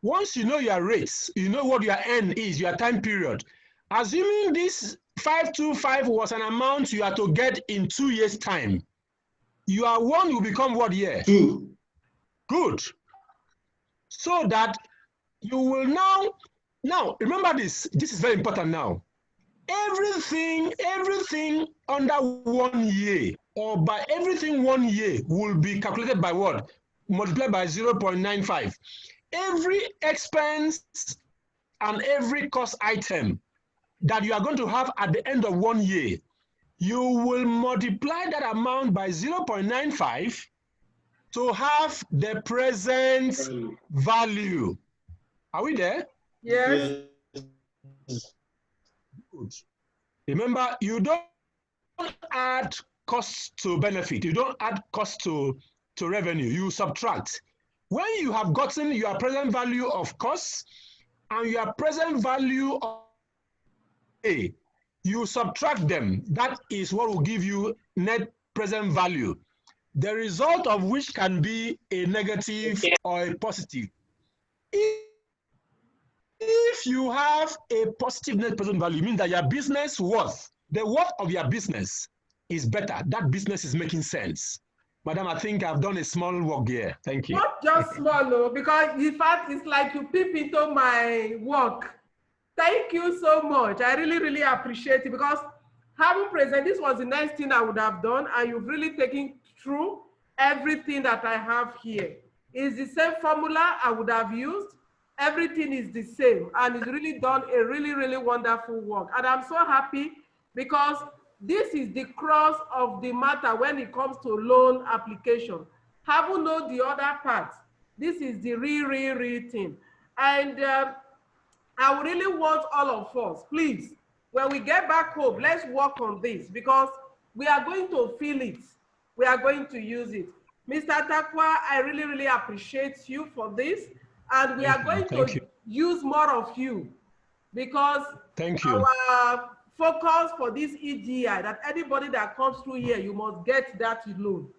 once you know your rates, you know what your N is, your time period. Assuming this 525 was an amount you are to get in 2 years' time, your one will become what year? 2. Good. So that you will now remember this is very important now. Everything under 1 year or by everything 1 year will be calculated by what? Multiplied by 0.95. Every expense and every cost item that you are going to have at the end of 1 year, you will multiply that amount by 0.95 to have the present value. Are we there? Yes. Good. Remember, you don't add cost to benefit. You don't add cost to revenue. You subtract. When you have gotten your present value of costs and your present value of A, you subtract them. That is what will give you net present value. The result of which can be a negative or a positive. If you have a positive net present value, it means that your business worth, the worth of your business is better. That business is making sense. Madam, I think I've done a small work here. Thank you. Not just small, no, because in fact, it's like you peep into my work. Thank you so much. I really, really appreciate it because having present, this was the next thing I would have done, and you've really taken through everything that I have here. It's the same formula I would have used. Everything is the same, and it's really done a really, really wonderful work. And I'm so happy because this is the cross of the matter when it comes to loan application. Haven't know the other part. This is the real thing. And I would really want all of us, please, when we get back home, let's work on this because we are going to feel it. We are going to use it. Mr. Takwa, I really, really appreciate you for this. And we are going to use more of you because our focus for this EGI, that anybody that comes through here, you must get that loan.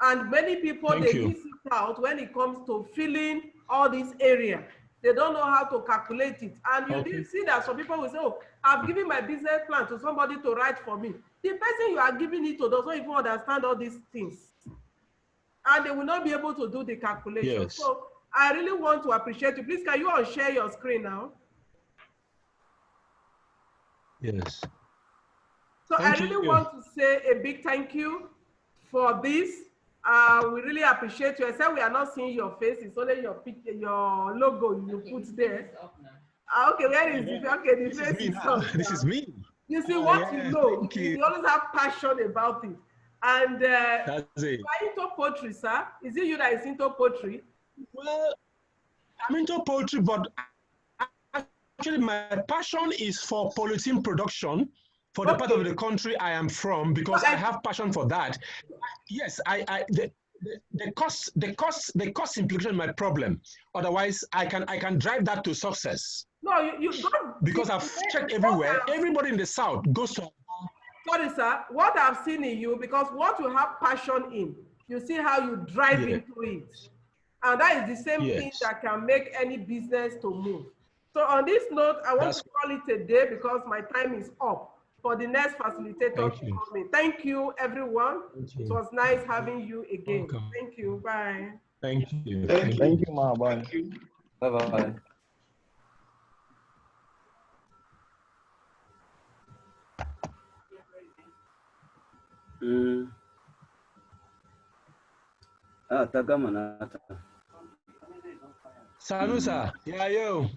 And many people, they miss it out when it comes to filling all this area. They don't know how to calculate it. And you did see that some people will say, oh, I've given my business plan to somebody to write for me. The person you are giving it to does not even understand all these things. And they will not be able to do the calculation. Yes. So I really want to appreciate you. Please, can you all share your screen now? Yes. So I really want to say a big thank you for this. We really appreciate you. I said we are not seeing your face. It's only your picture, your logo you put there. Okay, where is it? Okay, the face is up. This is me. You see what you know. You always have passion about it. And that's it. You are into poetry, sir. Is it you that is into poetry? Well, I'm into poetry, but actually my passion is for polythene production for the part of the country I am from, because I have passion for that. Yes, the cost implication is my problem. Otherwise, I can drive that to success. No, you don't. Because I've checked everywhere. Everybody in the South goes to. Sorry, sir. What I've seen in you, because what you have passion in, you see how you drive into it. And that is the same thing that can make any business to move. So on this note, I want to call it a day because my time is up for the next facilitator to come in. Thank you, everyone. It was nice having you again. Thank you. Bye. Thank you. Thank you, Ma. Bye. Bye-bye. Sanusa, yeah, yo.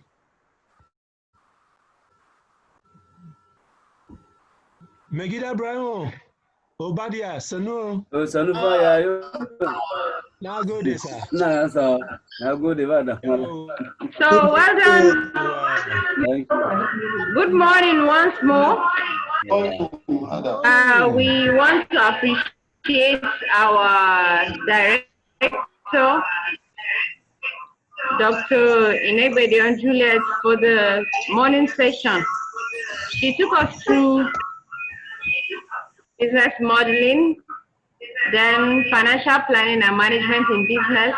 Megida Bravo, Obadia, Sanu. Oh, Sanufa, yeah, yo. Now go there, sir. Nah, sir. Now go there. So well done. Thank you. Good morning once more. We want to appreciate our director, Dr. Inebedion Juliet, for the morning session. She took us through business modeling, then financial planning and management in business.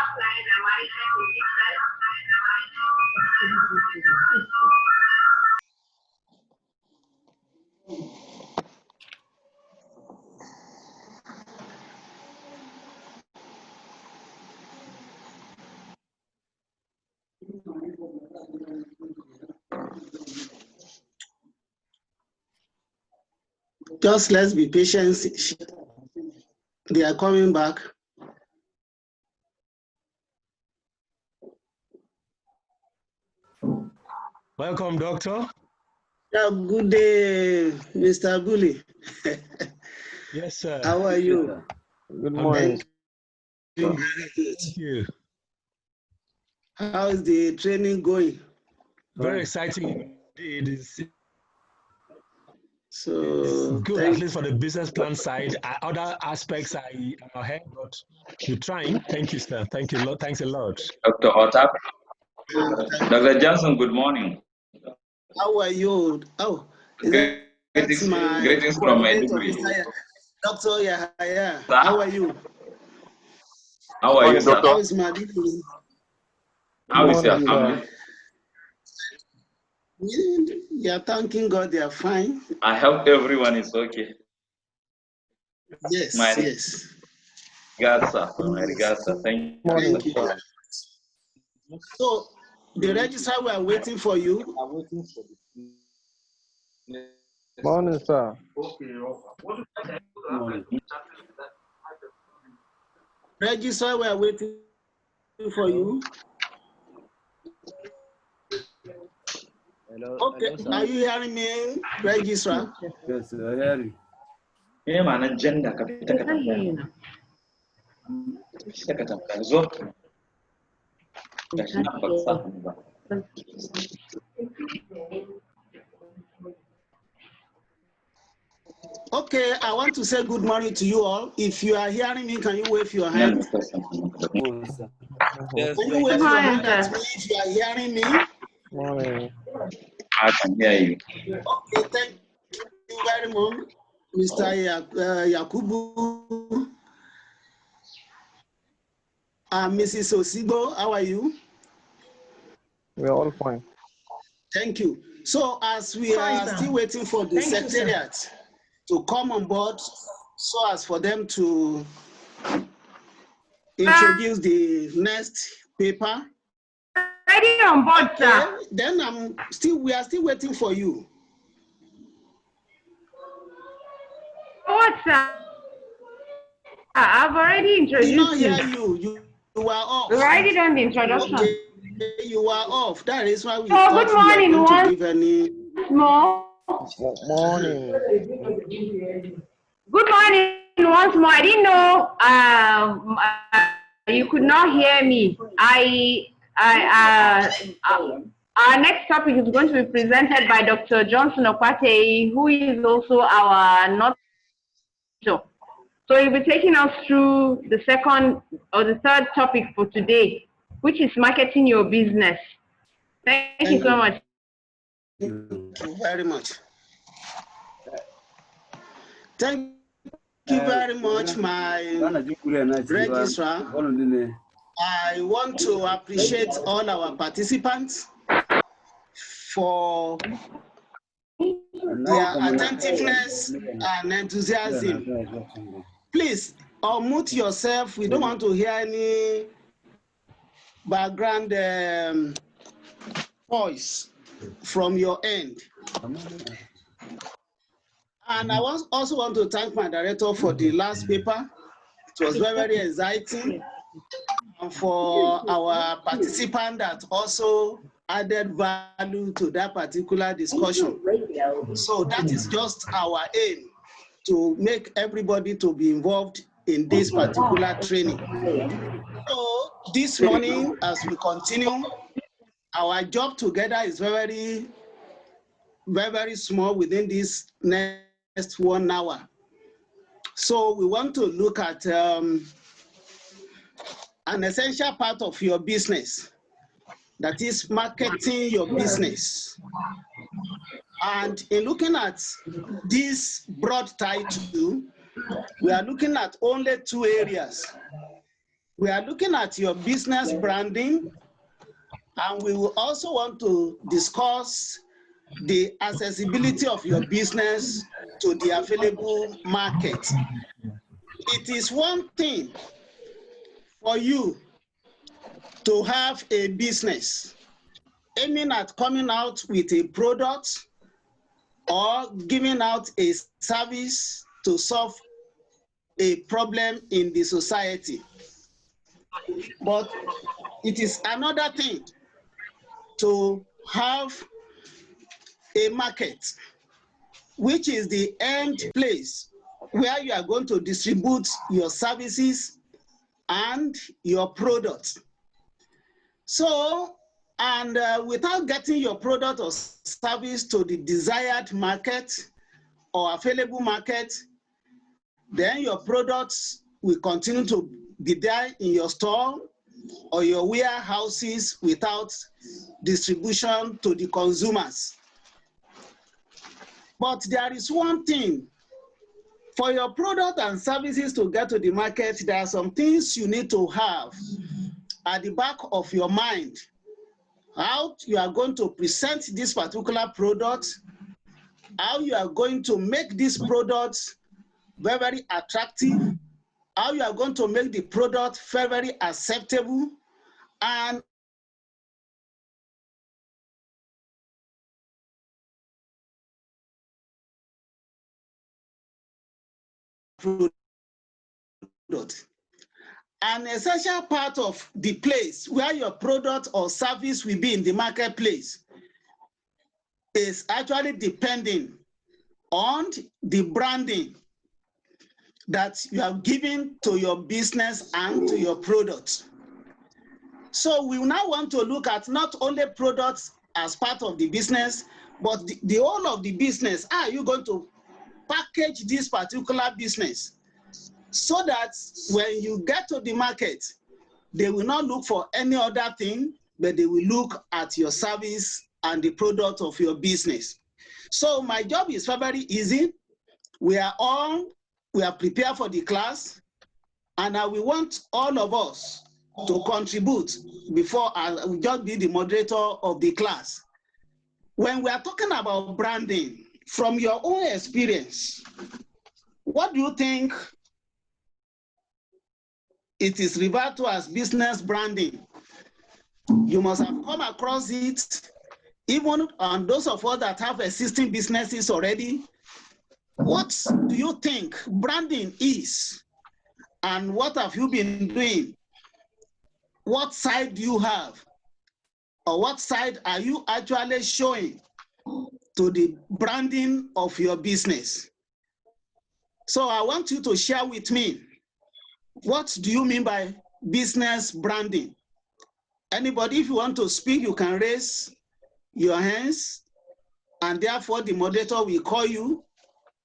Just let's be patient. They are coming back. Welcome, doctor. Yeah, good day, Mr. Bully. Yes, sir. How are you? Good morning. Thank you. How is the training going? Very exciting indeed. So it's good, at least for the business plan side. Other aspects I am ahead, but you're trying. Thank you, sir. Thank you, Lord. Thanks a lot. Dr. Otap. Dr. Johnson, good morning. How are you? Oh, greetings from Maiduguri. Dr. Yahaya, how are you? How are you, sir? How is Maiduguri? How is your family? Yeah, thanking God, they are fine. I hope everyone is okay. Yes, yes. Regards, sir. My regards, sir. Thank you. So, the registrar, we are waiting for you. Morning, sir. Morning. Registrar, we are waiting for you. Hello. Okay, Hello, are you hearing me, Registrar? Yes, I hear you. Yeah, man, agenda. Okay, I want to say good morning to you all. If you are hearing me, can you wave your hand? Yes, Can you wave your hand at me if you are hearing me? Morning. I can hear you. Okay, thank very much, Mr. Yakubu and Mrs. Osigo. How are you? We're all fine. Thank you. So as we are still waiting for the secretariat to come on board, so as for them to introduce the next paper. Already on board, sir. Then we are still waiting for you. What, sir? I've already introduced you. We not hear you. You are off. We've already done the introduction. Okay. You are off. That is why we thought good morning, we were going to give any more. Morning. Good morning once more. I didn't know you could not hear me. Our next topic is going to be presented by Dr. Johnson Okwate, who is also our North. So he'll be taking us through the second or the third topic for today, which is marketing your business. Thank you so much. Thank you very much. Thank you very much, my registrar. I want to appreciate all our participants for their attentiveness and enthusiasm. Please unmute yourself. We don't want to hear any background voice from your end. And I also want to thank my director for the last paper. It was very, very exciting. And for our participant that also added value to that particular discussion. So that is just our aim, to make everybody to be involved in this particular training. So this morning, as we continue, our job together is very, very, very small within this next 1 hour. So we want to look at an essential part of your business, that is marketing your business. And in looking at this broad title, we are looking at only 2 areas. We are looking at your business branding, and we will also want to discuss the accessibility of your business to the available market. It is one thing for you to have a business aiming at coming out with a product or giving out a service to solve a problem in the society. But it is another thing to have a market, which is the end place where you are going to distribute your services and your products. So, and without getting your product or service to the desired market or available market, then your products will continue to be there in your store or your warehouses without distribution to the consumers. But there is one thing. For your product and services to get to the market, there are some things you need to have at the back of your mind. How you are going to present this particular product, how you are going to make this product very, very attractive, how you are going to make the product very, very acceptable, and product. An essential part of the place where your product or service will be in the marketplace is actually depending on the branding that you are giving to your business and to your products. So we now want to look at not only products as part of the business, but the whole of the business. How are you going to package this particular business so that when you get to the market, they will not look for any other thing, but they will look at your service and the product of your business. So my job is very easy. We are prepared for the class, and we want all of us to contribute before I will just be the moderator of the class. When we are talking about branding, from your own experience, what do you think it is referred to as business branding? You must have come across it, even on those of us that have existing businesses already. What do you think branding is? And what have you been doing? What side do you have? Or what side are you actually showing to the branding of your business? So I want you to share with me, what do you mean by business branding? Anybody, if you want to speak, you can raise your hands, and therefore the moderator will call you.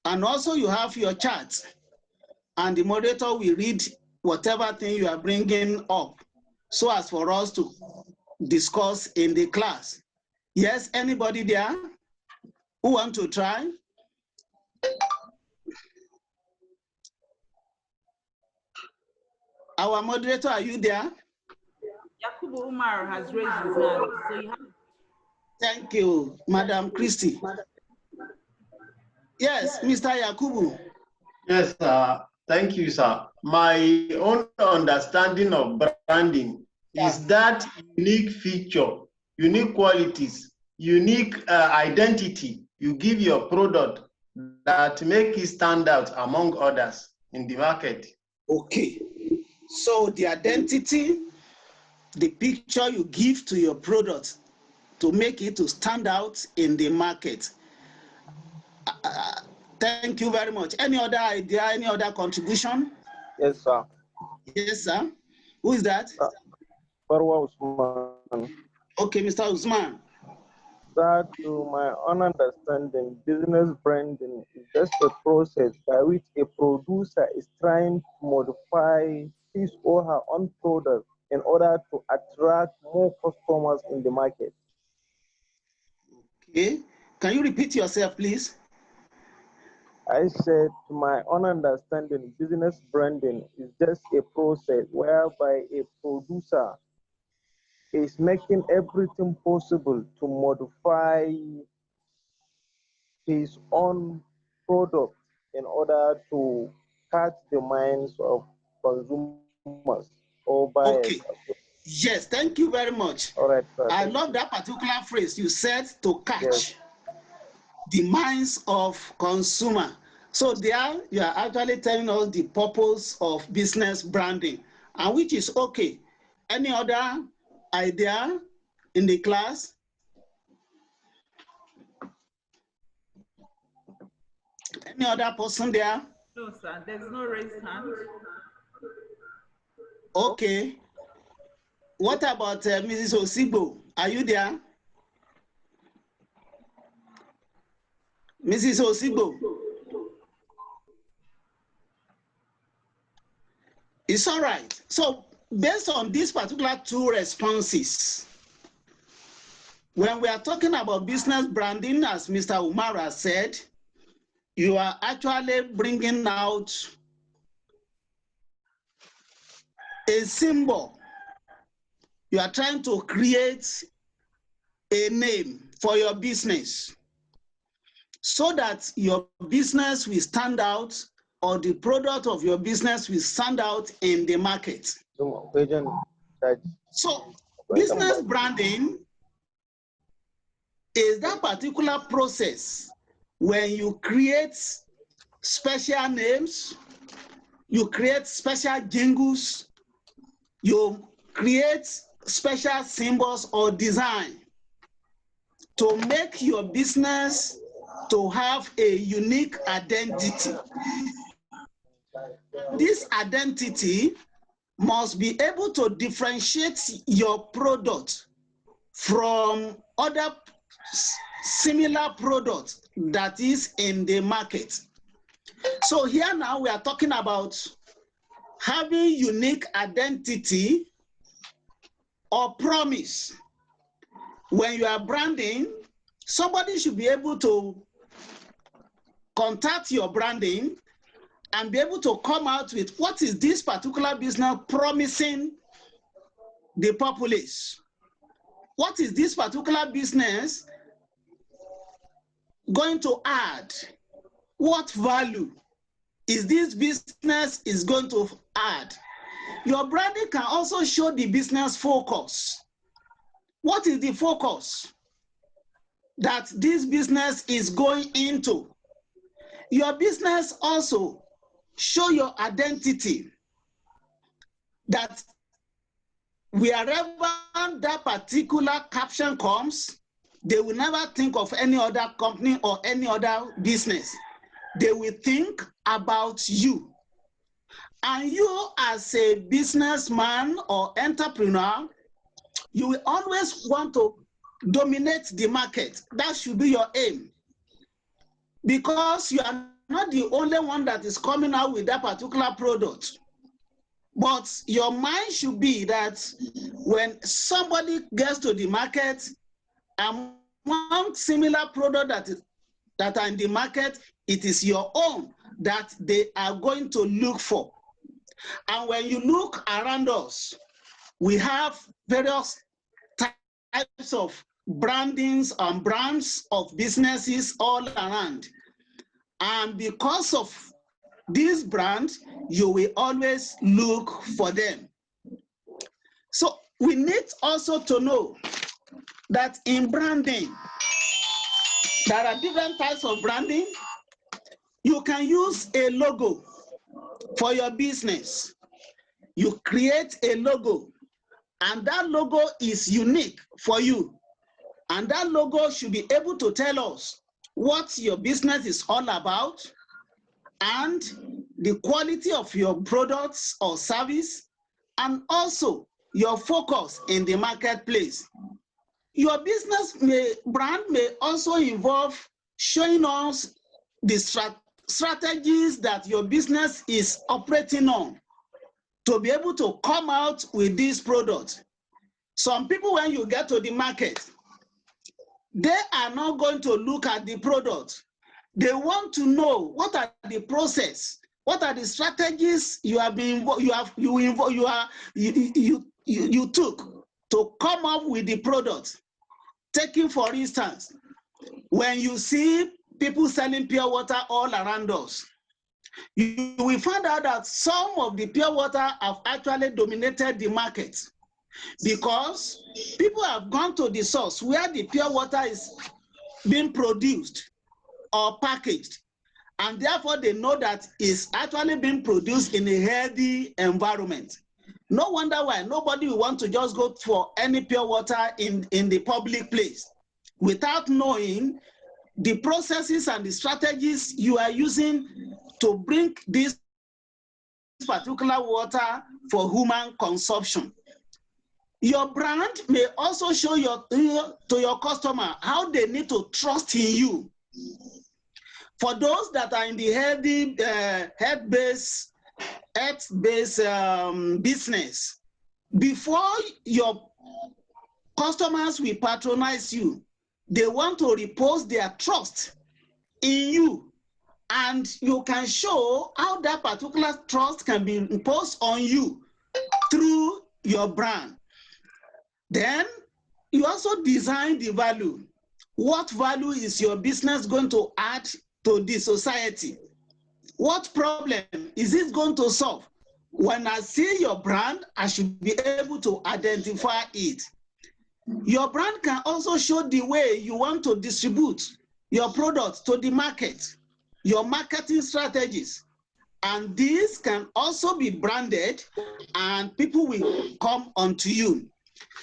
And also you have your chat, and the moderator will read whatever thing you are bringing up, so as for us to discuss in the class. Yes, anybody there who want to try? Our moderator, are you there? Yakubu Umar has raised his hand, so you have. Thank you, Madam Christie. Yes, Mr. Yakubu. Yes, thank you, sir. My own understanding of branding is that unique feature, unique qualities, unique identity you give your product that make it stand out among others in the market. Okay, so the identity, the picture you give to your product to make it to stand out in the market. Thank you very much. Any other idea, any other contribution? Yes, sir. Yes, sir. Who is that? Farwa Usman. Okay, Mr. Usman. That, to my own understanding, business branding is just a process by which a producer is trying to modify his or her own product in order to attract more customers in the market. Okay. Can you repeat yourself, please? I said, to my own understanding, business branding is just a process whereby a producer is making everything possible to modify his own product in order to catch the minds of consumers or buyers. Okay. Yes, thank you very much. All right, sir. I love that particular phrase you said, to catch the minds of consumer. So there you are actually telling us the purpose of business branding, and which is okay. Any other idea in the class? Any other person there? No, sir, there's no raised hand. Okay. What about Mrs. Osigbo? Are you there? Mrs. Osigbo? It's all right. So based on these particular two responses, when we are talking about business branding, as Mr. Umara said, you are actually bringing out a symbol. You are trying to create a name for your business so that your business will stand out, or the product of your business will stand out in the market. So business branding is that particular process when you create special names, you create special jingles, you create special symbols or design to make your business to have a unique identity. This identity must be able to differentiate your product from other similar products that is in the market. So here now we are talking about having unique identity or promise. When you are branding, somebody should be able to contact your branding and be able to come out with what is this particular business promising the populace? What is this particular business going to add? What value is this business is going to add? Your branding can also show the business focus. What is the focus that this business is going into? Your business also show your identity, that wherever that particular caption comes, they will never think of any other company or any other business. They will think about you. And you as a businessman or entrepreneur, you will always want to dominate the market. That should be your aim. Because you are not the only one that is coming out with that particular product. But your mind should be that when somebody gets to the market, among similar products that are in the market, it is your own that they are going to look for. And when you look around us, we have various types of brandings and brands of businesses all around. And because of this brand, you will always look for them. So we need also to know that in branding, there are different types of branding. You can use a logo for your business. You create a logo, and that logo is unique for you. And that logo should be able to tell us what your business is all about and the quality of your products or service, and also your focus in the marketplace. Your business brand may also involve showing us the strategies that your business is operating on to be able to come out with these products. Some people, when you get to the market, they are not going to look at the product. They want to know what are the process, what are the strategies you have been you took to come up with the product. Taking for instance, when you see people selling pure water all around us, you will find out that some of the pure water have actually dominated the market because people have gone to the source where the pure water is being produced or packaged, and therefore they know that it's actually being produced in a healthy environment. No wonder why nobody will want to just go for any pure water in the public place without knowing the processes and the strategies you are using to bring this particular water for human consumption. Your brand may also show to your customer how they need to trust in you. For those that are in the health-based business, before your customers will patronize you, they want to repose their trust in you. And you can show how that particular trust can be imposed on you through your brand. Then you also design the value. What value is your business going to add to the society? What problem is it going to solve? When I see your brand, I should be able to identify it. Your brand can also show the way you want to distribute your products to the market, your marketing strategies. And these can also be branded and people will come onto you.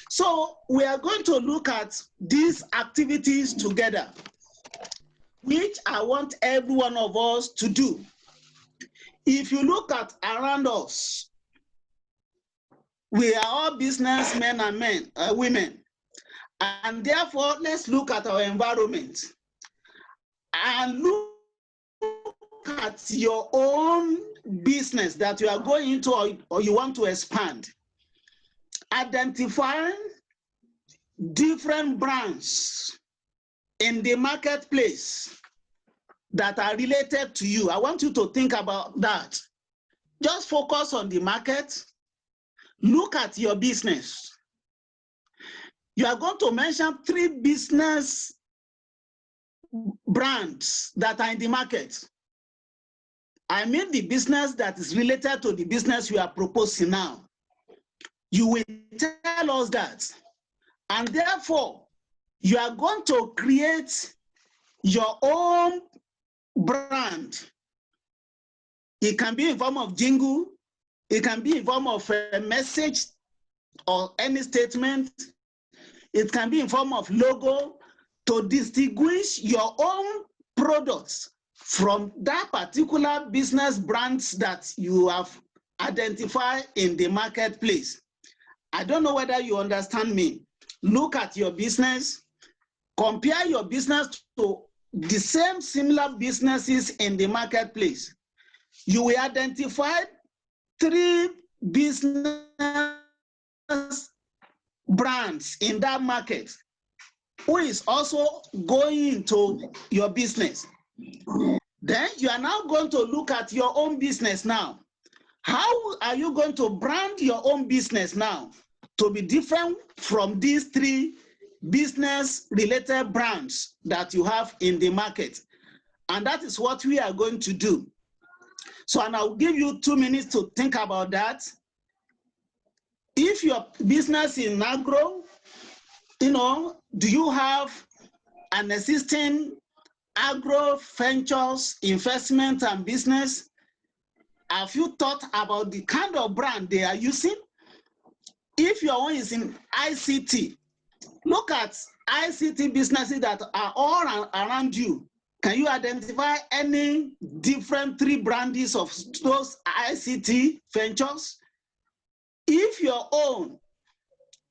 So we are going to look at these activities together, which I want every one of us to do. If you look at around us, we are all businessmen and women. And therefore, let's look at our environment and look at your own business that you are going into or you want to expand. Identify different brands in the marketplace that are related to you. I want you to think about that. Just focus on the market. Look at your business. You are going to mention 3 business brands that are in the market. I mean the business that is related to the business you are proposing now. You will tell us that. And therefore, you are going to create your own brand. It can be in form of jingle. It can be in form of a message or any statement. It can be in form of logo to distinguish your own products from that particular business brands that you have identified in the marketplace. I don't know whether you understand me. Look at your business, compare your business to the same similar businesses in the marketplace. You will identify 3 business brands in that market who is also going into your business. Then you are now going to look at your own business now. How are you going to brand your own business now to be different from these 3 business-related brands that you have in the market? And that is what we are going to do. So, and I'll give you 2 minutes to think about that. If your business is in agro, do you have an existing agro ventures investment and business? Have you thought about the kind of brand they are using? If your own is in ICT, look at ICT businesses that are all around you. Can you identify any different 3 brands of those ICT ventures? If your own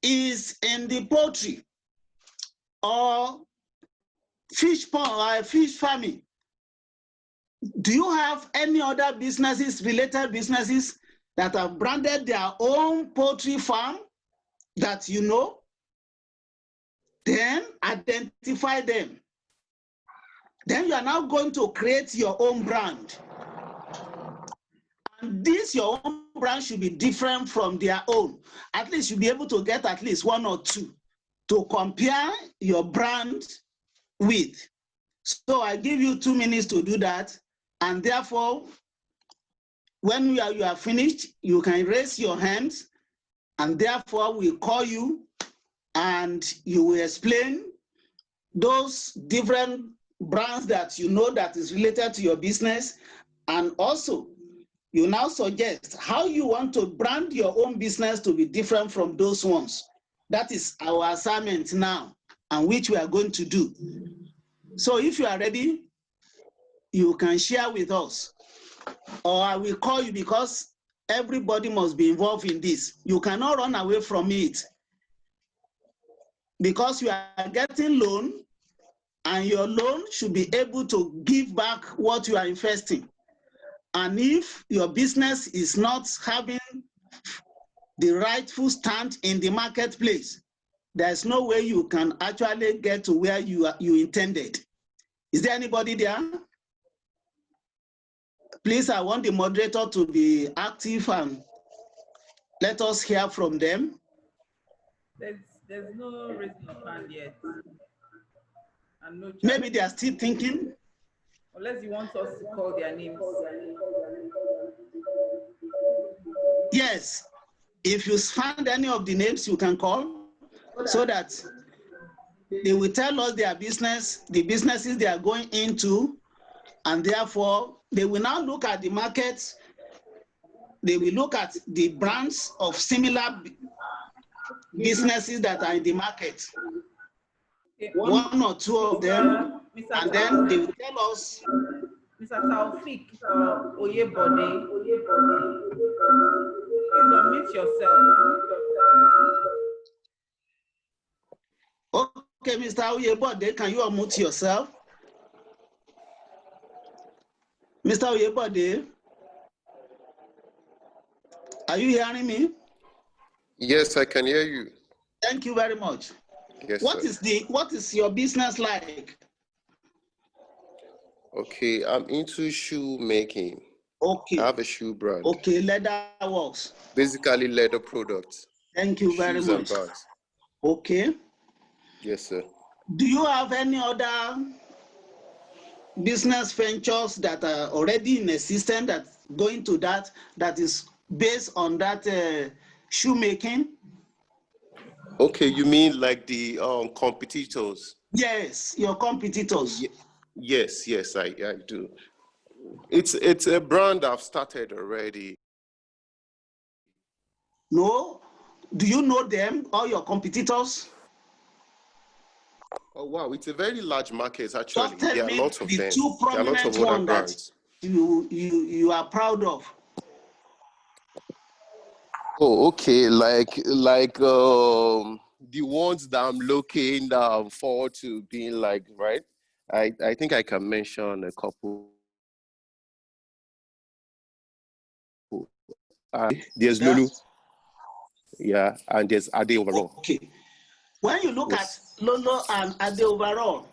is in the poultry or fish farming, do you have any other businesses, related businesses that have branded their own poultry farm that you know? Then identify them. Then you are now going to create your own brand. And this, your own brand, should be different from their own. At least you'll be able to get at least 1 or 2 to compare your brand with. So I give you 2 minutes to do that. And therefore, when you are finished, you can raise your hands, and therefore we'll call you and you will explain those different brands that you know that is related to your business. And also, you now suggest how you want to brand your own business to be different from those ones. That is our assignment now, and which we are going to do. So if you are ready, you can share with us, or I will call you, because everybody must be involved in this. You cannot run away from it, because you are getting loan, and your loan should be able to give back what you are investing. And if your business is not having the rightful stand in the marketplace, there's no way you can actually get to where you intended. Is there anybody there? Please, I want the moderator to be active and let us hear from them. There's no raising of hand yet. And no chat. Maybe they are still thinking. Unless you want us to call their names. Yes, if you find any of the names, you can call, so that they will tell us their business, the businesses they are going into, and therefore they will now look at the markets. They will look at the brands of similar businesses that are in the market, one or two of them, and then they will tell us. Mr. Taufik Oyebode, please unmute yourself. Okay, Mr. Oyebode, can you unmute yourself? Mr. Oyebode, are you hearing me? Yes, I can hear you. Thank you very much. Yes, What sir. is your business like? Okay, I'm into shoe making. Okay. I have a shoe brand. Okay, leather works. Basically leather products. Thank you very Shoes and much. bags. Okay. Yes, sir. Do you have any other business ventures that are already in existence that going to that is based on that shoemaking? Okay, you mean like the competitors? Yes, your competitors. Yes, I do. It's a brand I've started already. No? Do you know them, all your competitors? Oh wow, it's a very large market actually. Just tell There are me lots of the them. two There are lots of prominent other ones that brands. you are proud of. Oh, okay. Like the ones that I'm looking forward to being like, right? I think I can mention a couple. There's Lulu. Yeah, and there's Ade overall. Okay. When you look Yes. at Lolo and Ade overall,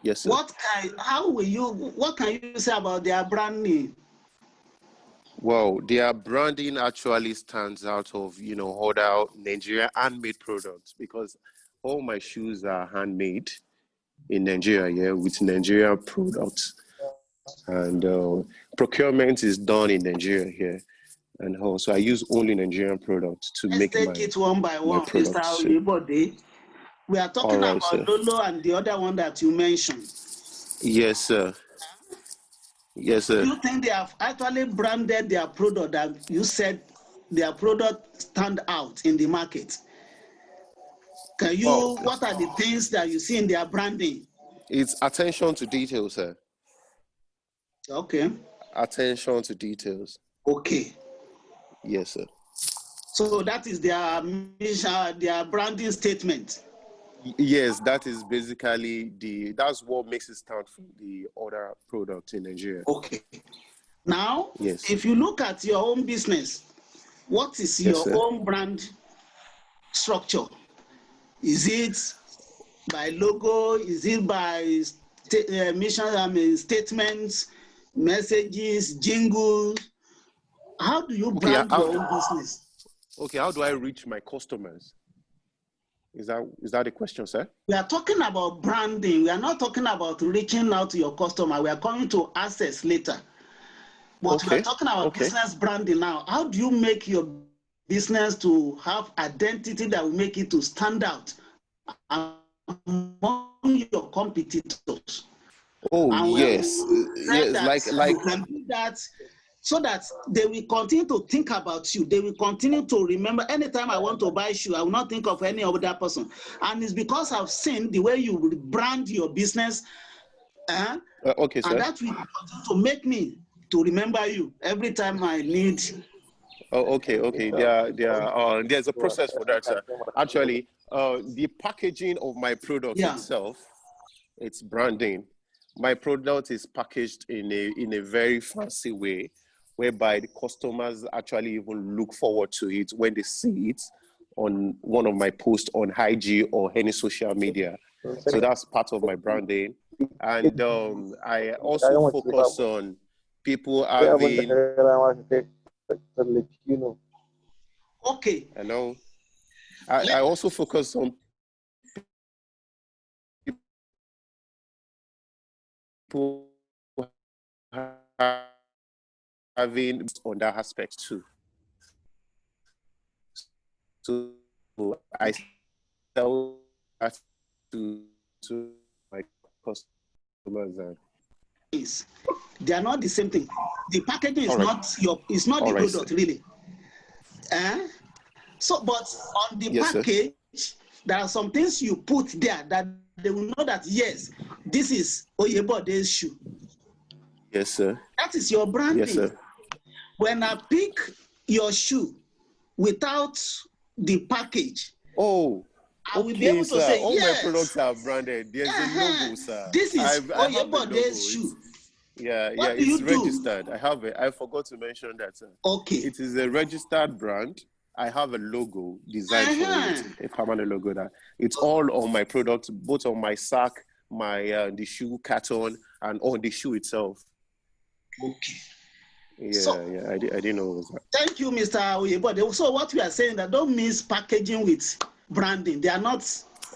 Yes, sir. what can you say about their brand name? Well, their branding actually stands out of, other Nigerian handmade products because all my shoes are handmade in Nigeria, with Nigerian products. And procurement is done in Nigeria here. And also I use only Nigerian products to Let's make take it one by one, Mr. products. Oyebode. We are talking All right, about sir. Lolo and the other one that you mentioned. Yes, sir. Yes, sir. Do you think they have actually branded their product that you said their product stand out in the market? What are the things that you see in their branding? It's attention to details, sir. Okay. Attention to details. Okay. Yes, sir. So that is their mission, their branding statement. Yes, that is basically that's what makes it stand from the other products in Nigeria. Okay. Now, yes. If you look at your own business, what is your own brand structure? Is it by logo? Is it by mission? Statements, messages, jingles? How do you brand your own business? Okay, how do I reach my customers? Is that the question, sir? We are talking about branding. We are not talking about reaching out to your customer. We are going to access later. But we are talking about business branding now. How do you make your business to have identity that will make it to stand out among your competitors? Oh, yes. Yes, like you can do that so that they will continue to think about you. They will continue to remember. Anytime I want to buy shoe, I will not think of any other person. And it's because I've seen the way you will brand your business. Okay, sir. And that will continue to make me to remember you every time I need. Oh, okay. There's a process for that, sir. Actually, the packaging of my product itself, it's branding. My product is packaged in a very fancy way, whereby the customers actually even look forward to it when they see it on one of my posts on IG or any social media. So that's part of my branding. And I also focus on people having... Okay. Hello. I also focus on people having on that aspect too. So I sell that to my customers. They are not the same thing. The packaging is not the product really. But on the package, there are some things you put there that they will know that yes, this is Oyebode's shoe. Yes, sir. That is your branding. Yes, sir. When I pick your shoe without the package, I will be able to say, all yes, my products are branded. There's a logo, sir. This is Oyebode's shoe. It's registered. I forgot to mention that, sir. Okay. It is a registered brand. I have a logo designed for it, a permanent logo. That it's all on my products, both on my sack, my the shoe carton and on the shoe itself. Okay. Yeah, I didn't know it was that. Thank you, Mr. Oyebode. So what we are saying that don't mix packaging with branding. They are not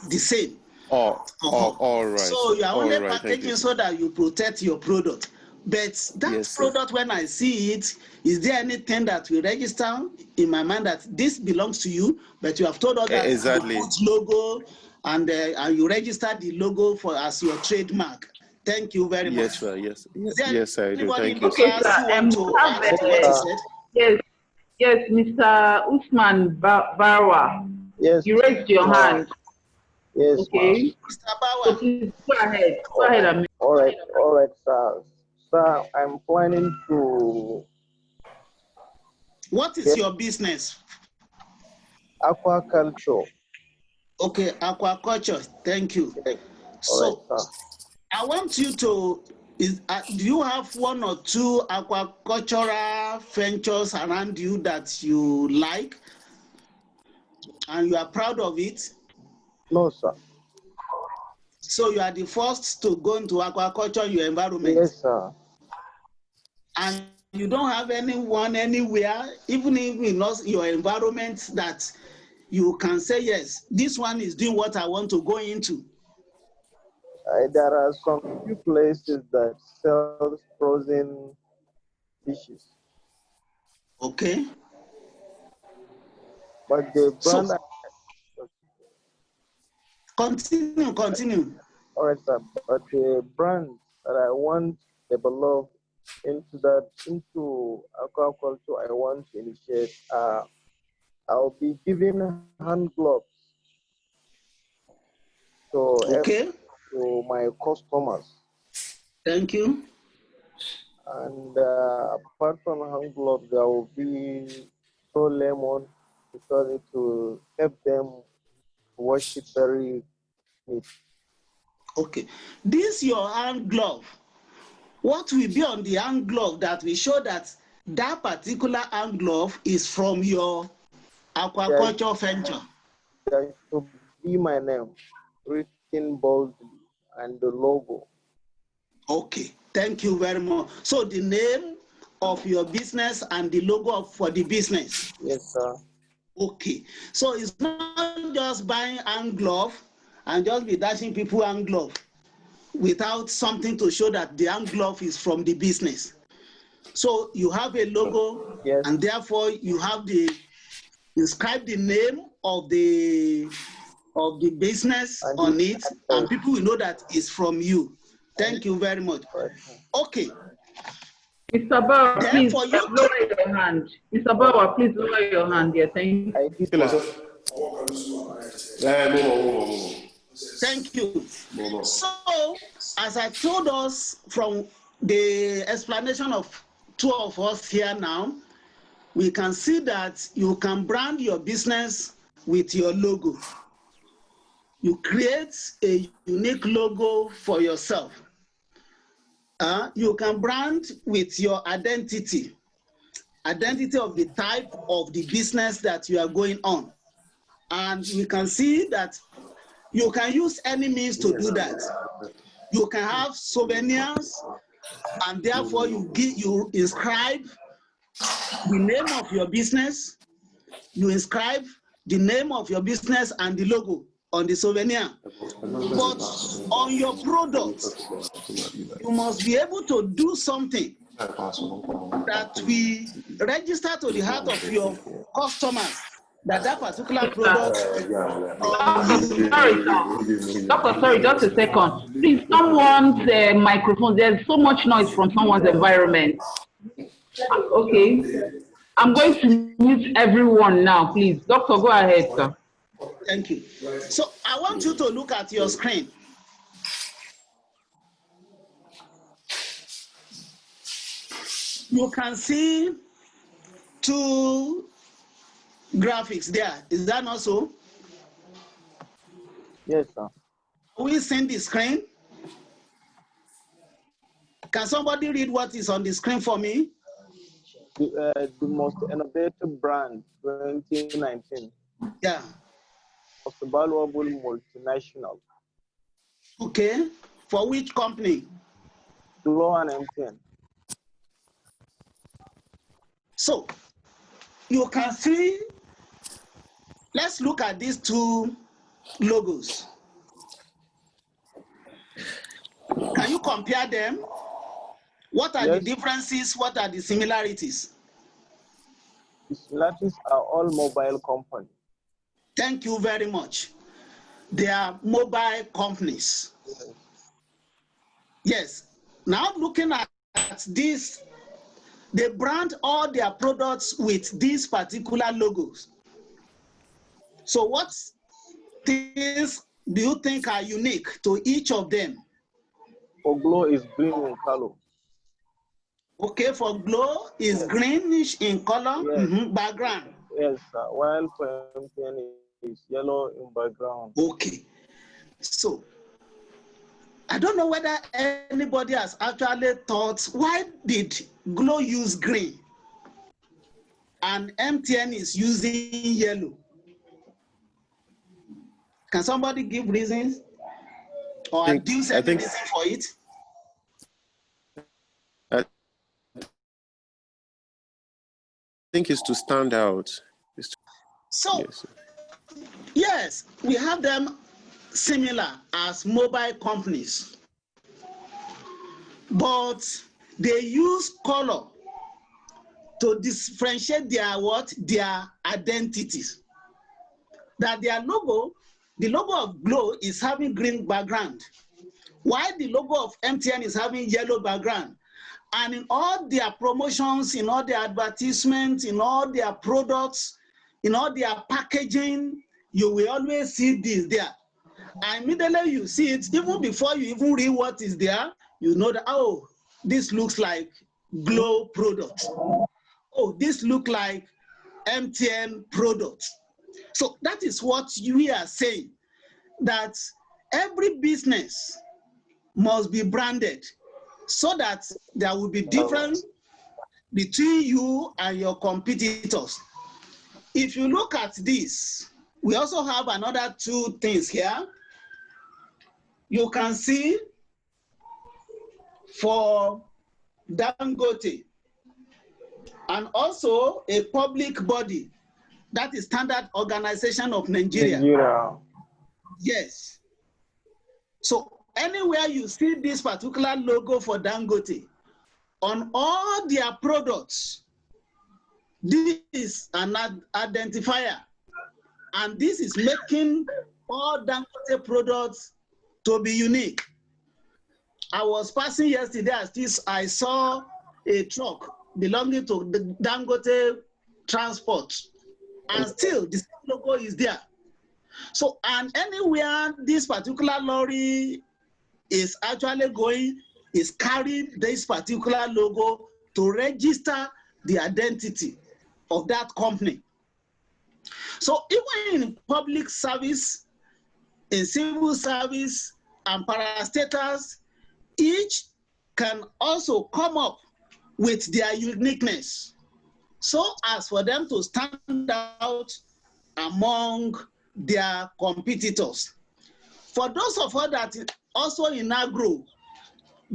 the same. All right. So you are only Right, packaging so that you protect your product. But that product, when I see it, is there anything that will register in my mind that this belongs to you, but you have told us that exactly. you put logo and you register the logo as your trademark. Thank you very much. Yes, sir. Yes, I do. Thank you. Okay, sir. Want to add to what he said? Yes, Mr. Usman Barwa. Yes. You raised your hand. Yes. Okay. Mr. Bawa. So please go ahead. Go ahead, Amir. All right, sir. Sir, I'm planning to. What is your business? Aquaculture. Okay, aquaculture. Thank you. All right, sir. I want you to. Do you have one or two aquacultural ventures around you that you like and you are proud of it? No, sir. So you are the first to go into aquaculture in your environment? Yes, sir. And you don't have anyone anywhere, even if in your environment, that you can say, yes, this one is doing what I want to go into? There are some few places that sell frozen fishes. Okay. But the brand. Continue. All right, sir. But the brand that I want to develop into aquaculture, I want to initiate. I'll be giving hand gloves. To my customers. Thank you. And apart from hand gloves, there will be lemon because it will help them wash it very neat. Okay. This your hand glove. What will be on the hand glove that will show that that particular hand glove is from your aquaculture venture? There should be my name written boldly and the logo. Okay, thank you very much. So the name of your business and the logo for the business? Yes, sir. Okay, so it's not just buying hand glove and just be dashing people hand glove without something to show that the hand glove is from the business. So you have a logo, yes, and therefore you have inscribe the name of the business on it, and people will know that it's from you. Thank you very much. Okay. Mr. Bauer, please lower your hand. Mr. Bauer, please lower your hand. Yeah, thank you. Thank you. So, as I told us from the explanation of two of us here now, we can see that you can brand your business with your logo. You create a unique logo for yourself. You can brand with your identity of the type of the business that you are going on. And we can see that you can use any means to do that. You can have souvenirs, and therefore you inscribe the name of your business, you inscribe the name of your business and the logo on the souvenir. But on your product, you must be able to do something that we register to the heart of your customers that particular product. Doctor, sorry, just a second. Please, someone's microphone, there's so much noise from someone's environment. Okay. I'm going to mute everyone now, please. Doctor, go ahead, sir. Thank you. So I want you to look at your screen. You can see two graphics there. Is that not so? Yes, sir. We send the screen. Can somebody read what is on the screen for me? The most innovative brand 2019. Yeah. Most valuable multinational. Okay. For which company? Glow and MTN. So you can see, let's look at these two logos. Can you compare them? What are the differences? What are the similarities? The similarities are all mobile companies. Thank you very much. They are mobile companies. Yes. Yes. Now looking at this, they brand all their products with these particular logos. So what things do you think are unique to each of them? For Glow is green in color. Okay, for Glow is greenish in color, background. Yes, while for MTN is yellow in background. Okay. So I don't know whether anybody has actually thought, why did Glow use green and MTN is using yellow? Can somebody give reasons or adduce any reason for it? I think it's to stand out. So, yes, we have them similar as mobile companies, but they use color to differentiate their identities. That their logo, the logo of Glow is having green background, while the logo of MTN is having yellow background. And in all their promotions, in all their advertisements, in all their products, in all their packaging, you will always see this there. And immediately you see it, even before you even read what is there, you know that, oh, this looks like Glow product. Oh, this looks like MTN product. So that is what we are saying, that every business must be branded so that there will be difference between you and your competitors. If you look at this, we also have another two things here. You can see for Dangote and also a public body, that is Standard Organization of Nigeria. Yes. So anywhere you see this particular logo for Dangote, on all their products, this is an identifier. And this is making all Dangote products to be unique. I was passing yesterday, I saw a truck belonging to the Dangote Transport, and still the same logo is there. So, and anywhere this particular lorry is actually going, is carrying this particular logo to register the identity of that company. So even in public service, in civil service, and parastatals, each can also come up with their uniqueness, so as for them to stand out among their competitors. For those of us that also in agro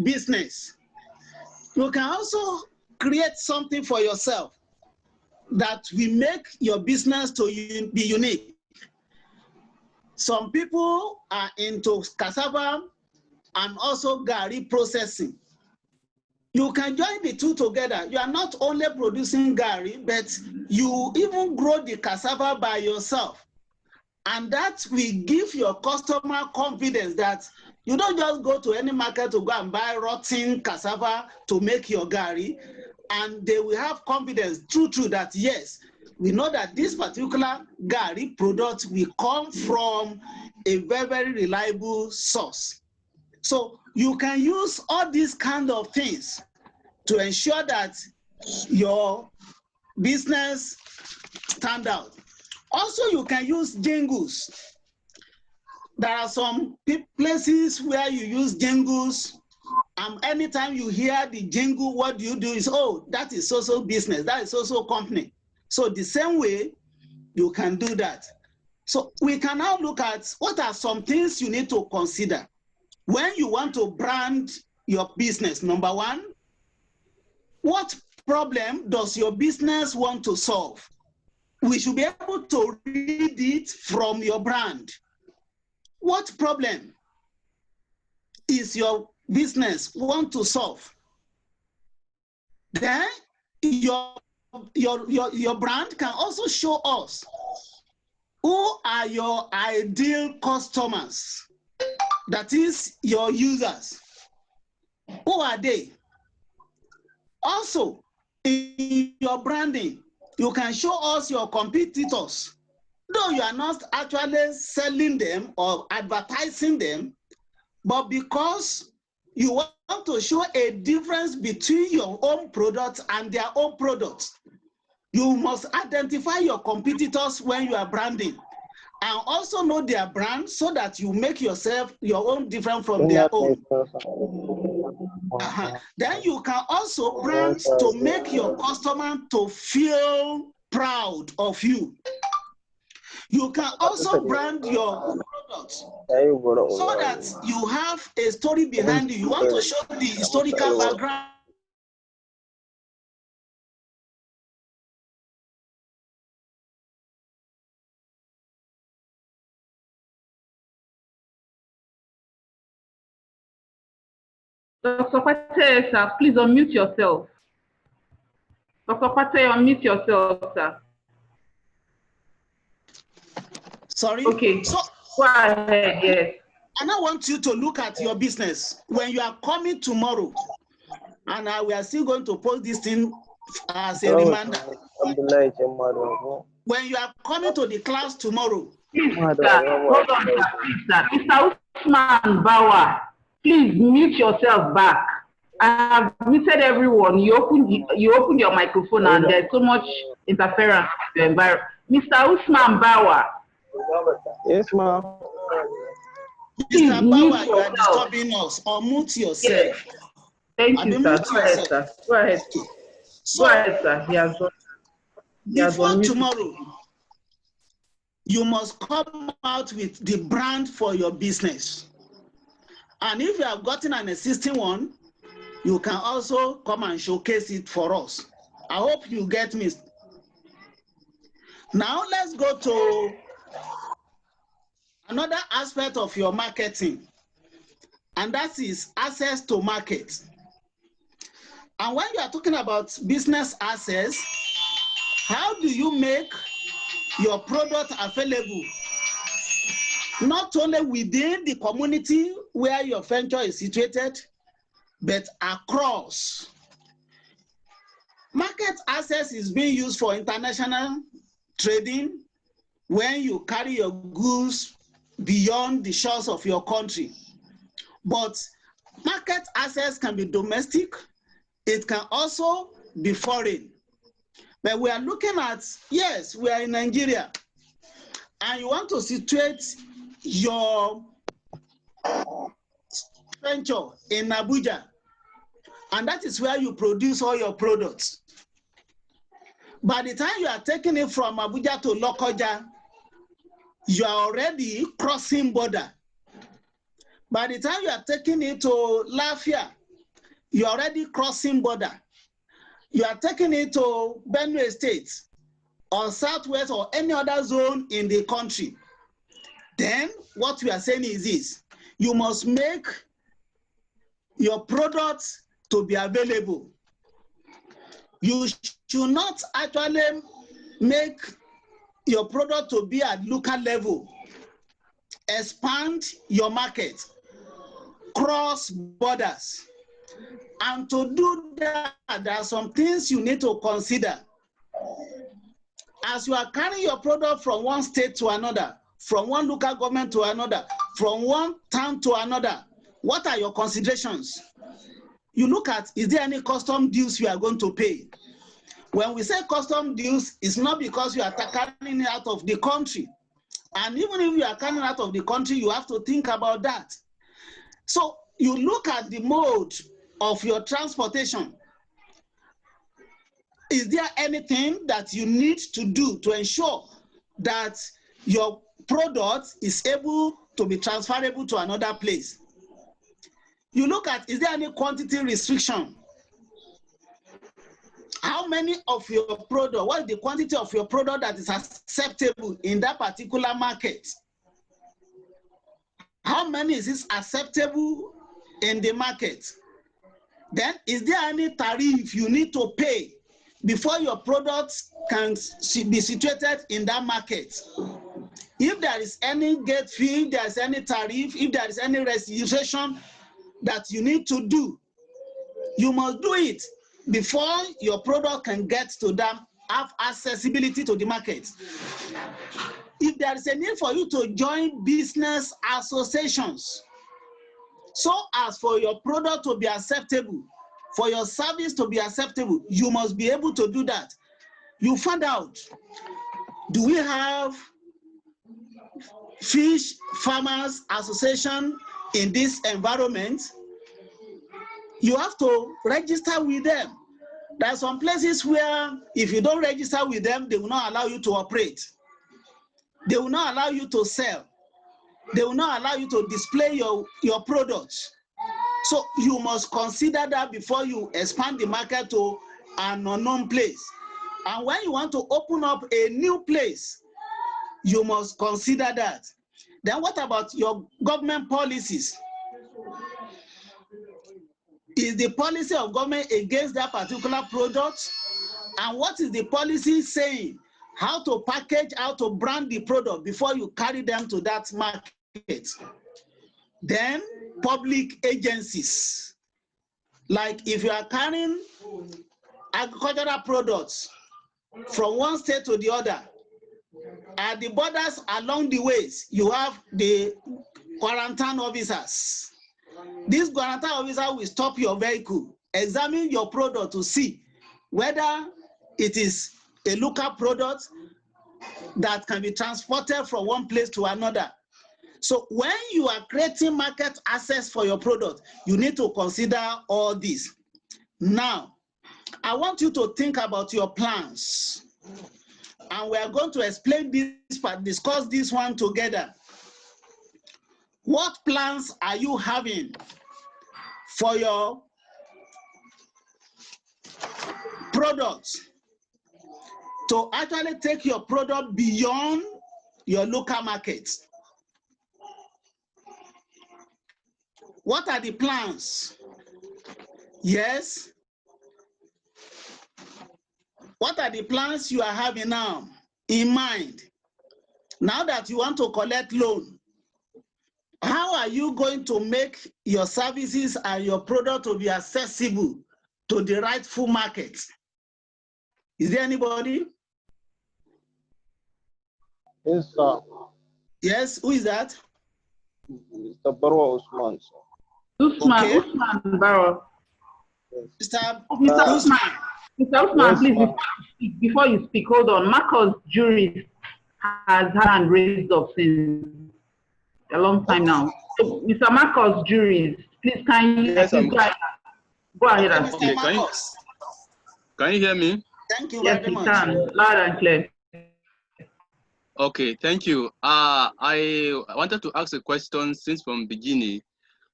business, you can also create something for yourself that will make your business to be unique. Some people are into cassava and also gari processing. You can join the two together. You are not only producing gari, but you even grow the cassava by yourself. And that will give your customer confidence that you don't just go to any market to go and buy rotten cassava to make your gari, and they will have confidence true that yes, we know that this particular gari product will come from a very, very reliable source. So you can use all these kind of things to ensure that your business stand out. Also, you can use jingles. There are some places where you use jingles, and anytime you hear the jingle, what you do is, oh, that is social business, that is social company. So the same way, you can do that. So we can now look at what are some things you need to consider when you want to brand your business, number one, what problem does your business want to solve? We should be able to read it from your brand. What problem is your business want to solve? Then your brand can also show us who are your ideal customers, that is your users. Who are they? Also, in your branding, you can show us your competitors. Though you are not actually selling them or advertising them, but because you want to show a difference between your own products and their own products, you must identify your competitors when you are branding and also know their brand so that you make yourself your own different from their own. Then you can also brand to make your customer to feel proud of you. You can also brand your products so that you have a story behind you. You want to show the historical background. Dr. Kwate, sir, please unmute yourself. Dr. Kwate, unmute yourself, sir. Sorry? Okay, so go ahead, yes. And I want you to look at your business. When you are coming tomorrow, and we are still going to post this thing as a reminder. When you are coming to the class tomorrow. Please, sir, hold on, sir. Mr. Usman Bawa, please mute yourself back. I have muted everyone. You opened your microphone and there's so much interference with the environment. Mr. Usman Bawa. Yes, ma'am. Mr. Bawa, you are disturbing us. Unmute yourself. Yes. Thank you, sir. Go ahead, sir. Go ahead. So, go ahead, sir. He has before tomorrow, you must come out with the brand for your business. And if you have gotten an existing one, you can also come and showcase it for us. I hope you get me. Now let's go to another aspect of your marketing, and that is access to market. And when you are talking about business access, how do you make your product available not only within the community where your venture is situated, but across? Market access is being used for international trading when you carry your goods beyond the shores of your country. But market access can be domestic, it can also be foreign. But we are looking at, yes, we are in Nigeria, and you want to situate your venture in Abuja, and that is where you produce all your products. By the time you are taking it from Abuja to Lokoja, you are already crossing border. By the time you are taking it to Lafia, you are already crossing border. You are taking it to Benue State or Southwest or any other zone in the country. Then what we are saying is this: you must make your products to be available. You should not actually make your product to be at local level. Expand your market, cross borders. And to do that, there are some things you need to consider. As you are carrying your product from one state to another, from one local government to another, from one town to another, what are your considerations? You look at, is there any custom dues you are going to pay? When we say custom dues, it's not because you are carrying it out of the country. And even if you are carrying out of the country, you have to think about that. So you look at the mode of your transportation. Is there anything that you need to do to ensure that your product is able to be transferable to another place? You look at, is there any quantity restriction? How many of your product, what is the quantity of your product that is acceptable in that particular market? How many is this acceptable in the market? Then, is there any tariff you need to pay before your products can be situated in that market? If there is any gate fee, if there is any tariff, if there is any registration that you need to do, you must do it before your product can get to them, have accessibility to the market. If there is a need for you to join business associations, so as for your product to be acceptable, for your service to be acceptable, you must be able to do that. You find out, do we have fish farmers association in this environment? You have to register with them. There are some places where if you don't register with them, they will not allow you to operate. They will not allow you to sell. They will not allow you to display your products. So you must consider that before you expand the market to an unknown place. And when you want to open up a new place, you must consider that. Then what about your government policies? Is the policy of government against that particular product? And what is the policy saying? How to package, how to brand the product before you carry them to that market. Then public agencies. Like if you are carrying agricultural products from one state to the other, at the borders along the ways, you have the quarantine officers. This quarantine officer will stop your vehicle, examine your product to see whether it is a local product that can be transported from one place to another. So when you are creating market access for your product, you need to consider all this. Now, I want you to think about your plans. And we are going to explain this part, discuss this one together. What plans are you having for your products to actually take your product beyond your local markets? What are the plans? Yes. What are the plans you are having now in mind? Now that you want to collect loan, how are you going to make your services and your product to be accessible to the rightful market? Is there anybody? Yes, sir. Yes, who is that? Mr. Barwa Usman, sir. Usman, Usman Barwa. Mr. Usman. Mr. Usman, Yes, please, before you speak, hold on. Marcus Juris has hand raised up since a long time now. So, Mr. Marcus Juris, please can you go ahead and speak. Okay, Can you hear me? Thank you Yes, very much. Can. Loud and clear. Okay, thank you. I wanted to ask a question since from beginning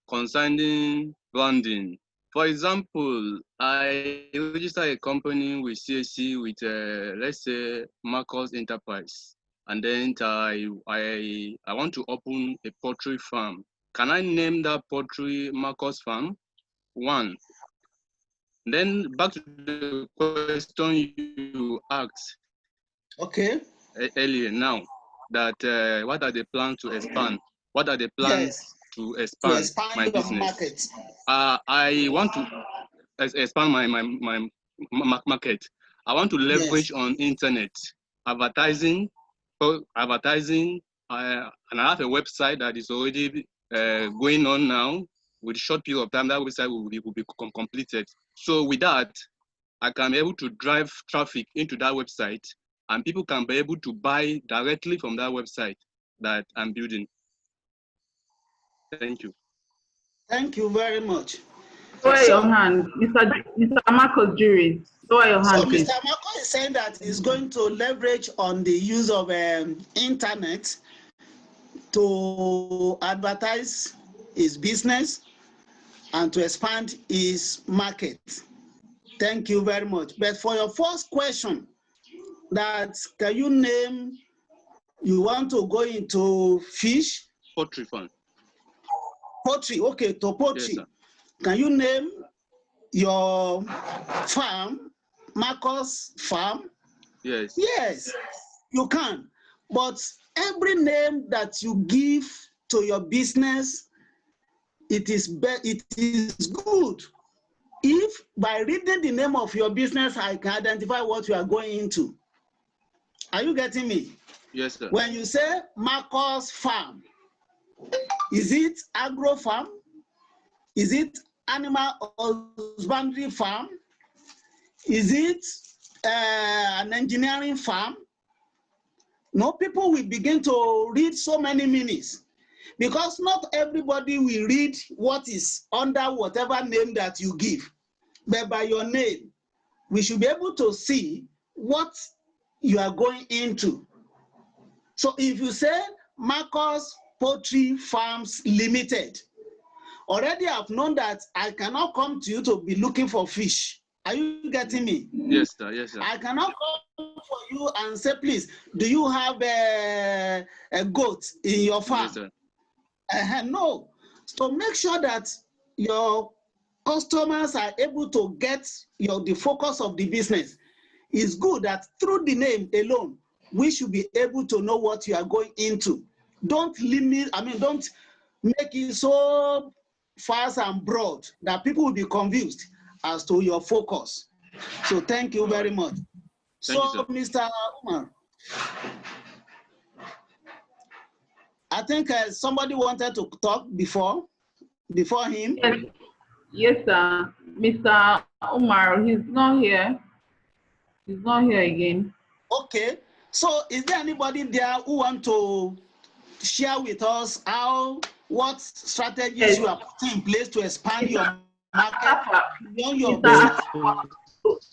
concerning branding. For example, I register a company with CAC with, let's say, Marcos Enterprise, and then I want to open a poultry farm. Can I name that poultry Marcos Farm? One. Then back to the question you asked. Okay. Earlier now, that what are the plans to expand? What are the plans to expand my business? Market. I want to expand my market. I want to leverage on internet advertising. And I have a website that is already going on now. With a short period of time, that website will be completed. So with that, I can be able to drive traffic into that website, and people can be able to buy directly from that website that I'm building. Thank you. Thank you very much. Lower your hand, Mr. Marcus Juris. Lower your hand, please. Mr. Marcus is saying that he's going to leverage on the use of internet to advertise his business and to expand his market. Thank you very much. But for your first question, that can you name, you want to go into fish? Poultry farm. Poultry, okay, to poultry. Yes, can you name your farm, Marcos Farm? Yes. Yes, you can. But every name that you give to your business, it is good. If by reading the name of your business, I can identify what you are going into. Are you getting me? Yes, sir. When you say Marcos Farm, is it agro farm? Is it animal husbandry farm? Is it an engineering farm? No, people will begin to read so many meanings, because not everybody will read what is under whatever name that you give. But by your name, we should be able to see what you are going into. So if you say Marcos Poultry Farms Limited, already I've known that I cannot come to you to be looking for fish. Are you getting me? Yes, sir. Yes, sir. I cannot come for you and say, please, do you have a goat in your farm? Yes, sir. No. So make sure that your customers are able to get the focus of the business. It's good that through the name alone, we should be able to know what you are going into. Don't limit, don't make it so fast and broad that people will be confused as to your focus. So thank you very much. Thank So, you, Mr. Umar, I think somebody wanted to talk before him. Yes, sir. Mr. Umar, he's not here. He's not here again. Okay. So is there anybody there who want to share with us what strategies you are putting in place to expand your market beyond your business?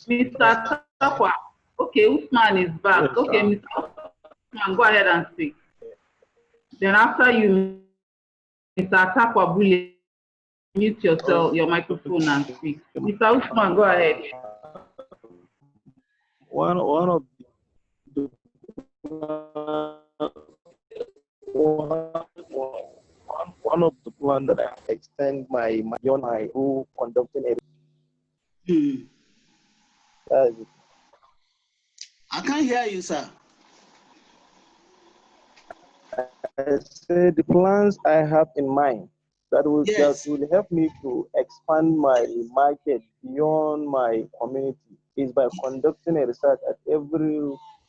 Mr. Takwa. Okay, Usman is back. Yes, okay, Mr. Usman, go ahead and speak. Then after you, Mr. Takwa Bule, mute yourself, your microphone and speak. Mr. Usman, go ahead. One of the one of the plan that I extend my beyond my who conducting a I can't hear you, sir. I say the plans I have in mind that will help me to expand my market beyond my community is by conducting a research at every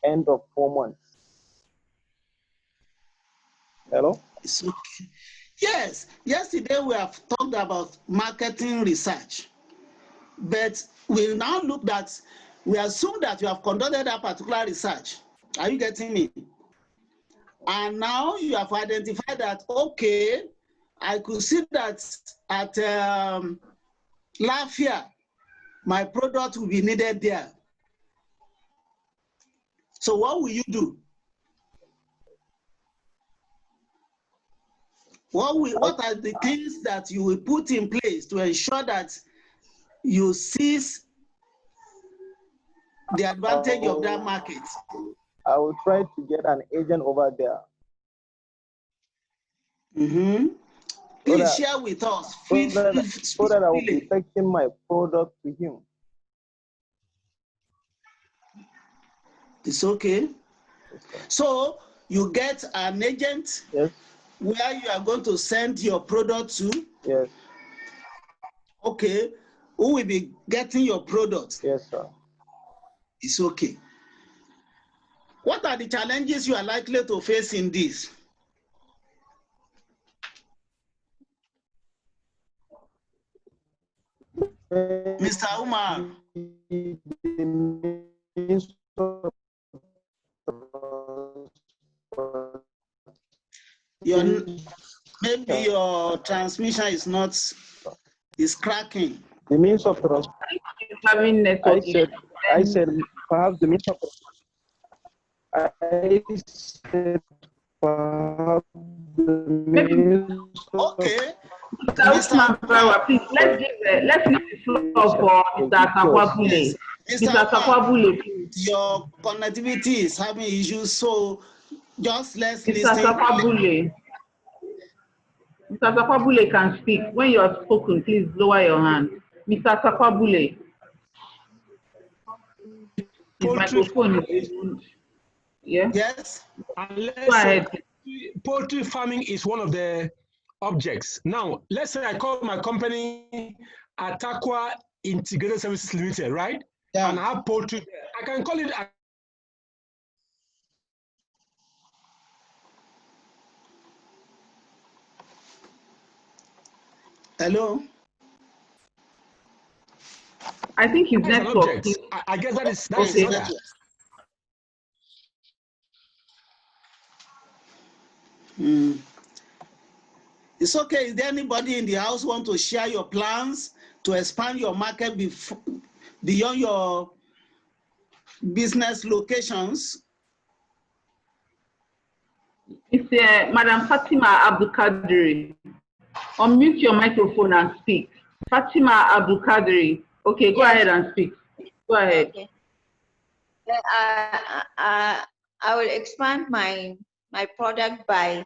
end of 4 months. Hello? It's okay. Yes, yesterday we have talked about marketing research, but we now look that we assume that you have conducted that particular research. Are you getting me? And now you have identified that, okay, I could see that at Lafia, my product will be needed there. So what will you do? What are the things that you will put in place to ensure that you seize the advantage of that market? I will try to get an agent over there. Please share with us. So that I will be taking my product to him. It's okay. So you get an agent where you are going to send your product to? Yes. Okay. Who will be getting your product? Yes, sir. It's okay. What are the challenges you are likely to face in this? Mr. Umar. Maybe your transmission is cracking. The means of transport. I said perhaps the means of have the means Okay. Please, let's leave the floor for Mr. Sakwabule. Mr. Sakwabule, please. Your connectivity is having issues, so just let's Mr. listen. Sakwabule. Mr. Sakwabule can speak. When you have spoken, please lower your hand. Mr. Sakwabule. His microphone is yeah. Yes. Go ahead. Poultry farming is one of the objects. Now, let's say I call my company Atakwa Integrated Services Limited, right? Yeah. And I have poultry. I can call it. Hello. I think his network. I guess that is okay. Network. It's okay. Is there anybody in the house want to share your plans to expand your market beyond your business locations? It's Madam Fatima Abdulkadri. Unmute your microphone and speak. Fatima Abdulkadri. Okay, go ahead and speak. Go ahead. Okay. I will expand my product by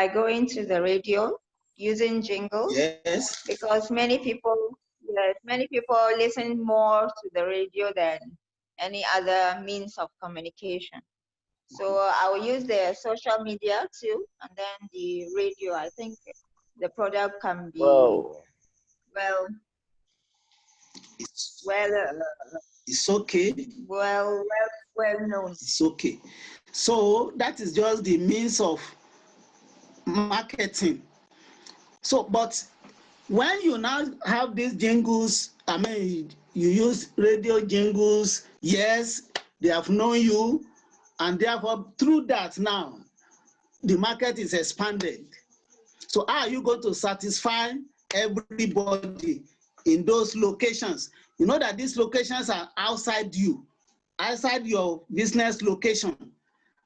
going to the radio, using jingles. Yes. Because many people listen more to the radio than any other means of communication. So I will use the social media too, and then the radio. I think the product can be well it's okay. Well known. It's okay. So that is just the means of marketing. So, but when you now have these jingles, I mean, you use radio jingles, yes, they have known you, and therefore through that now, the market is expanded. So how are you going to satisfy everybody in those locations? You know that these locations are outside you, outside your business location.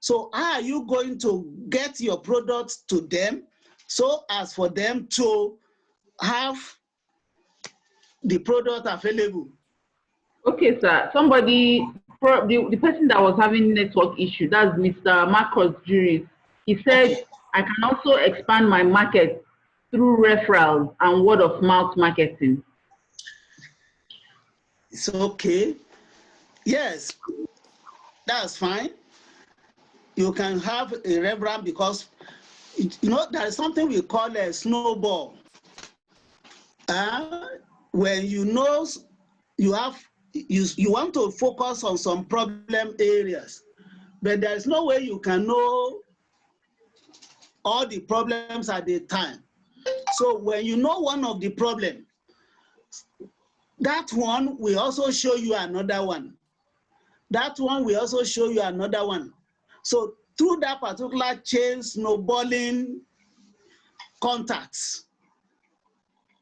So how are you going to get your products to them so as for them to have the product available? Okay, sir. Somebody, the person that was having network issue, that's Mr. Marcus Juris. He said, okay, I can also expand my market through referrals and word of mouth marketing. It's okay. Yes, that's fine. You can have a referral because, you know, there is something we call a snowball. When you know you want to focus on some problem areas, but there is no way you can know all the problems at the time. So when you know one of the problems, that one will also show you another one. That one will also show you another one. So through that particular chain snowballing contacts,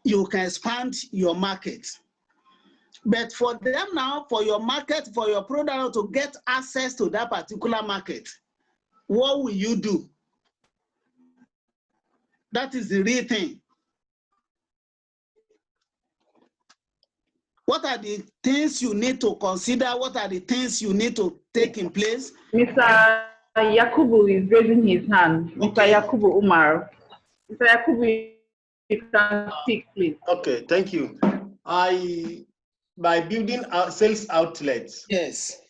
you can expand your market. But for them now, for your market, for your product to get access to that particular market, what will you do? That is the real thing. What are the things you need to consider? What are the things you need to take in place? Mr. Yakubu is raising his hand. Okay. Mr. Yakubu Umar. Mr. Yakubu, you can speak, please. Okay, thank you. By building sales outlets. Yes.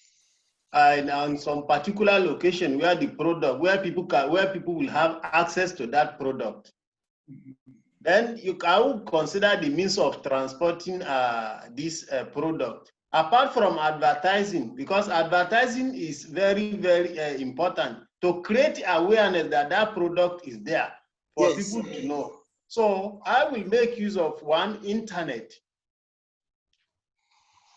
And on some particular location where the product, where people will have access to that product. Then I would consider the means of transporting this product. Apart from advertising, because advertising is very, very important to create awareness that that product is there for people to know. So I will make use of internet.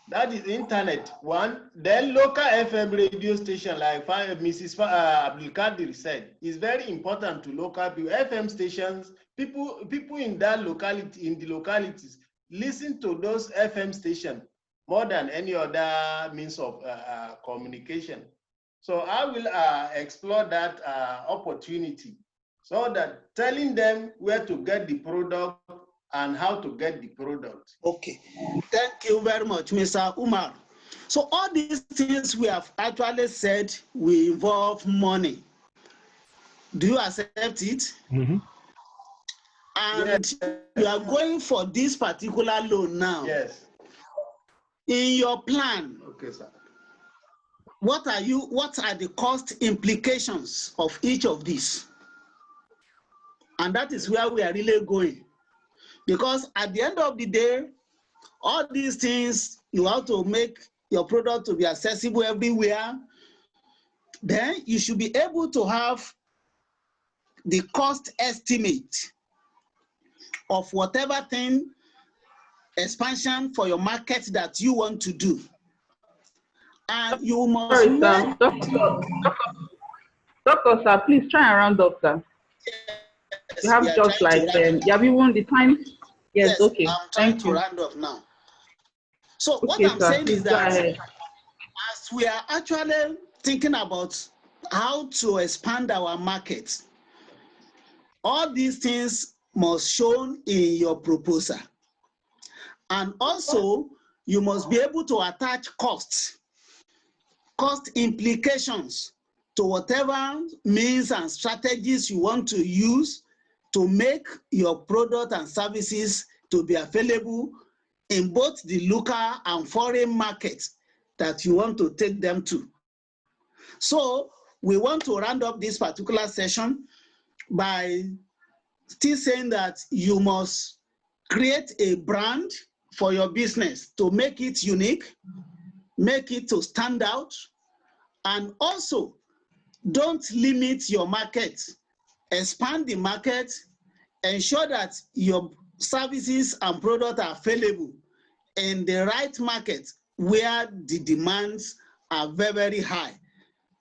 That is internet, one. Then local FM radio station, like Mrs. Abdulkadir said, is very important to local people. FM stations, people in that locality, in the localities, listen to those FM stations more than any other means of communication. So I will explore that opportunity, so that telling them where to get the product and how to get the product. Okay, thank you very much, Mr. Umar. So all these things we have actually said will involve money. Do you accept it? Mm-hmm. And yes, you are going for this particular loan now. Yes. In your plan, okay, sir, what are the cost implications of each of these? And that is where we are really going. Because at the end of the day, all these things, you have to make your product to be accessible everywhere. Then you should be able to have the cost estimate of whatever thing expansion for your market that you want to do. And you must Sorry, sir. Doctor, sir, please try and round up, sir. Yes, you have just like, you have even the time. Yes, okay. I'm trying to round up now. So okay, what I'm sir, saying is that as we are actually thinking about how to expand our market, all these things must shown in your proposal. And also, you must be able to attach cost implications to whatever means and strategies you want to use to make your product and services to be available in both the local and foreign markets that you want to take them to. So we want to round up this particular session by still saying that you must create a brand for your business to make it unique, make it to stand out, and also don't limit your market. Expand the market, ensure that your services and products are available in the right market where the demands are very, very high.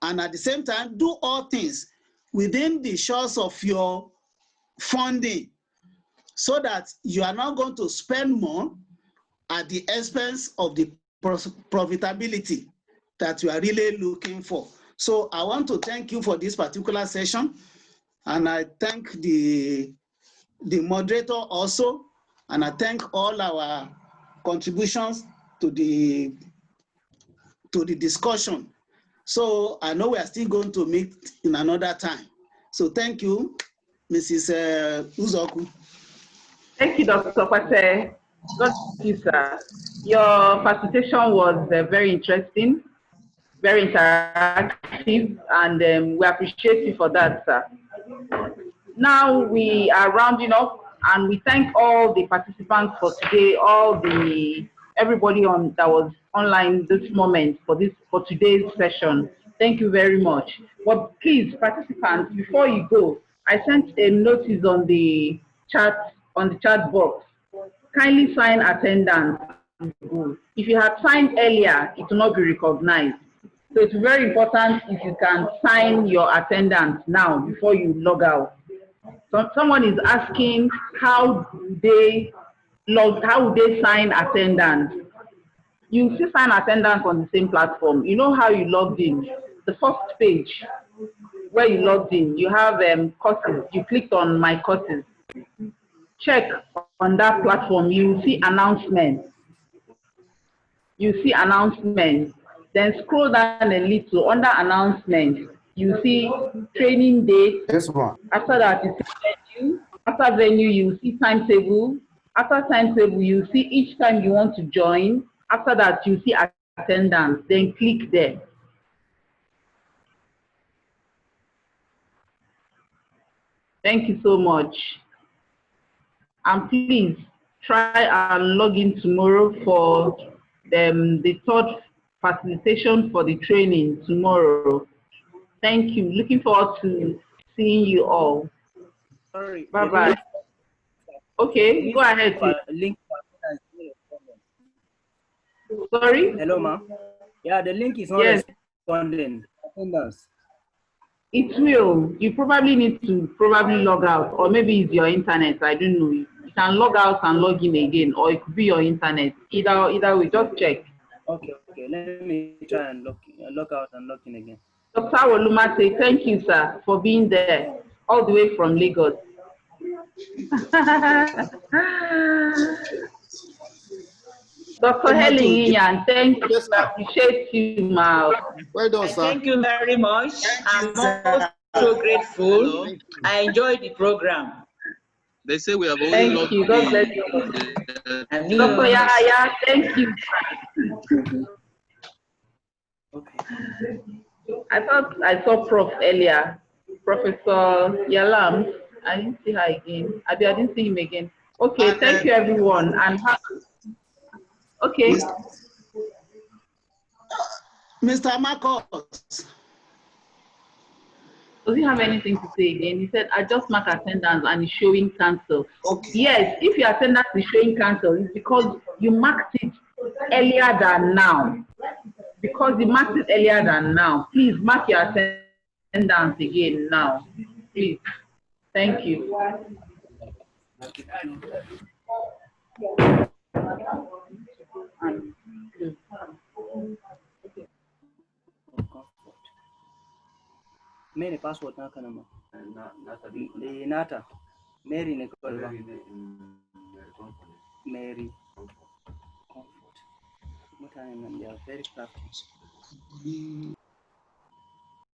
And at the same time, do all things within the shores of your funding so that you are not going to spend more at the expense of the profitability that you are really looking for. So I want to thank you for this particular session, and I thank the moderator also, and I thank all our contributions to the discussion. So I know we are still going to meet in another time. So thank you, Mrs. Uzoku. Thank you, Dr. Kwate. God bless you, sir. Your presentation was very interesting, very interactive, and we appreciate you for that, sir. Now we are rounding up, and we thank all the participants for today, everybody that was online this moment for today's session. Thank you very much. But please, participants, before you go, I sent a notice on the chat box. Kindly sign attendance. If you had signed earlier, it will not be recognized. So it's very important if you can sign your attendance now before you log out. So someone is asking how they sign attendance. You see sign attendance on the same platform. You know how you logged in. The first page where you logged in, you have courses. You clicked on my courses. Check on that platform. You see announcements. Then scroll down a little. Under announcements, you see training date. This one. After that, you see venue. After venue, you see timetable. After timetable, you see each time you want to join. After that, you see attendance. Then click there. Thank you so much. And please try and log in tomorrow for the third facilitation for the training tomorrow. Thank you. Looking forward to seeing you all. Sorry. Bye-bye. Okay, go ahead. Link. Sorry? Hello, ma'am. Yeah, the link is not responding. Attendance. It will. You probably need to log out, or maybe it's your internet. I don't know. You can log out and log in again, or it could be your internet. Either way, just check. Okay. Let me try and log out and log in again. Dr. Olumate, thank you, sir, for being there all the way from Lagos. Dr. Helen Iyan, thank you. I appreciate you, Ma. Well done, sir. Thank you very much. I'm also grateful. I enjoyed the program. They say we have only Thank you. God bless you. Dr. Yahaya, thank you. I thought I saw Prof earlier, Professor Yalam. I didn't see her again. I didn't see him again. Okay, thank you, everyone. And okay. Mr. Marcos. Does he have anything to say again? He said, I just mark attendance and it's showing cancel. Okay. Yes, if your attendance is showing cancel, it's because you marked it earlier than now. Because you marked it earlier than now. Please mark your attendance again now. Please. Thank you. Mary password naka nama. Nata. Mary ne kawai ba. Mary. Comfort. Mutanen nan they are very crafty.